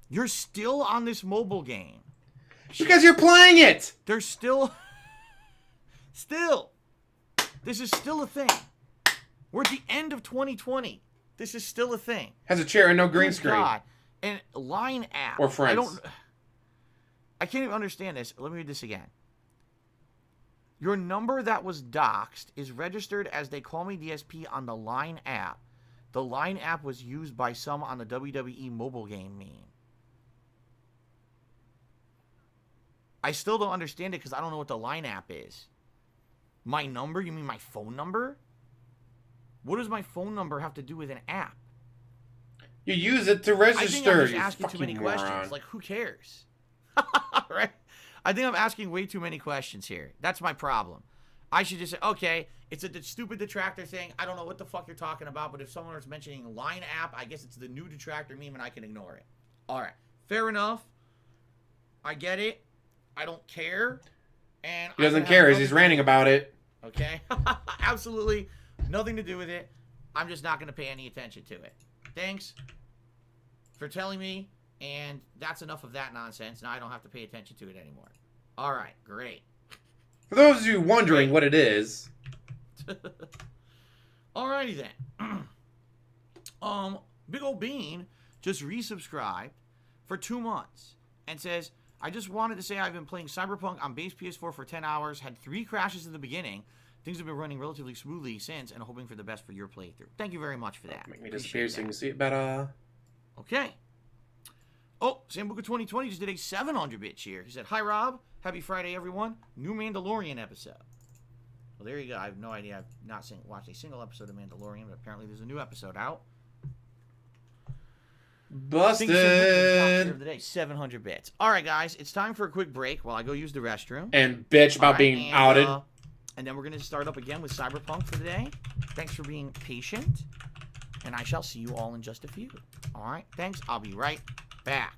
You're still on this mobile game. Because you're playing it! There's still... This is still a thing. We're at the end of 2020. This is still a thing. Has a chair and no green Good screen. God. And Line app. Or friends. I can't even understand this. Let me read this again. Your number that was doxed is registered as They Call Me DSP on the Line app. The Line app was used by some on the WWE mobile game meme. I still don't understand it because I don't know what the Line app is. My number? You mean my phone number? What does my phone number have to do with an app? You use it to I think I'm register, just you asking too many fucking moron. questions. Like, who cares? Right? I think I'm asking way too many questions here. That's my problem. I should just say, okay, it's a stupid detractor thing. I don't know what the fuck you're talking about, but if someone is mentioning Line app, I guess it's the new detractor meme and I can ignore it. All right. Fair enough. I get it. I don't care. And He doesn't care. He's ranting about it. Okay? Absolutely nothing to do with it. I'm just not going to pay any attention to it. Thanks for telling me, and that's enough of that nonsense. Now I don't have to pay attention to it anymore. All right, great. For those of you wondering what it is, Alrighty then. Big Ol' Bean just resubscribed for 2 months and says, I just wanted to say I've been playing Cyberpunk on base PS4 for 10 hours, had 3 crashes in the beginning. Things have been running relatively smoothly since, and hoping for the best for your playthrough. Thank you very much for that. make me disappear so you can see it better. Okay. Oh, Sambuca 2020 just did a 700-bit cheer. He said, hi, Rob. Happy Friday, everyone. New Mandalorian episode. Well, there you go. I have no idea. I've not watched a single episode of Mandalorian, but apparently there's a new episode out. Busted! Of the day, 700 bits. All right, guys. It's time for a quick break while I go use the restroom. And bitch about being outed. And then we're going to start up again with Cyberpunk for the day. Thanks for being patient. And I shall see you all in just a few. All right, thanks. I'll be right back.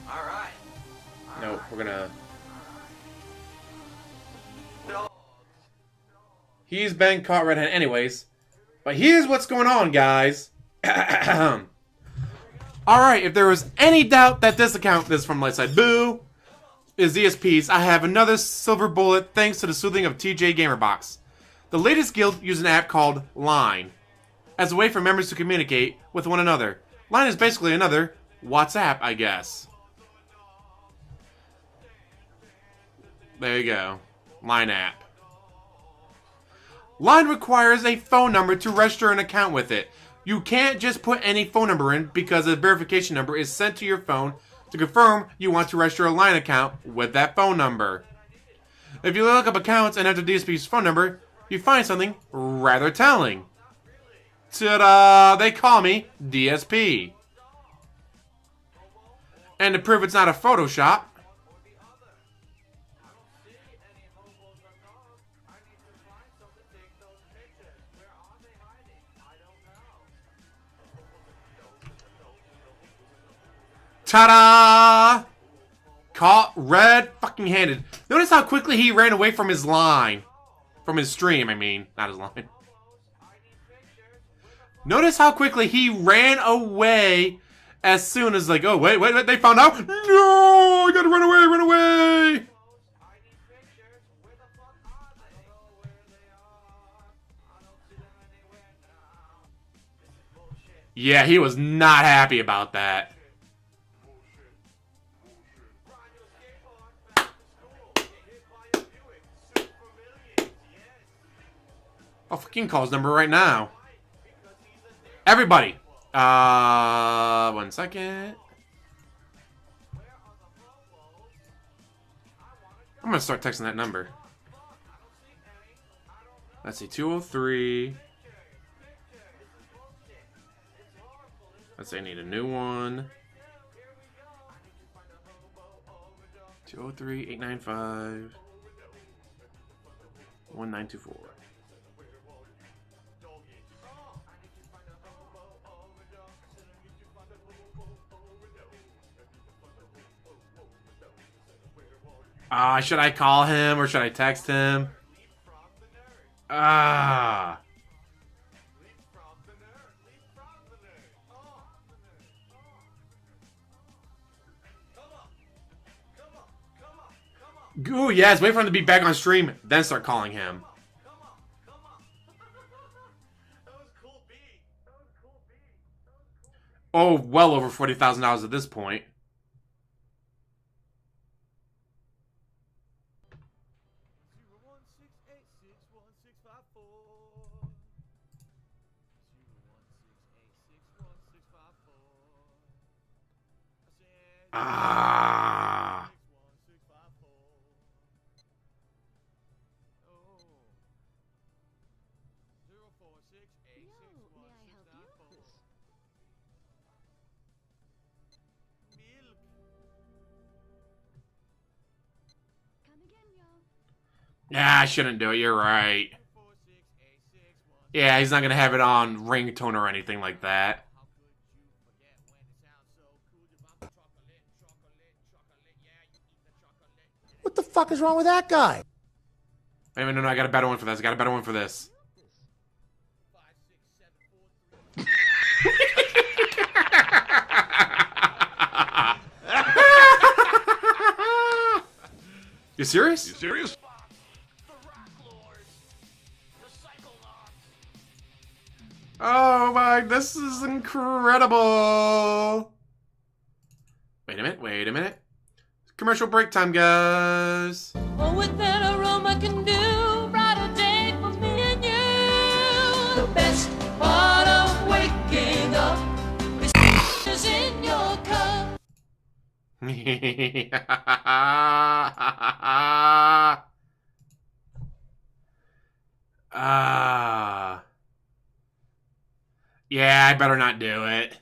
All right. No, we're gonna... He's been caught red-handed anyways. But here's what's going on, guys. Alright, if there was any doubt that this account, this is from Lightside Boo, is DSP's, I have another silver bullet thanks to the soothing of TJ Gamerbox. The latest guild uses an app called Line as a way for members to communicate with one another. Line is basically another WhatsApp, I guess. There you go. Line app. Line requires a phone number to register an account with it. You can't just put any phone number in because a verification number is sent to your phone to confirm you want to register a Line account with that phone number. If you look up accounts and enter DSP's phone number, you find something rather telling. Ta-da! They call me DSP. And to prove it's not a Photoshop, ta-da! Caught red fucking handed. Notice how quickly he ran away from his line. From his stream, I mean. Not his line. Notice how quickly he ran away as soon as like, oh, wait, they found out? No! I gotta run away! Yeah, he was not happy about that. I'll fucking call his number right now. Everybody. 1 second. I'm gonna start texting that number. Let's see, 203. Let's say I need a new one. 203-895 1924. Should I call him or should I text him? Ooh, yes, wait for him to be back on stream, then start calling him. Oh, well over $40,000 at this point. Yeah, I shouldn't do it. You're right. Yeah, he's not going to have it on ringtone or anything like that. What the fuck is wrong with that guy? Wait a minute, no, I got a better one for this. I got a better one for this. You serious? You serious? Oh my, this is incredible. Wait a minute. Commercial break time, guys. Oh, with that aroma can do brighter day for me and you. The best part of waking up is in your cup. Yeah, I better not do it.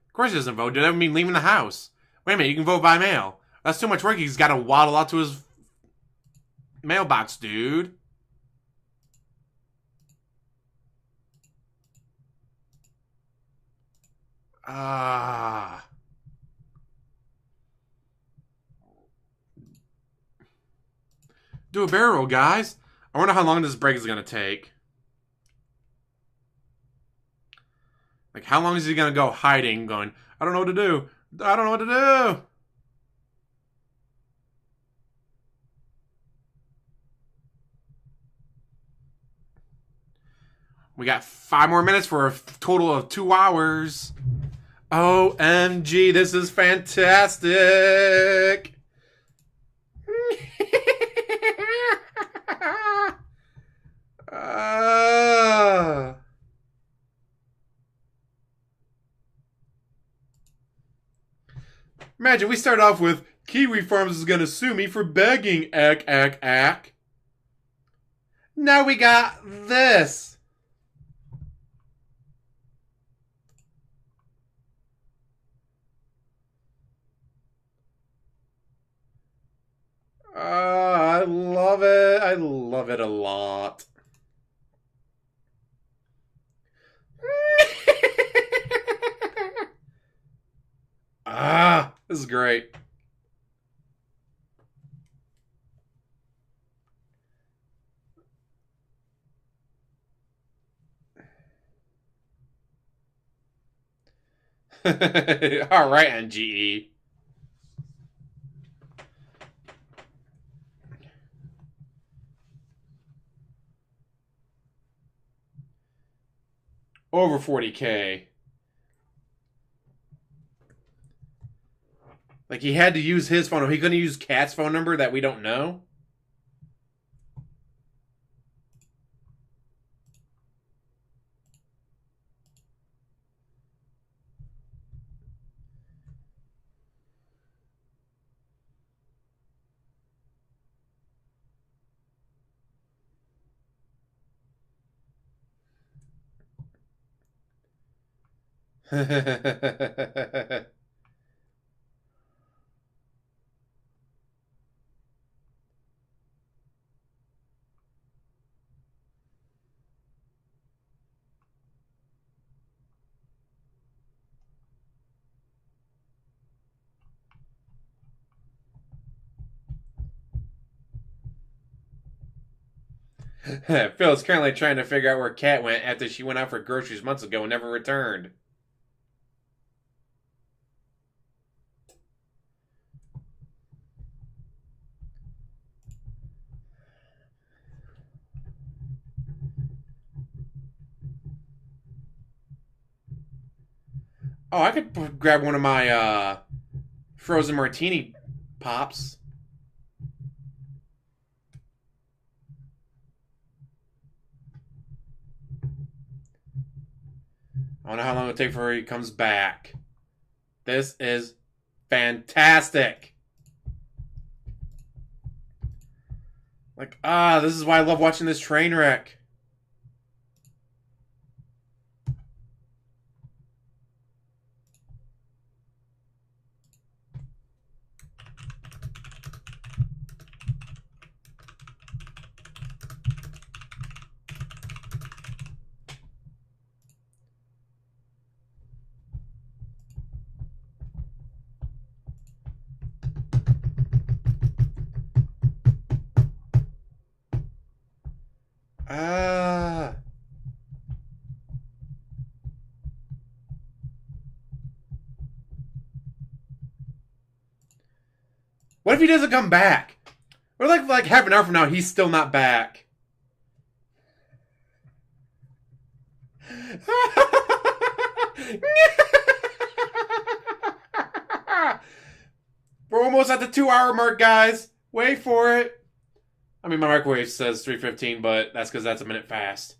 Of course he doesn't vote. Did that mean leaving the house? Wait a minute, you can vote by mail. That's too much work. He's got to waddle out to his mailbox, dude. Do a barrel roll, guys. I wonder how long this break is going to take. Like, how long is he going to go hiding, going, I don't know what to do. I don't know what to do. We got 5 more minutes for a total of 2 hours. OMG, this is fantastic. Imagine we start off with Kiwi Farms is gonna sue me for begging. Ack. Now we got this. I love it. I love it a lot. This is great. All right, NGE. Over 40K. Like, he had to use his phone. He couldn't use Kat's phone number that we don't know? Phil is currently trying to figure out where Kat went after she went out for groceries months ago and never returned. Oh, I could grab one of my frozen martini pops. I don't know how long it'll take before he comes back. This is fantastic. Like, this is why I love watching this train wreck. What if he doesn't come back? Or like half an hour from now, he's still not back. We're almost at the 2-hour mark, guys. Wait for it. I mean, my microwave says 3:15, but that's because that's a minute fast.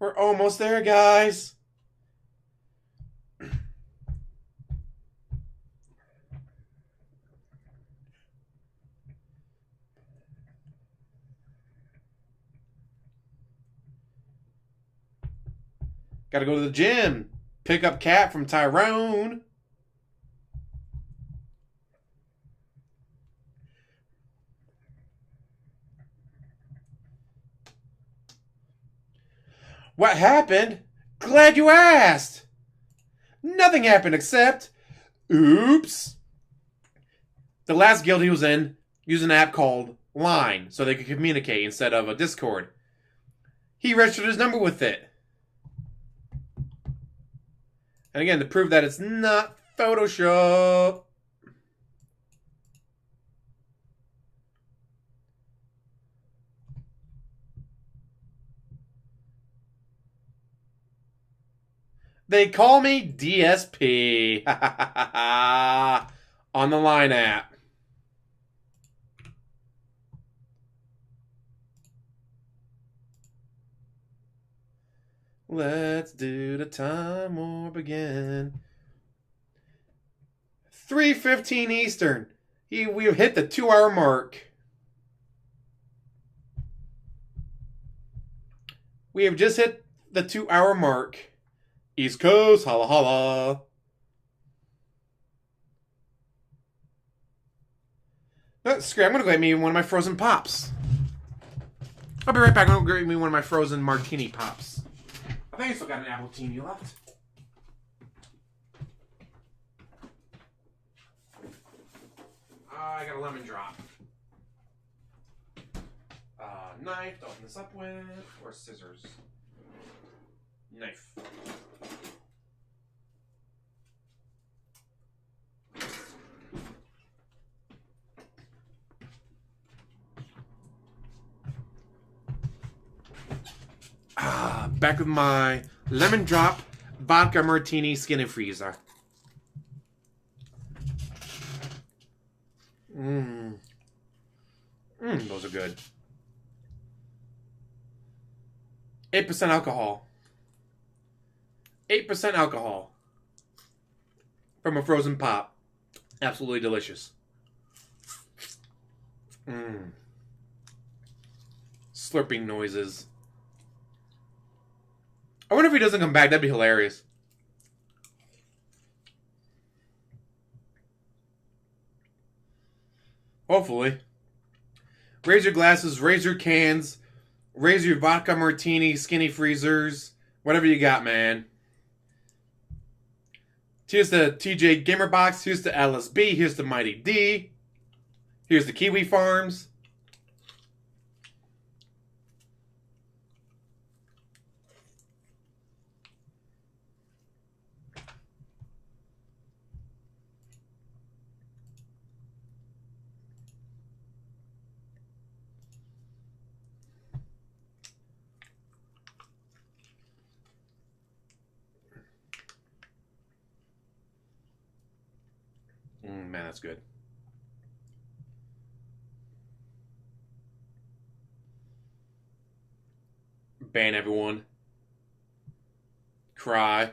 We're almost there, guys. Gotta go to the gym. Pick up Kat from Tyrone. What happened? Glad you asked. Nothing happened except... Oops. The last guild he was in used an app called Line so they could communicate instead of a Discord. He registered his number with it. And again, to prove that it's not Photoshop. They call me DSP. On the Line app. Let's do the time warp again. 3:15 Eastern. We've hit the 2-hour mark. We have just hit the 2-hour mark. East Coast, holla holla. No, screw it, I'm gonna go get me one of my frozen pops. I'll be right back. I'm gonna go get me one of my frozen martini pops. I think I still got an appletini left. I got a lemon drop. Knife to open this up with, or scissors? Knife. Back with my lemon drop vodka martini skinny freezer. Those are good. 8% alcohol. 8% alcohol. From a frozen pop. Absolutely delicious. Slurping noises. I wonder if he doesn't come back. That'd be hilarious. Hopefully. Raise your glasses, raise your cans, raise your vodka martini, skinny freezers, whatever you got, man. Here's the TJ Gamer Box, here's the LSB, here's the Mighty D, here's the Kiwi Farms. Man, that's good. Ban everyone. Cry.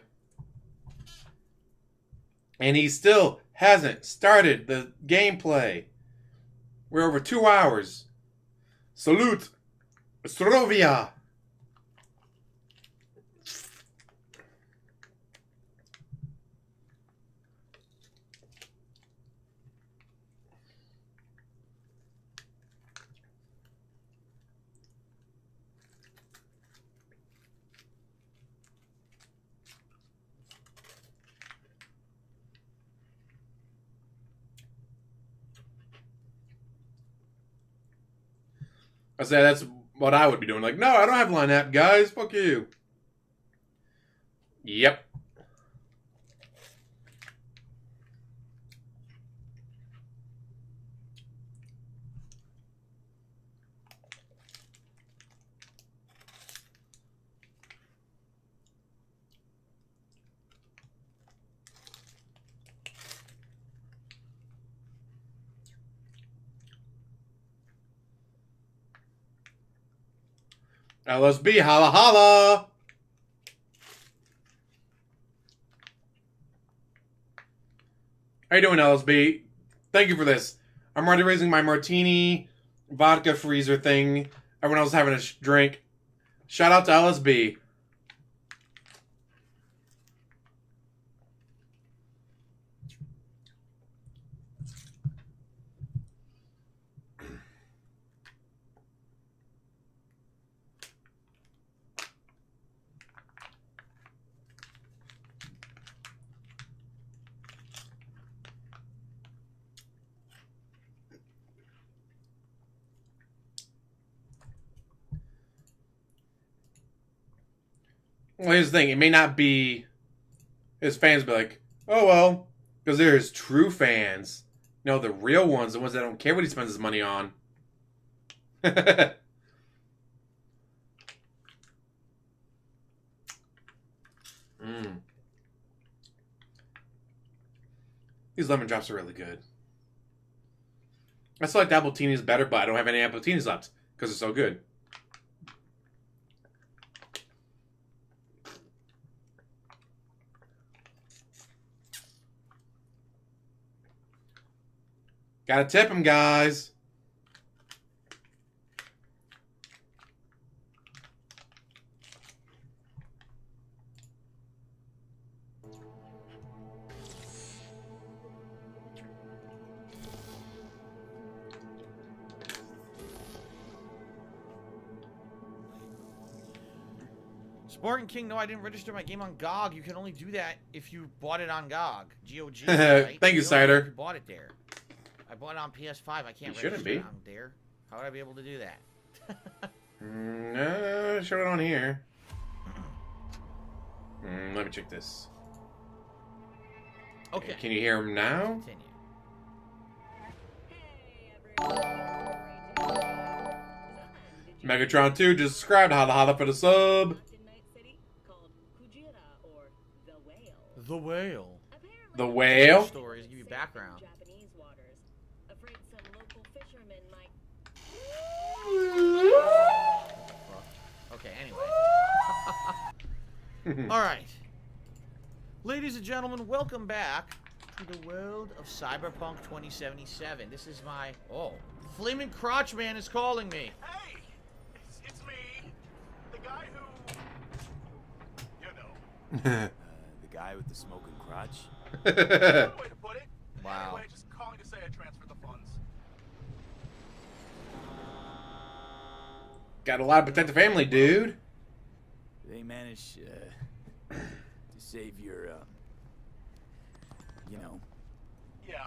And he still hasn't started the gameplay. We're over 2 hours. Salute. Strovia. I say that's what I would be doing. Like, no, I don't have Line app, guys. Fuck you. Yep. LSB, holla holla! How you doing, LSB? Thank you for this. I'm already raising my martini vodka freezer thing. Everyone else is having a drink. Shout out to LSB. Well, here's the thing. It may not be... His fans be like, oh, well. Because there's true fans. No, the real ones. The ones that don't care what he spends his money on. These lemon drops are really good. I still like the appletinis better, but I don't have any appletinis left. Because they're so good. . Gotta tip him, guys. Spartan King, no, I didn't register my game on GOG. You can only do that if you bought it on GOG. GOG, right? Thank you, Cider. You bought it there. I bought it on PS5. I can't You register shouldn't be. it on there. How would I be able to do that? No, show it on here. Let me check this. Okay. Can you hear him now? Continue. Megatron 2 just subscribed. Holla holla for the sub. The Whale. The Whale? Stories give you background. Okay, anyway. Alright. Ladies and gentlemen, welcome back to the world of Cyberpunk 2077. This is my... Oh. Flaming Crotch Man is calling me. Hey! It's me! The guy who... You know. The guy with the smoking crotch? Good way to put it. Wow. Anyway, just calling to say I transferred the funds. Got a lot to protect the family, dude. They managed to save your, you know. Yeah.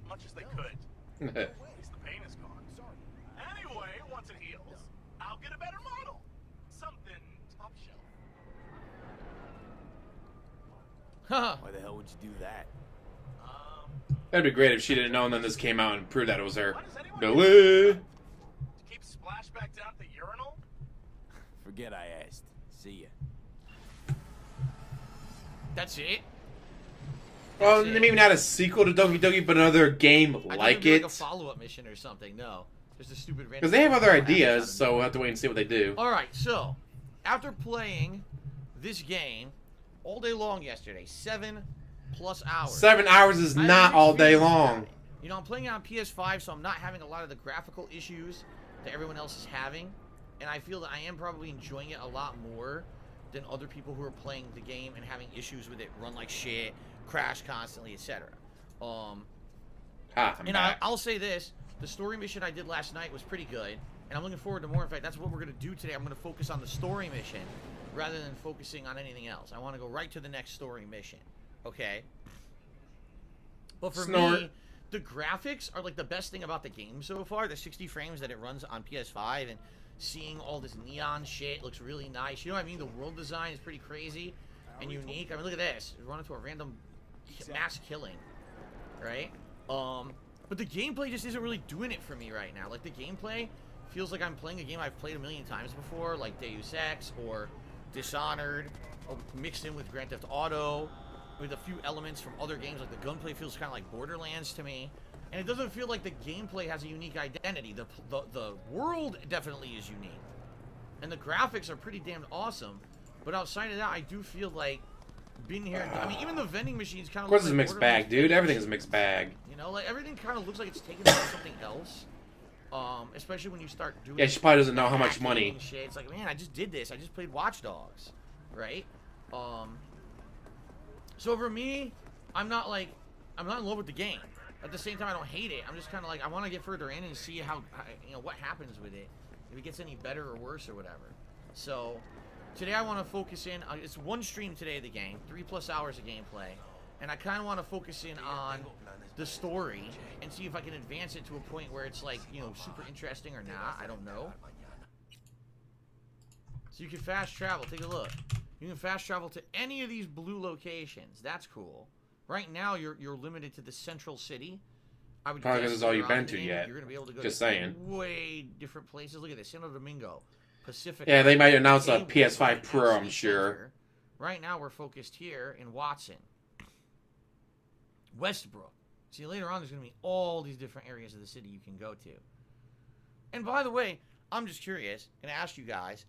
Much as they could. At least the pain is gone. Anyway, once it heals, I'll get a better model. Something top shelf. Haha. Why the hell would you do that? That'd be great if she didn't know and then this came out and proved that it was her. Why does anyone Billy! To keep Splashback down at the urinal? Forget I asked. See ya. That's it? Well, That's it. maybe not a sequel to Doki Doki, but another game I thought it'd like be it. like a follow-up mission or something. No. Just a stupid random... Because they have other thing. ideas, so we'll have to wait and see what they do. Alright, so, after playing this game all day long yesterday, 7+ hours. 7 hours is I have not mixed all day feelings about long. it. You know, I'm playing it on PS5, so I'm not having a lot of the graphical issues that everyone else is having. And I feel that I am probably enjoying it a lot more than other people who are playing the game and having issues with it, run like shit, crash constantly, etc. I'm And back. I'll say this, the story mission I did last night was pretty good, and I'm looking forward to more. In fact, that's what we're going to do today. I'm going to focus on the story mission rather than focusing on anything else. I want to go right to the next story mission, okay? But for Snort. me, the graphics are like the best thing about the game so far. The 60 frames that it runs on PS5 and seeing all this neon shit looks really nice. You know what I mean? The world design is pretty crazy and unique. I mean, look at this. We run into a random mass killing, right? But the gameplay just isn't really doing it for me right now. Like, the gameplay feels like I'm playing a game I've played a million times before, like Deus Ex or Dishonored, or mixed in with Grand Theft Auto, with a few elements from other games. Like, the gunplay feels kind of like Borderlands to me. And it doesn't feel like the gameplay has a unique identity. The world definitely is unique. And the graphics are pretty damn awesome. But outside of that, I do feel like being here... I mean, even the vending machines kind of... Of course it's a mixed bag, dude. Everything is a mixed bag. You know, like, everything kind of looks like it's taken from something else. Especially when you start doing... Yeah, she probably doesn't know how much hacking money. and shit. It's like, man, I just did this. I just played Watch Dogs. Right? So for me, I'm not in love with the game. At the same time, I don't hate it. I'm just kind of like, I want to get further in and see how, you know, what happens with it. If it gets any better or worse or whatever. So, today I want to focus in, it's one stream today of the game, 3+ hours of gameplay. And I kind of want to focus in on the story and see if I can advance it to a point where it's like, you know, super interesting or not. I don't know. So you can fast travel. Take a look. You can fast travel to any of these blue locations. That's cool. Right now, you're limited to the central city. I would Probably guess 'cause it's all you've around been the to game, yet. You're gonna be able to go Just to saying. way different places. Look at this, Santo Domingo, Pacific. Yeah, they might announce a Haywood, PS5 Pro, I'm City sure. Center. Right now, we're focused here in Watson, Westbrook. See, later on, there's gonna be all these different areas of the city you can go to. And by the way, I'm just curious, and ask you guys.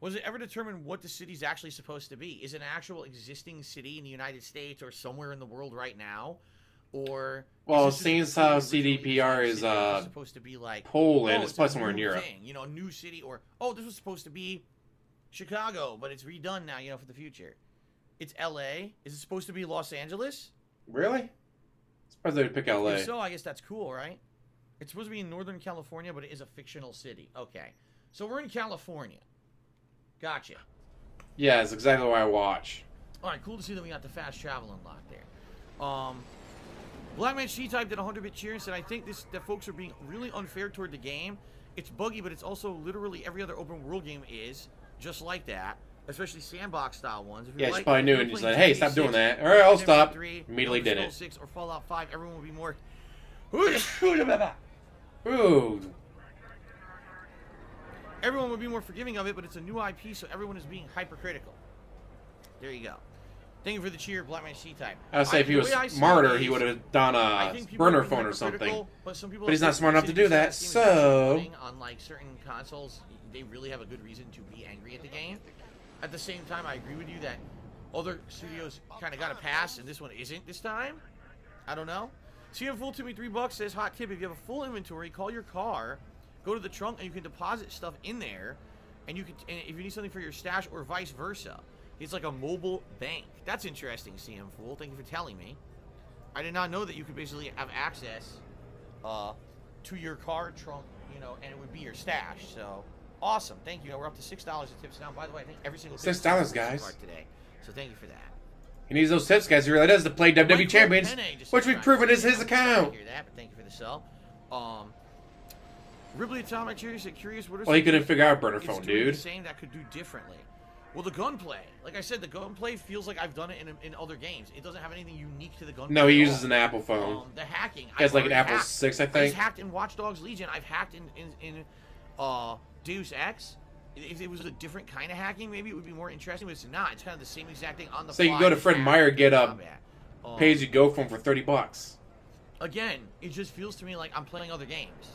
Was it ever determined what the city's actually supposed to be? Is it an actual existing city in the United States or somewhere in the world right now? Or Well, is this seeing just as how originally CDPR designed is city that was supposed to be like Poland, oh, it's a probably somewhere in new Europe. thing, you know, new city, or oh, this was supposed to be Chicago, but it's redone now, you know, for the future. It's LA. Is it supposed to be Los Angeles? Really? Surprised they would pick LA. If so, I guess that's cool, right? It's supposed to be in Northern California, but it is a fictional city. Okay. So we're in California. Gotcha. Yeah, it's exactly what I watch. Alright, cool to see that we got the fast travel unlocked there. Blackman She-Type did 100-bit cheer and said, I think that folks are being really unfair toward the game. It's buggy, but it's also literally every other open world game is just like that. Especially sandbox style ones. If Yeah, you're she probably knew, if and you're she playing said, hey, GTA stop doing 6, that. Alright, I'll stop. 3, Immediately did Elder it. Scrolls 6 or Fallout 5, everyone will be more... Ooh. Everyone would be more forgiving of it, but it's a new IP, so everyone is being hypercritical. There you go. Thank you for the cheer, Blackman C-Type. I would say if he was smarter, he would have done a burner phone or something. But he's not smart enough to do that, so... On like certain consoles, they really have a good reason to be angry at the game. At the same time, I agree with you that other studios kind of got a pass, and this one isn't this time. I don't know. CM Full to me $3 says, hot tip, if you have a full inventory, call your car, go to the trunk, and you can deposit stuff in there, and you can, and if you need something for your stash or vice versa. It's like a mobile bank. That's interesting, CM Fool. Thank you for telling me. I did not know that you could basically have access to your car trunk, you know, and it would be your stash. So, awesome. Thank you. We're up to $6 in tips now. By the way, I think every single tip $6, guys. today. So thank you for that. He needs those tips, guys. He really does to play WWE Champions, which we've proven is his account. Hear that, but thank you for the sell. Ripley Atomic curious, what are Well, he couldn't figure out burner phone, dude. Saying that could do differently. Well, the gunplay, like I said, the gunplay feels like I've done it in other games. It doesn't have anything unique to the gunplay. No, he uses an Apple phone. The hacking. He has like an Apple 6, I think. I've hacked in Watch Dogs Legion. I've hacked in Deus Ex. If it was a different kind of hacking, maybe it would be more interesting, but it's not. It's kind of the same exact thing on the So fly. you can go to Fred Meyer, get a pay-as-you-go phone for $30. Again, it just feels to me like I'm playing other games.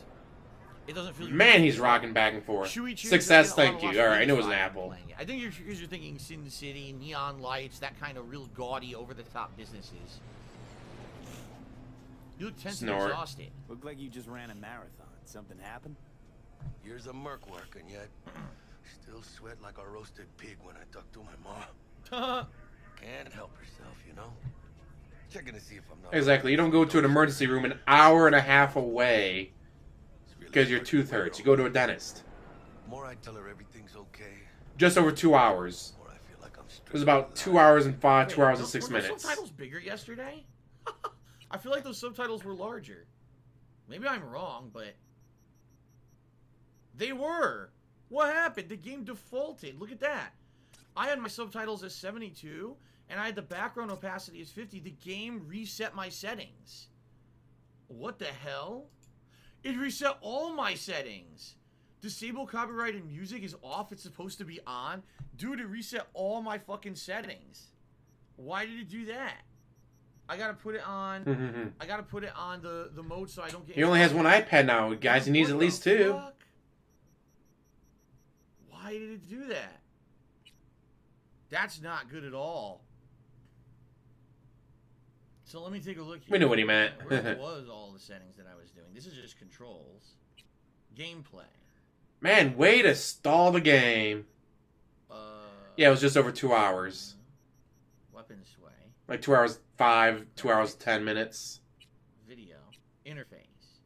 It doesn't feel. Man, he's rocking back and forth. Success, thank you. All right, I knew it was an Apple. I think you're thinking Sin City, neon lights, that kind of real gaudy, over-the-top businesses. You look tense and exhausted. Look like you just ran a marathon. Something happened? Here's a merc working yet. Still sweat like a roasted pig when I talk to my mom. Can't help herself, you know? Checking to see if I'm not... Exactly. You don't go to an emergency room an hour and a half away because your tooth hurts. You go to a dentist. More I tell her everything's okay. Just over 2 hours. More I feel like I'm It was about 2 hours and 2 hours and 6 were minutes. Were subtitles bigger yesterday? I feel like those subtitles were larger. Maybe I'm wrong, but... They were! What happened? The game defaulted. Look at that. I had my subtitles as 72, and I had the background opacity as 50. The game reset my settings. What the hell? It reset all my settings. Disable copyrighted music is off. It's supposed to be on. Dude, it reset all my fucking settings. Why did it do that? I gotta put it on. I gotta put it on the mode so I don't get. He only has one iPad now, guys. He needs at least two. Fuck? Why did it do that? That's not good at all. So let me take a look here. We knew what he meant. Where was all the settings that I was doing? This is just controls. Gameplay. Man, way to stall the game. Yeah, it was just over 2 hours. Weapon sway. Like 2 hours 5, 2 hours 10 minutes. Video. Interface.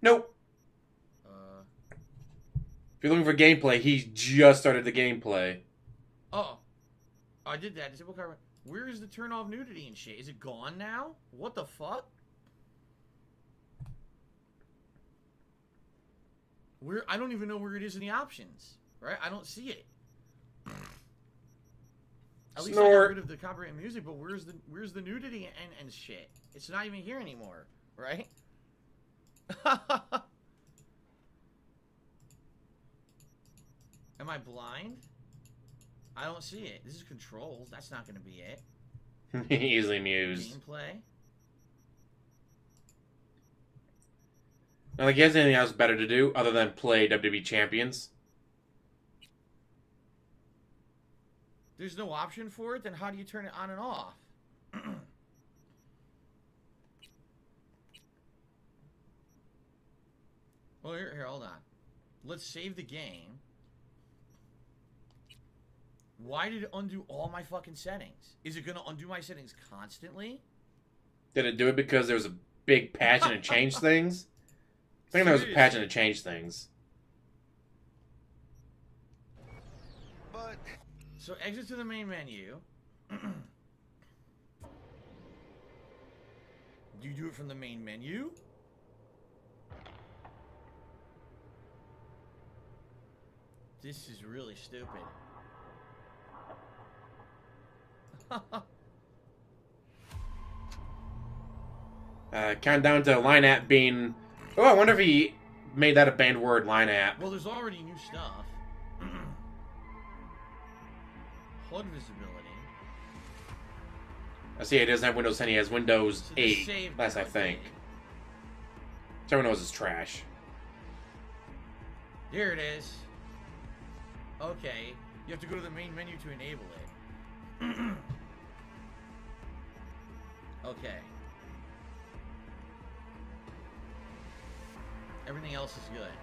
Nope. If you're looking for gameplay, he just started the gameplay. Oh. I did that. Disable cover. Where is the turn off nudity and shit? Is it gone now? What the fuck? Where? I don't even know where it is in the options. Right? I don't see it. At least I got rid of the copyright music, but where's the nudity and shit? It's not even here anymore, right? Am I blind? I don't see it. This is controls. That's not going to be it. Easily amused. Gameplay. Not like he has anything else better to do other than play WWE Champions. There's no option for it? Then how do you turn it on and off? Here, hold on. Let's save the game. Why did it undo all my fucking settings? Is it gonna undo my settings constantly? Did it do it because there was a big patch and it changed things? I think there was a patch and it changed things. But So exit to the main menu. Do you do it from the main menu? This is really stupid. Countdown to line app being... Oh, I wonder if he made that a banned word, line app. Well, there's already new stuff. HUD visibility. I see he doesn't have Windows 10, he has Windows So the 8. save That's, I mode. think. Which everyone knows is trash. Here it is. Okay. You have to go to the main menu to enable it. Okay. Everything else is good.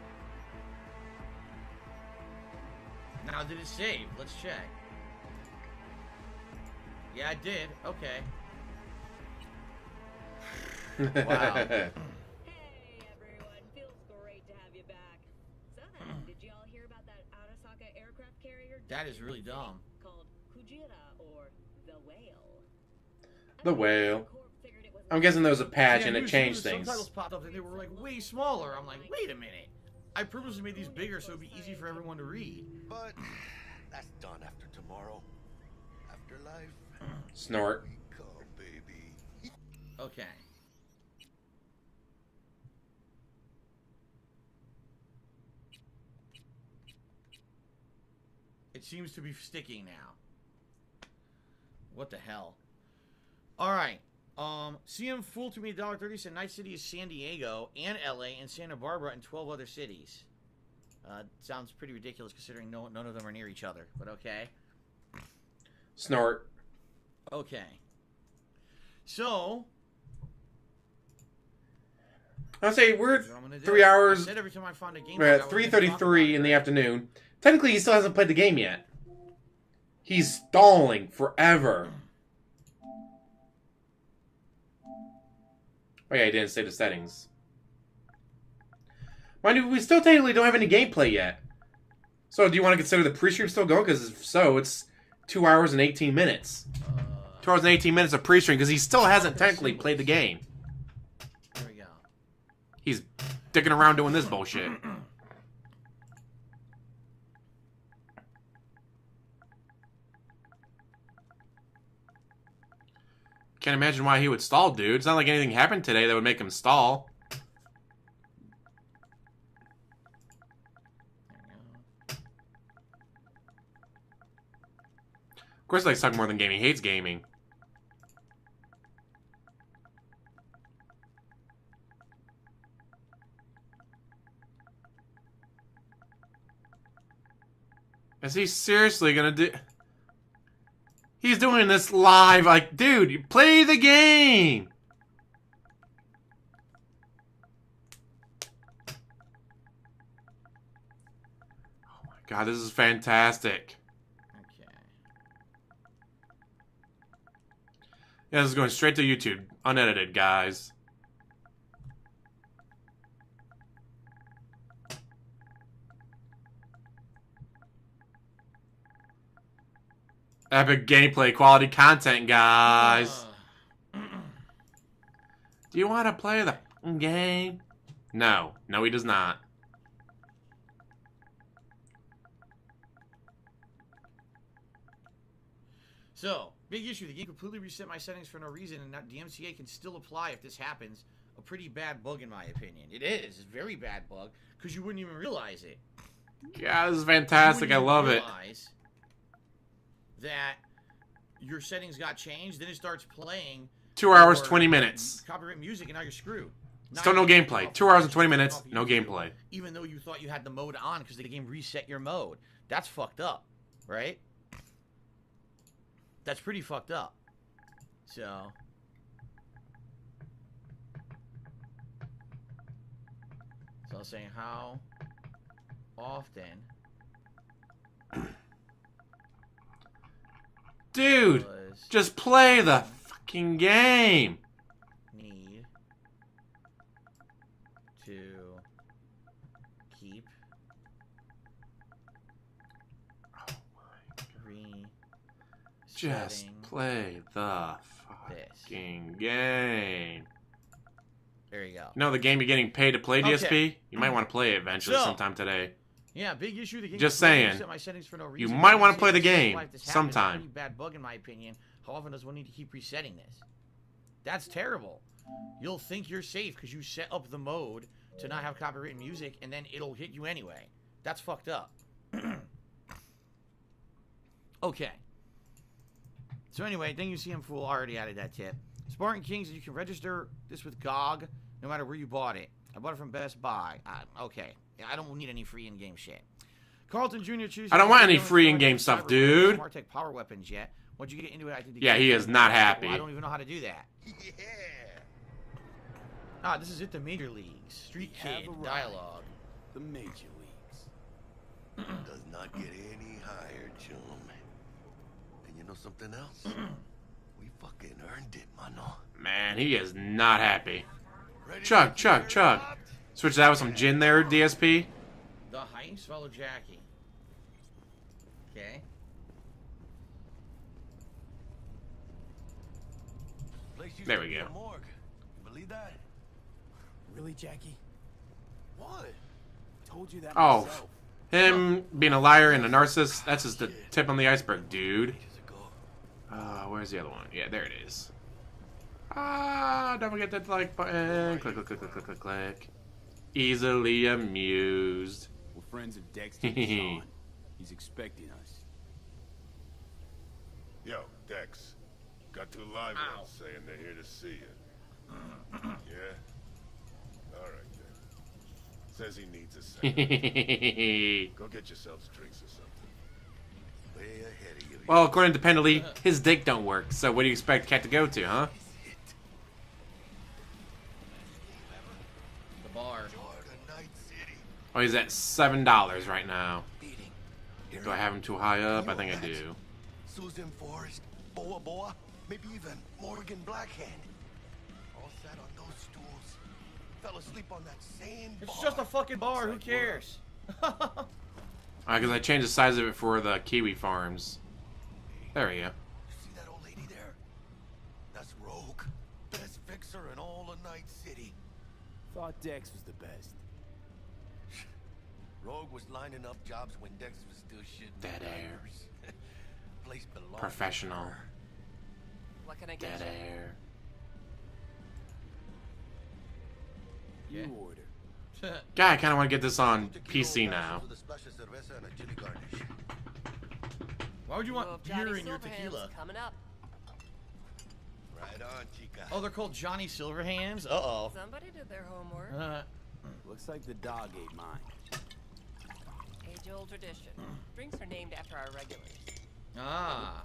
Now, did it save? Let's check. Yeah, it did. Okay. Wow. Hey everyone, feels great to have you back. So then, did y'all hear about that Arasaka aircraft carrier? That is really dumb. Called Kujira or the Whale. The whale. I'm guessing there was a patch and it changed the things. Subtitles popped up and they were like way smaller. I'm like, wait a minute. I purposely made these bigger so it'd be easy for everyone to read. But that's done after tomorrow. Afterlife. Snort. Come, baby. Okay. It seems to be sticking now. What the hell? Alright. CM Fool to me $1.30 said Night City is San Diego and LA and Santa Barbara and 12 other cities. Sounds pretty ridiculous considering none of them are near each other, but okay. Snort. Okay. So, I'll say we're here's what I'm gonna do. 3 hours. I said every time I find a game, We're at 3:33 in the afternoon. Technically, he still hasn't played the game yet. He's stalling forever. Oh yeah, he didn't say the settings. Mind you, we still technically don't have any gameplay yet. So do you want to consider the pre-stream still going? Because if so, it's 2 hours and 18 minutes. 2 hours and 18 minutes of pre-stream because he still hasn't technically played the game. There we go. He's dicking around doing this bullshit. Can't imagine why he would stall, dude. It's not like anything happened today that would make him stall. Of course, he likes talking more than gaming. He hates gaming. Is he seriously gonna do... He's doing this live, like, dude, you play the game! Oh my god, this is fantastic. Okay. Yeah, this is going straight to YouTube. Unedited, guys. Epic gameplay, quality content, guys. Do you want to play the game? No. No, he does not. So, big issue. The game completely reset my settings for no reason, and the MCA can still apply if this happens. A pretty bad bug, in my opinion. It is. It's a very bad bug, because you wouldn't even realize it. Yeah, this is fantastic. I love it. That your settings got changed, then it starts playing 2 hours, 20 minutes. Copyright music, and now you're screwed. Still no gameplay. 2 hours and 20 minutes, no gameplay. Even though you thought you had the mode on because the game reset your mode. That's fucked up, right? That's pretty fucked up. So... So I was saying, how often Dude, was just play the fucking game. need to keep Just resetting play the this? fucking game. There you go. You know the game you're getting paid to play, DSP? Okay. You might want to play it eventually So- sometime today. Yeah, big issue. The game Just is slow. I saying, set my settings for no you reason. might When wanna say play the it's real game life, this happens. sometime. It's a pretty bad bug in my opinion. How often does one need to keep resetting this? That's terrible. You'll think you're safe because you set up the mode to not have copyrighted music, and then it'll hit you anyway. That's fucked up. Okay. So anyway, then you see him fool. Already added that tip. Spartan Kings, you can register this with GOG no matter where you bought it. I bought it from Best Buy. Okay. I don't need any free in-game shit. Carlton Jr. chooses. I don't want any free in-game stuff, dude. Smart Tech power weapons yet? Once you get into it, I think. Yeah, he is not happy. I don't even know how to do that. Yeah. Ah, this is it. The Major Leagues. Street Kid dialogue. The Major Leagues. Does not get any higher, chum. And you know something else? We fucking earned it, mano. Man, he is not happy. Ready Chug, to chug, hear chug. about? Switch that with some gin there, DSP. The Heist. Follow Jackie. Okay. Place used There to we be go. a morgue. You believe that? Really, Jackie? What? Told you that Oh, myself. him being a liar and a narcissist, that's just the tip on the iceberg, dude. Ages ago. Where's the other one? Yeah, there it is. Don't forget that like button. Click, click, click, click, click, click, click. Easily amused. We're friends of Dexter and Sean. He's expecting us. Yo, Dex. Got two live ones saying they're here to see you. Yeah? Alright then. Says he needs a second. Go get yourselves drinks or something. Way ahead of you. Well, according to Pendley, his dick don't work. So what do you expect Cat to go to, huh? The bar. Oh, he's at $7 right now. Do I have him too high up? I think I do. Susan Forrest, Boa Boa, maybe even Morgan Blackhand. All sat on those stools. Fell asleep on that same bar. It's just a fucking bar. Who cares? Because I changed the size of it for the Kiwi Farms. There we go. You see that old lady there? That's Rogue. Best fixer in all of Night City. Thought Dex was the best. Rogue was lining up jobs when Dex was still shitting. Dead air. Place belonged to Professional. her. What can I get Dead you? air. Yeah. You order. God, I kind of want to get this on 2 PC tequila now. with a splash of cerveza and a chili garnish. Why would you Well, want Johnny beer in your Silverhand's tequila? coming up. Right on, chica. Oh, they're called Johnny Silverhands? Uh-oh. Somebody did their homework. Looks like the dog ate mine. Age-old tradition. Drinks are named after our regulars. Ah.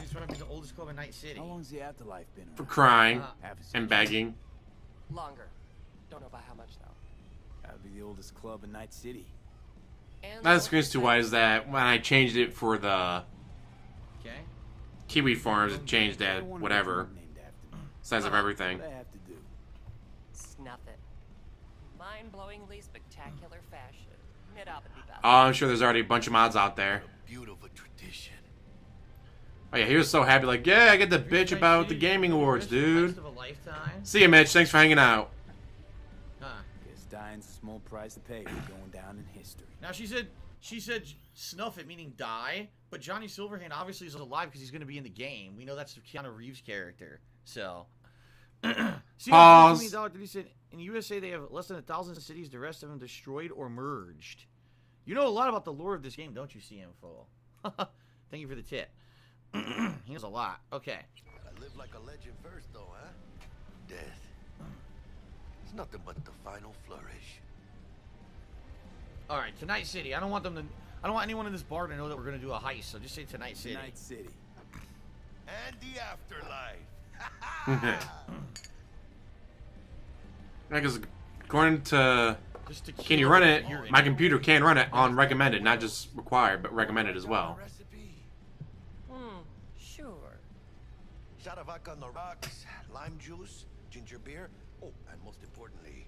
He's trying to be the oldest club in Night City. How long's the afterlife been For around? crying Half a and century. begging. Longer. Don't know by how much, though. Gotta be the oldest club in Night City. And Not the screen's too wide is that when I changed it for the Okay. Kiwi Farms, it changed I that don't want a whatever club named after me. size of everything. What I have to do? Snuff it. Mind-blowingly spectacular fashion. Knit up and be best. Oh, I'm sure there's already a bunch of mods out there. Beautiful tradition. Oh yeah, he was so happy, like, yeah, I get to bitch about the gaming awards, dude. See ya, Mitch. Thanks for hanging out. Guess dying's a small price to pay. We're going down in history. Now she said snuff it, meaning die, but Johnny Silverhand obviously is alive because he's going to be in the game. We know that's Keanu Reeves' character. So, Pause. He said in the USA they have less than 1,000 cities. The rest of them destroyed or merged. You know a lot about the lore of this game, don't you, CM Full? Thank you for the tip. He knows a lot. Okay. I live like a legend first, though, huh? Death. It's nothing but the final flourish. All right, Tonight City. I don't want anyone in this bar to know that we're going to do a heist. So just say Tonight City. Night City. And the afterlife. Yeah, because according to Just to Can you kill run the it? urine. My computer can run it on recommended, not just required, but recommended as well. Sure. Shot of vodka on the rocks, lime juice, ginger beer. Oh, and most importantly,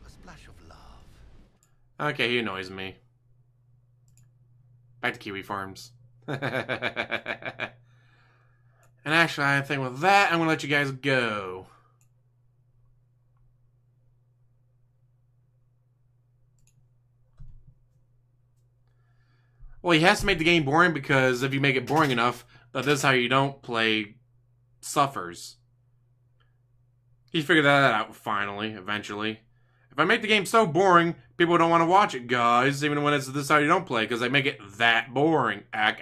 a splash of love. Okay, he annoys me. Back to Kiwi Farms. And actually, I think with that, I'm going to let you guys go. Well, he has to make the game boring because if you make it boring enough, that this is how you don't play suffers. He figured that out finally, eventually. If I make the game so boring, people don't want to watch it, guys, even when it's this is how you don't play, because I make it that boring. Ack.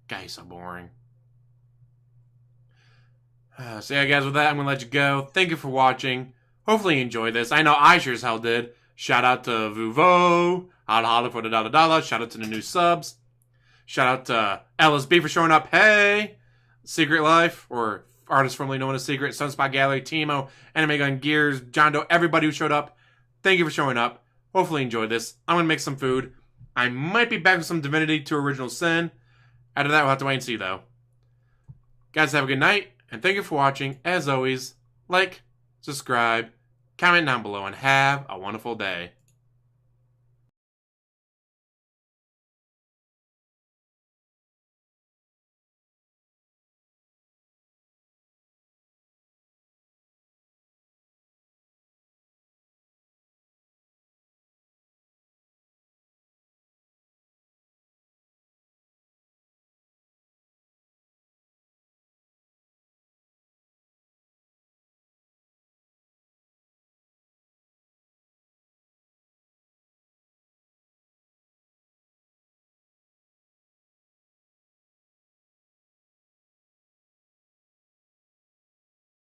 Guy's so boring. So yeah, guys, with that, I'm going to let you go. Thank you for watching. Hopefully you enjoyed this. I know I sure as hell did. Shout out to Vuvo. Holla for the $. Shout out to the new subs. Shout out to LSB for showing up. Hey! Secret Life, or artist formerly known as Secret, Sunspot Gallery, Timo, Anime Gun Gears, John Doe, everybody who showed up. Thank you for showing up. Hopefully you enjoyed this. I'm going to make some food. I might be back with some Divinity 2 Original Sin. After that, we'll have to wait and see, though. Guys, have a good night. And thank you for watching. As always, like, subscribe, comment down below, and have a wonderful day.